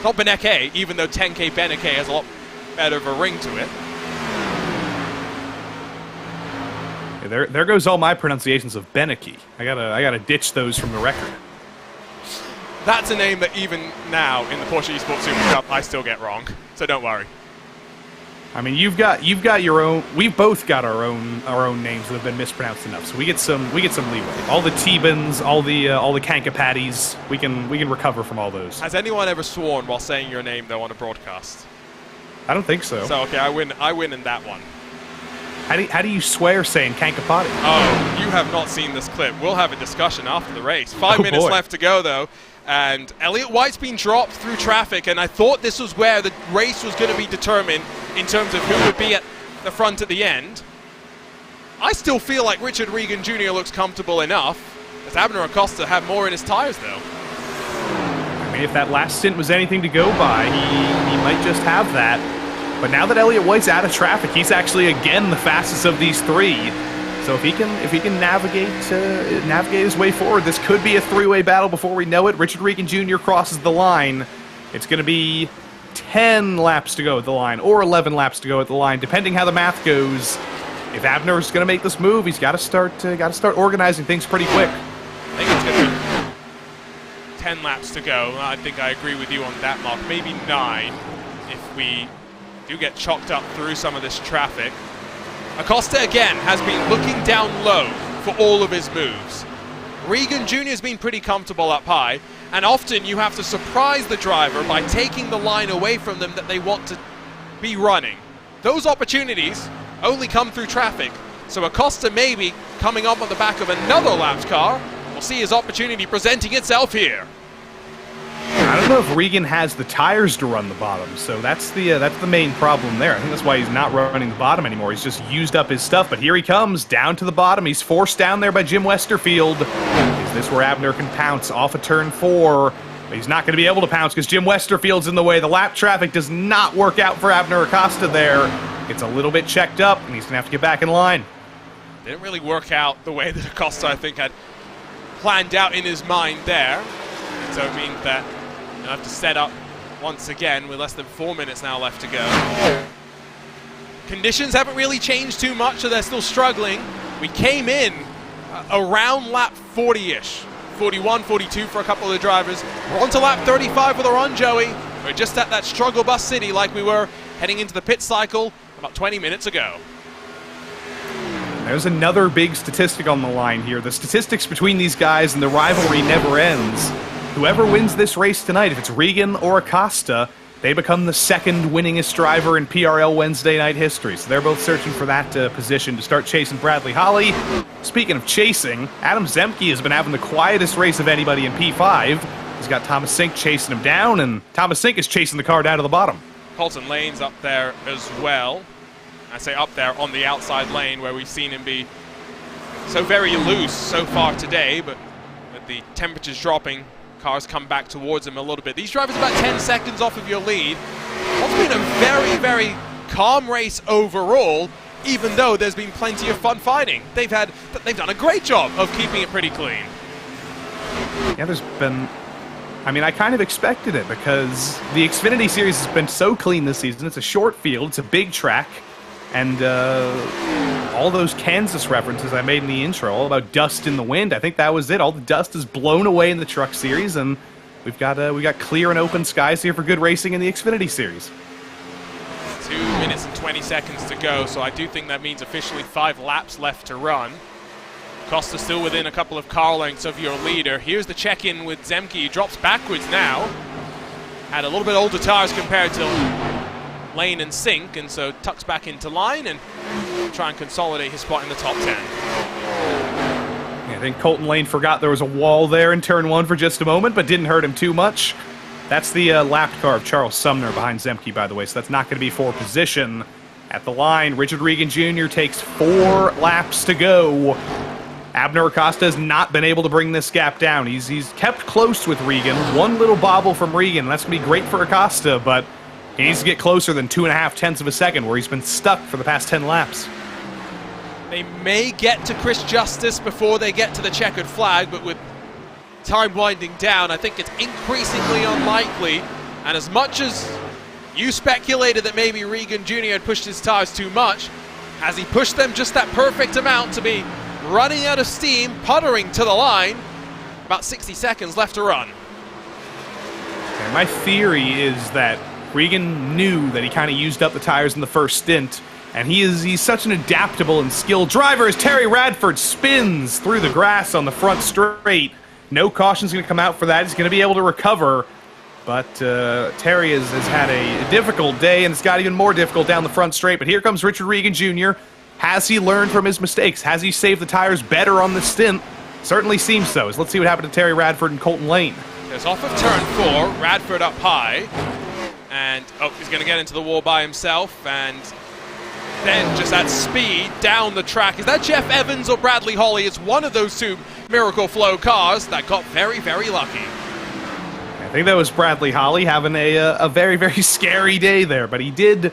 Not Benecke, even though 10K Benecke has a lot better of a ring to it. Yeah, there goes all my pronunciations of Benecke. I gotta ditch those from the record. That's a name that even now in the Porsche Esports Super Cup I still get wrong. So don't worry. I mean, you've got your own. We've both got our own names that have been mispronounced enough, so we get some leeway. All the T-Bins, all the Kankapatties, we can recover from all those. Has anyone ever sworn while saying your name though on a broadcast? I don't think so. So okay, I win in that one. How do you swear saying Kankapati? Oh, you have not seen this clip. We'll have a discussion after the race. 5 minutes left to go though. And Elliott White's been dropped through traffic, and I thought this was where the race was going to be determined in terms of who would be at the front at the end. I still feel like Richard Regan Jr. looks comfortable enough, as Abner Acosta have more in his tires, though. I mean, if that last stint was anything to go by, he might just have that. But now that Elliott White's out of traffic, he's actually again the fastest of these three. So if he can navigate his way forward, this could be a three-way battle before we know it. Richard Regan Jr. crosses the line. It's going to be 10 laps to go at the line, or 11 laps to go at the line, depending how the math goes. If Abner's going to make this move, he's got to start organizing things pretty quick. I think it's going to be 10 laps to go. I think I agree with you on that, Mark. Maybe 9 if we do get chalked up through some of this traffic. Acosta, again, has been looking down low for all of his moves. Regan Jr. has been pretty comfortable up high, and often you have to surprise the driver by taking the line away from them that they want to be running. Those opportunities only come through traffic, so Acosta maybe coming up on the back of another lapped car. We'll see his opportunity presenting itself here. I don't know if Regan has the tires to run the bottom, so that's the main problem there. I think that's why he's not running the bottom anymore. He's just used up his stuff, but here he comes, down to the bottom. He's forced down there by Jim Westerfield. Is this where Abner can pounce off of turn 4? But he's not going to be able to pounce because Jim Westerfield's in the way. The lap traffic does not work out for Abner Acosta there. It's a little bit checked up, and he's going to have to get back in line. Didn't really work out the way that Acosta, I think, had planned out in his mind there. So it means that you'll have to set up once again with less than 4 minutes now left to go. Conditions haven't really changed too much, so they're still struggling. We came in around lap 40-ish. 41, 42 for a couple of the drivers. We're on to lap 35 with our run, Joey. We're just at that struggle bus city like we were heading into the pit cycle about 20 minutes ago. There's another big statistic on the line here. The statistics between these guys and the rivalry never ends. Whoever wins this race tonight, if it's Regan or Acosta, they become the second winningest driver in PRL Wednesday night history. So they're both searching for that position to start chasing Bradley Holly. Speaking of chasing, Adam Zemke has been having the quietest race of anybody in P5. He's got Thomas Sink chasing him down, and Thomas Sink is chasing the car down to the bottom. Colton Lane's up there as well. I say up there on the outside lane where we've seen him be so very loose so far today, but with the temperatures dropping, cars come back towards him a little bit. These drivers about 10 seconds off of your lead. It's been a very, very calm race overall, even though there's been plenty of fun fighting. They've done a great job of keeping it pretty clean. Yeah, there's been... I mean, I kind of expected it because the Xfinity Series has been so clean this season. It's a short field, it's a big track, and all those Kansas references I made in the intro, all about dust in the wind, I think that was it. All the dust is blown away in the Truck Series, and we've got clear and open skies here for good racing in the Xfinity Series. 2 minutes and 20 seconds to go, so I do think that means officially 5 laps left to run. Costa still within a couple of car lengths of your leader. Here's the check-in with Zemke. He drops backwards now. Had a little bit older tires compared to Lane and Sink, and so tucks back into line and try and consolidate his spot in the top 10. Yeah, I think Colton Lane forgot there was a wall there in turn 1 for just a moment, but didn't hurt him too much. That's the lapped car of Charles Sumner behind Zemke, by the way, so that's not going to be for position. At the line, Richard Regan Jr. takes 4 laps to go. Abner Acosta has not been able to bring this gap down. He's kept close with Regan. One little bobble from Regan, and that's going to be great for Acosta, but He needs to get closer than 2.5 tenths of a second, where he's been stuck for the past 10 laps. They may get to Chris Justice before they get to the checkered flag, but with time winding down, I think it's increasingly unlikely. And as much as you speculated that maybe Regan Jr. had pushed his tires too much, has he pushed them just that perfect amount to be running out of steam, puttering to the line? About 60 seconds left to run. And my theory is that Regan knew that he kind of used up the tires in the first stint, and he's such an adaptable and skilled driver as Terry Radford spins through the grass on the front straight. No caution's going to come out for that. He's going to be able to recover, but Terry has had a difficult day, and it's got even more difficult down the front straight. But here comes Richard Regan Jr. Has he learned from his mistakes? Has he saved the tires better on this stint? Certainly seems so. So let's see what happened to Terry Radford and Colton Lane. It's off of turn 4, Radford up high, and he's going to get into the wall by himself, and then just at speed down the track. Is that Jeff Evans or Bradley Holly? It's one of those two Miracle Flow cars that got very, very lucky. I think that was Bradley Holly having a very, very scary day there, but he did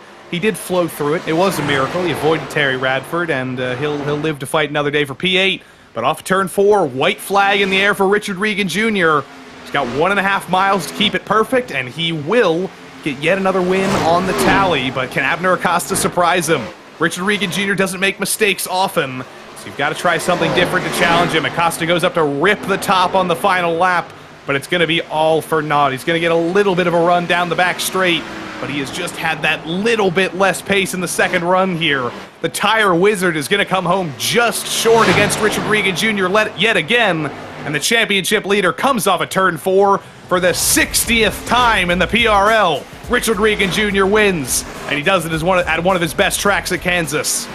flow through it. It was a miracle. He avoided Terry Radford, and he'll live to fight another day for P8. But off turn 4, white flag in the air for Richard Regan Jr. He's got 1.5 miles to keep it perfect, and he will get yet another win on the tally. But can Abner Acosta surprise him? Richard Regan Jr. doesn't make mistakes often, so you've got to try something different to challenge him. Acosta goes up to rip the top on the final lap, but it's going to be all for naught. He's going to get a little bit of a run down the back straight, but he has just had that little bit less pace in the second run here. The tire wizard is going to come home just short against Richard Regan Jr. yet again, and the championship leader comes off a turn 4 for the 60th time in the PRL. Richard Regan Jr. wins, and he does it at one of his best tracks at Kansas.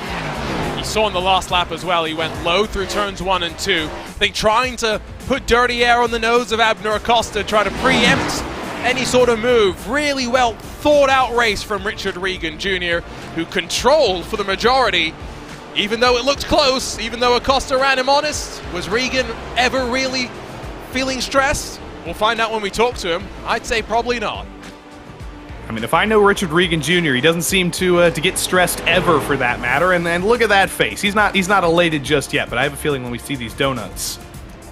You saw in the last lap as well, he went low through turns 1 and 2. I think trying to put dirty air on the nose of Abner Acosta, try to preempt any sort of move. Really well thought out race from Richard Regan Jr., who controlled for the majority. Even though it looked close, even though Acosta ran him honest, was Regan ever really feeling stressed? We'll find out when we talk to him. I'd say probably not. I mean, if I know Richard Regan Jr., he doesn't seem to get stressed ever, for that matter. And look at that face. He's not elated just yet, but I have a feeling when we see these donuts.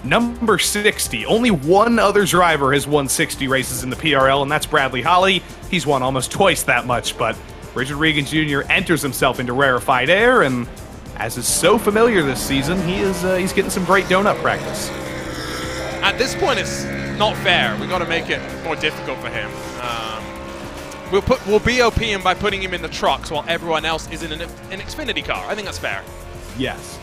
Number 60. Only one other driver has won 60 races in the PRL, and that's Bradley Holly. He's won almost twice that much, but Richard Regan Jr. enters himself into rarefied air, and as is so familiar this season, he's getting some great donut practice. At this point, it's not fair. We got to make it more difficult for him. We'll BOP him by putting him in the trucks while everyone else is in an Xfinity car. I think that's fair. Yes.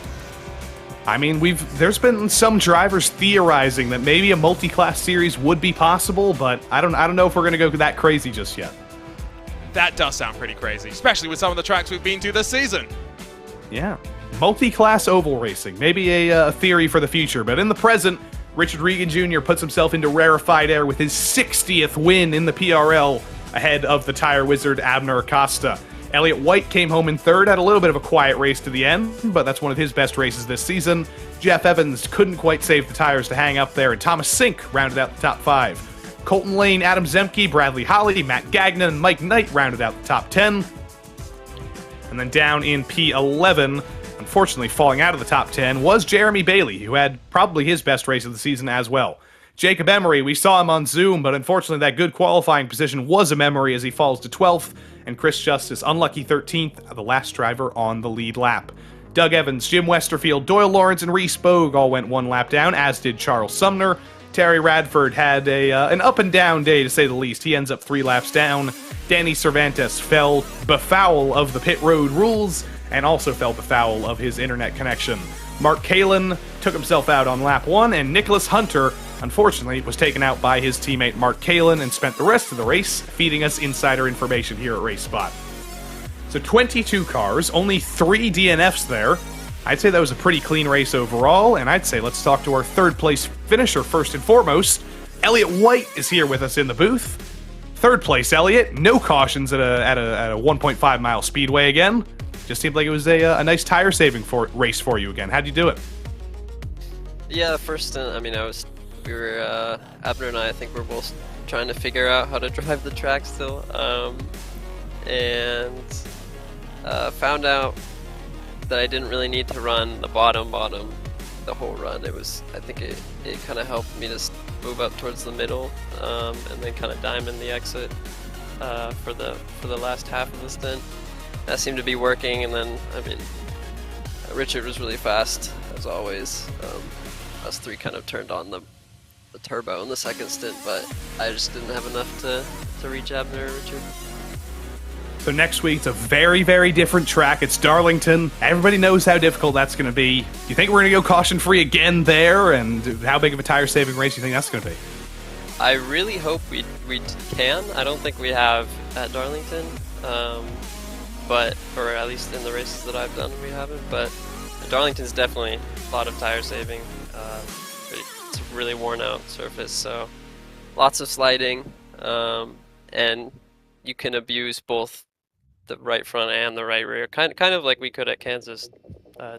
I mean, there's been some drivers theorizing that maybe a multi-class series would be possible, but I don't know if we're going to go that crazy just yet. That does sound pretty crazy, especially with some of the tracks we've been to this season. Yeah. Multi-class oval racing. Maybe a theory for the future, but in the present, Richard Regan Jr. puts himself into rarefied air with his 60th win in the PRL, ahead of the tire wizard Abner Acosta. Elliott White came home in third, had a little bit of a quiet race to the end, but that's one of his best races this season. Jeff Evans couldn't quite save the tires to hang up there, and Thomas Sink rounded out the top 5. Colton Lane, Adam Zemke, Bradley Holly, Matt Gagnon, and Mike Knight rounded out the top 10. And then down in P11, unfortunately falling out of the top 10, was Jeremy Bailey, who had probably his best race of the season as well. Jacob Emery, we saw him on Zoom, but unfortunately that good qualifying position was a memory as he falls to 12th, and Chris Justice, unlucky 13th, the last driver on the lead lap. Doug Evans, Jim Westerfield, Doyle Lawrence, and Reese Bogue all went one lap down, as did Charles Sumner. Terry Radford had an up-and-down day, to say the least. He ends up 3 laps down. Danny Cervantes fell befoul of the pit road rules, and also fell befoul of his internet connection. Mark Kalin took himself out on lap 1, and Nicholas Hunter, unfortunately, was taken out by his teammate Mark Kalin and spent the rest of the race feeding us insider information here at RaceSpot. So 22 cars, only 3 DNFs there. I'd say that was a pretty clean race overall, and I'd say let's talk to our third place finisher first and foremost. Elliott White is here with us in the booth. Third place, Elliott. No cautions at a 1.5 mile speedway again. Just seemed like it was a nice tire saving race for you again. How'd you do it? Yeah, first, Abner and I think we're both trying to figure out how to drive the track still. and found out that I didn't really need to run the bottom the whole run. I think it kind of helped me to move up towards the middle, and then kind of diamond the exit for the last half of the stint. That seemed to be working, and then Richard was really fast as always. Us three kind of turned on the turbo in the second stint, but I just didn't have enough to reach Abner or Richard. So next week, it's a very, very different track. It's Darlington. Everybody knows how difficult that's going to be. Do you think we're going to go caution-free again there? And how big of a tire-saving race do you think that's going to be? I really hope we can. I don't think we have at Darlington, or at least in the races that I've done, we haven't. But Darlington's definitely a lot of tire saving. It's a really worn out surface, so lots of sliding, and you can abuse both the right front and the right rear, kind of like we could at Kansas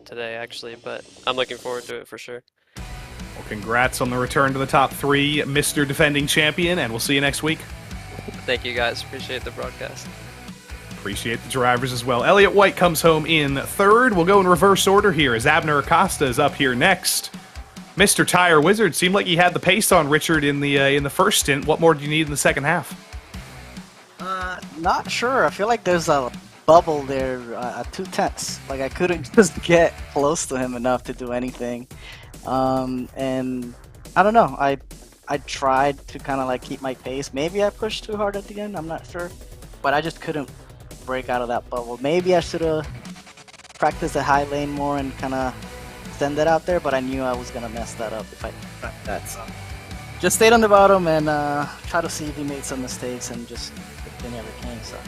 today, actually. But I'm looking forward to it for sure. Well, congrats on the return to the top three, Mr. Defending Champion, and we'll see you next week. Thank you, guys. Appreciate the broadcast. Appreciate the drivers as well. Elliott White comes home in third. We'll go in reverse order here as Abner Acosta is up here next. Mr. Tire Wizard seemed like he had the pace on Richard in the first stint. What more do you need in the second half? Not sure. I feel like there's a bubble there at 2/10. Like I couldn't just get close to him enough to do anything. And I don't know. I tried to kind of like keep my pace. Maybe I pushed too hard at the end. I'm not sure, but I just couldn't break out of that bubble. Maybe I should have practiced the high lane more and kind of send it out there. But I knew I was gonna mess that up if I tried that. So just stayed on the bottom and try to see if he made some mistakes, and just they never came. So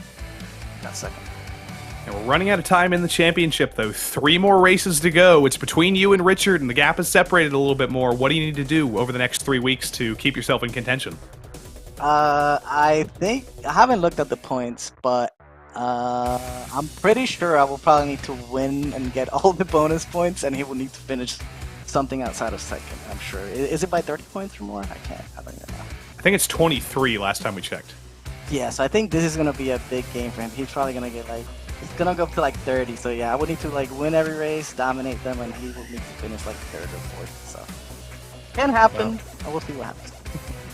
got second. And we're running out of time in the championship, though. 3 more races to go. It's between you and Richard, and the gap is separated a little bit more. What do you need to do over the next 3 weeks to keep yourself in contention? I think I haven't looked at the points, but I'm pretty sure I will probably need to win and get all the bonus points, and he will need to finish something outside of second. I'm sure. Is it by 30 points or more? I don't even know. I think it's 23 last time we checked. Yeah, so I think this is gonna be a big game for him. He's probably gonna get like. It's gonna go up to like 30, so yeah, I would need to like win every race, dominate them, and he will need to finish like 3rd or 4th. So can happen. We'll see what happens.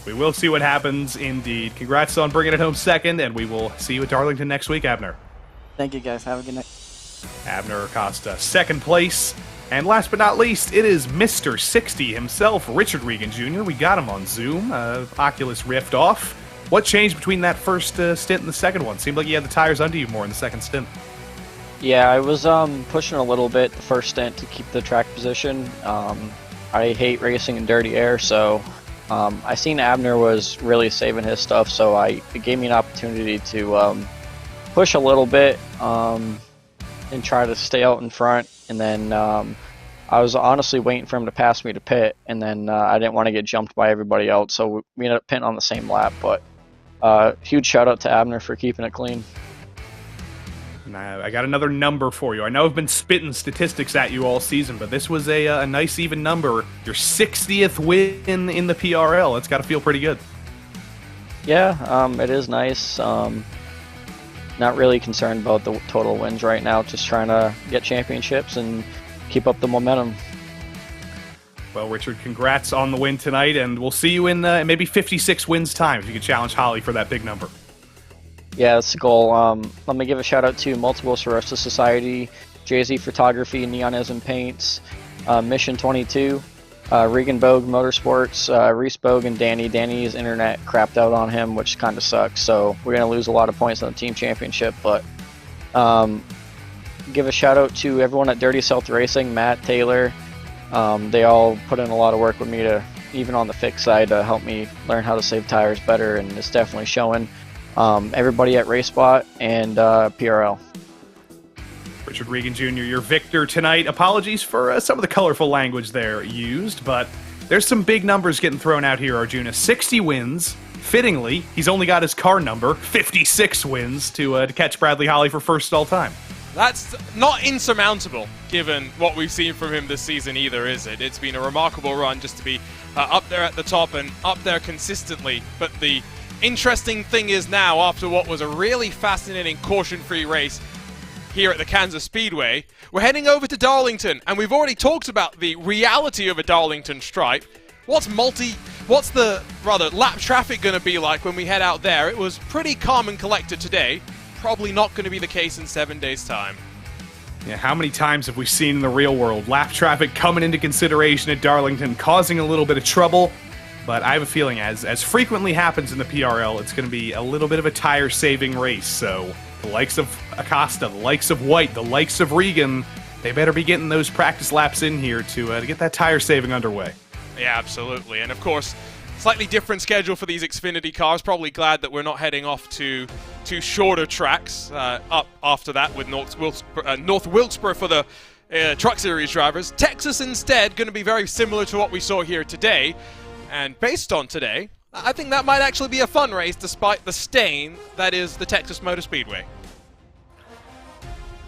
We will see what happens, indeed. Congrats on bringing it home second, and we will see you at Darlington next week, Abner. Thank you, guys. Have a good night. Abner Acosta, 2nd place. And last but not least, it is Mr. 60 himself, Richard Regan Jr. We got him on Zoom. Oculus Rift off. What changed between that first stint and the second one? Seemed like you had the tires under you more in the second stint. Yeah, I was pushing a little bit the first stint to keep the track position. I hate racing in dirty air, so I seen Abner was really saving his stuff, so it gave me an opportunity to push a little bit and try to stay out in front. And then I was honestly waiting for him to pass me to pit, and then I didn't want to get jumped by everybody else, so we ended up pitting on the same lap. But huge shout out to Abner for keeping it clean. Now, I got another number for you. I know I've been spitting statistics at you all season, but this was a nice even number. Your 60th win in the PRL. It's got to feel pretty good. Yeah, it is nice. Not really concerned about the total wins right now. Just trying to get championships and keep up the momentum. Well, Richard, congrats on the win tonight, and we'll see you in maybe 56 wins time if you can challenge Holly for that big number. Yeah, that's the goal. Let me give a shout out to Multiple Sclerosis Society, JZ Photography, Neonism Paints, Mission 22, Regan Bogue Motorsports, Reese Bogue, and Danny. Danny's internet crapped out on him, which kind of sucks. So we're going to lose a lot of points on the team championship. But give a shout out to everyone at Dirty South Racing, Matt, Taylor. They all put in a lot of work with me to, even on the fix side, to help me learn how to save tires better, and it's definitely showing. Everybody at RaceSpot and PRL. Richard Regan Jr., your victor tonight. Apologies for some of the colorful language there used, but there's some big numbers getting thrown out here, Arjuna. 60 wins. Fittingly, he's only got his car number, 56 wins, to catch Bradley Holly for first all time. That's not insurmountable, given what we've seen from him this season either, is it? It's been a remarkable run just to be up there at the top and up there consistently, but the interesting thing is now, after what was a really fascinating caution-free race here at the Kansas Speedway, we're heading over to Darlington, and we've already talked about the reality of a Darlington stripe. What's the lap traffic going to be like when we head out there? It was pretty calm and collected today. Probably not going to be the case in 7 days' time. Yeah, how many times have we seen in the real world lap traffic coming into consideration at Darlington, causing a little bit of trouble? But I have a feeling, as frequently happens in the PRL, it's going to be a little bit of a tire-saving race. So the likes of Acosta, the likes of White, the likes of Regan, they better be getting those practice laps in here to get that tire saving underway. Yeah, absolutely. And of course, slightly different schedule for these Xfinity cars. Probably glad that we're not heading off to shorter tracks up after that with North Wilkesboro for the Truck Series drivers. Texas instead going to be very similar to what we saw here today. And based on today, I think that might actually be a fun race despite the stain that is the Texas Motor Speedway.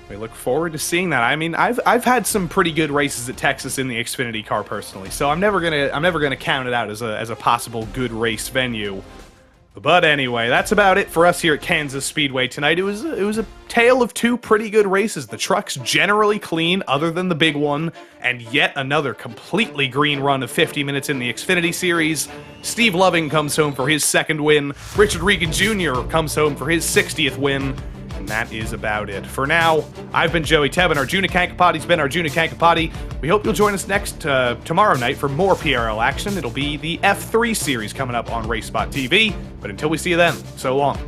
We look forward to seeing that. I mean, I've had some pretty good races at Texas in the Xfinity car personally, so I'm never gonna count it out as a possible good race venue. But anyway, that's about it for us here at Kansas Speedway tonight. It was a tale of two pretty good races. The trucks generally clean, other than the big one, and yet another completely green run of 50 minutes in the Xfinity Series. Steve Loving comes home for his second win. Richard Regan Jr. comes home for his 60th win. And that is about it. For now, I've been Joey Tevin. Arjuna Kankapati's been Arjuna Kankapati. We hope you'll join us next tomorrow night for more PRL action. It'll be the F3 series coming up on RaceSpotTV. But until we see you then, so long.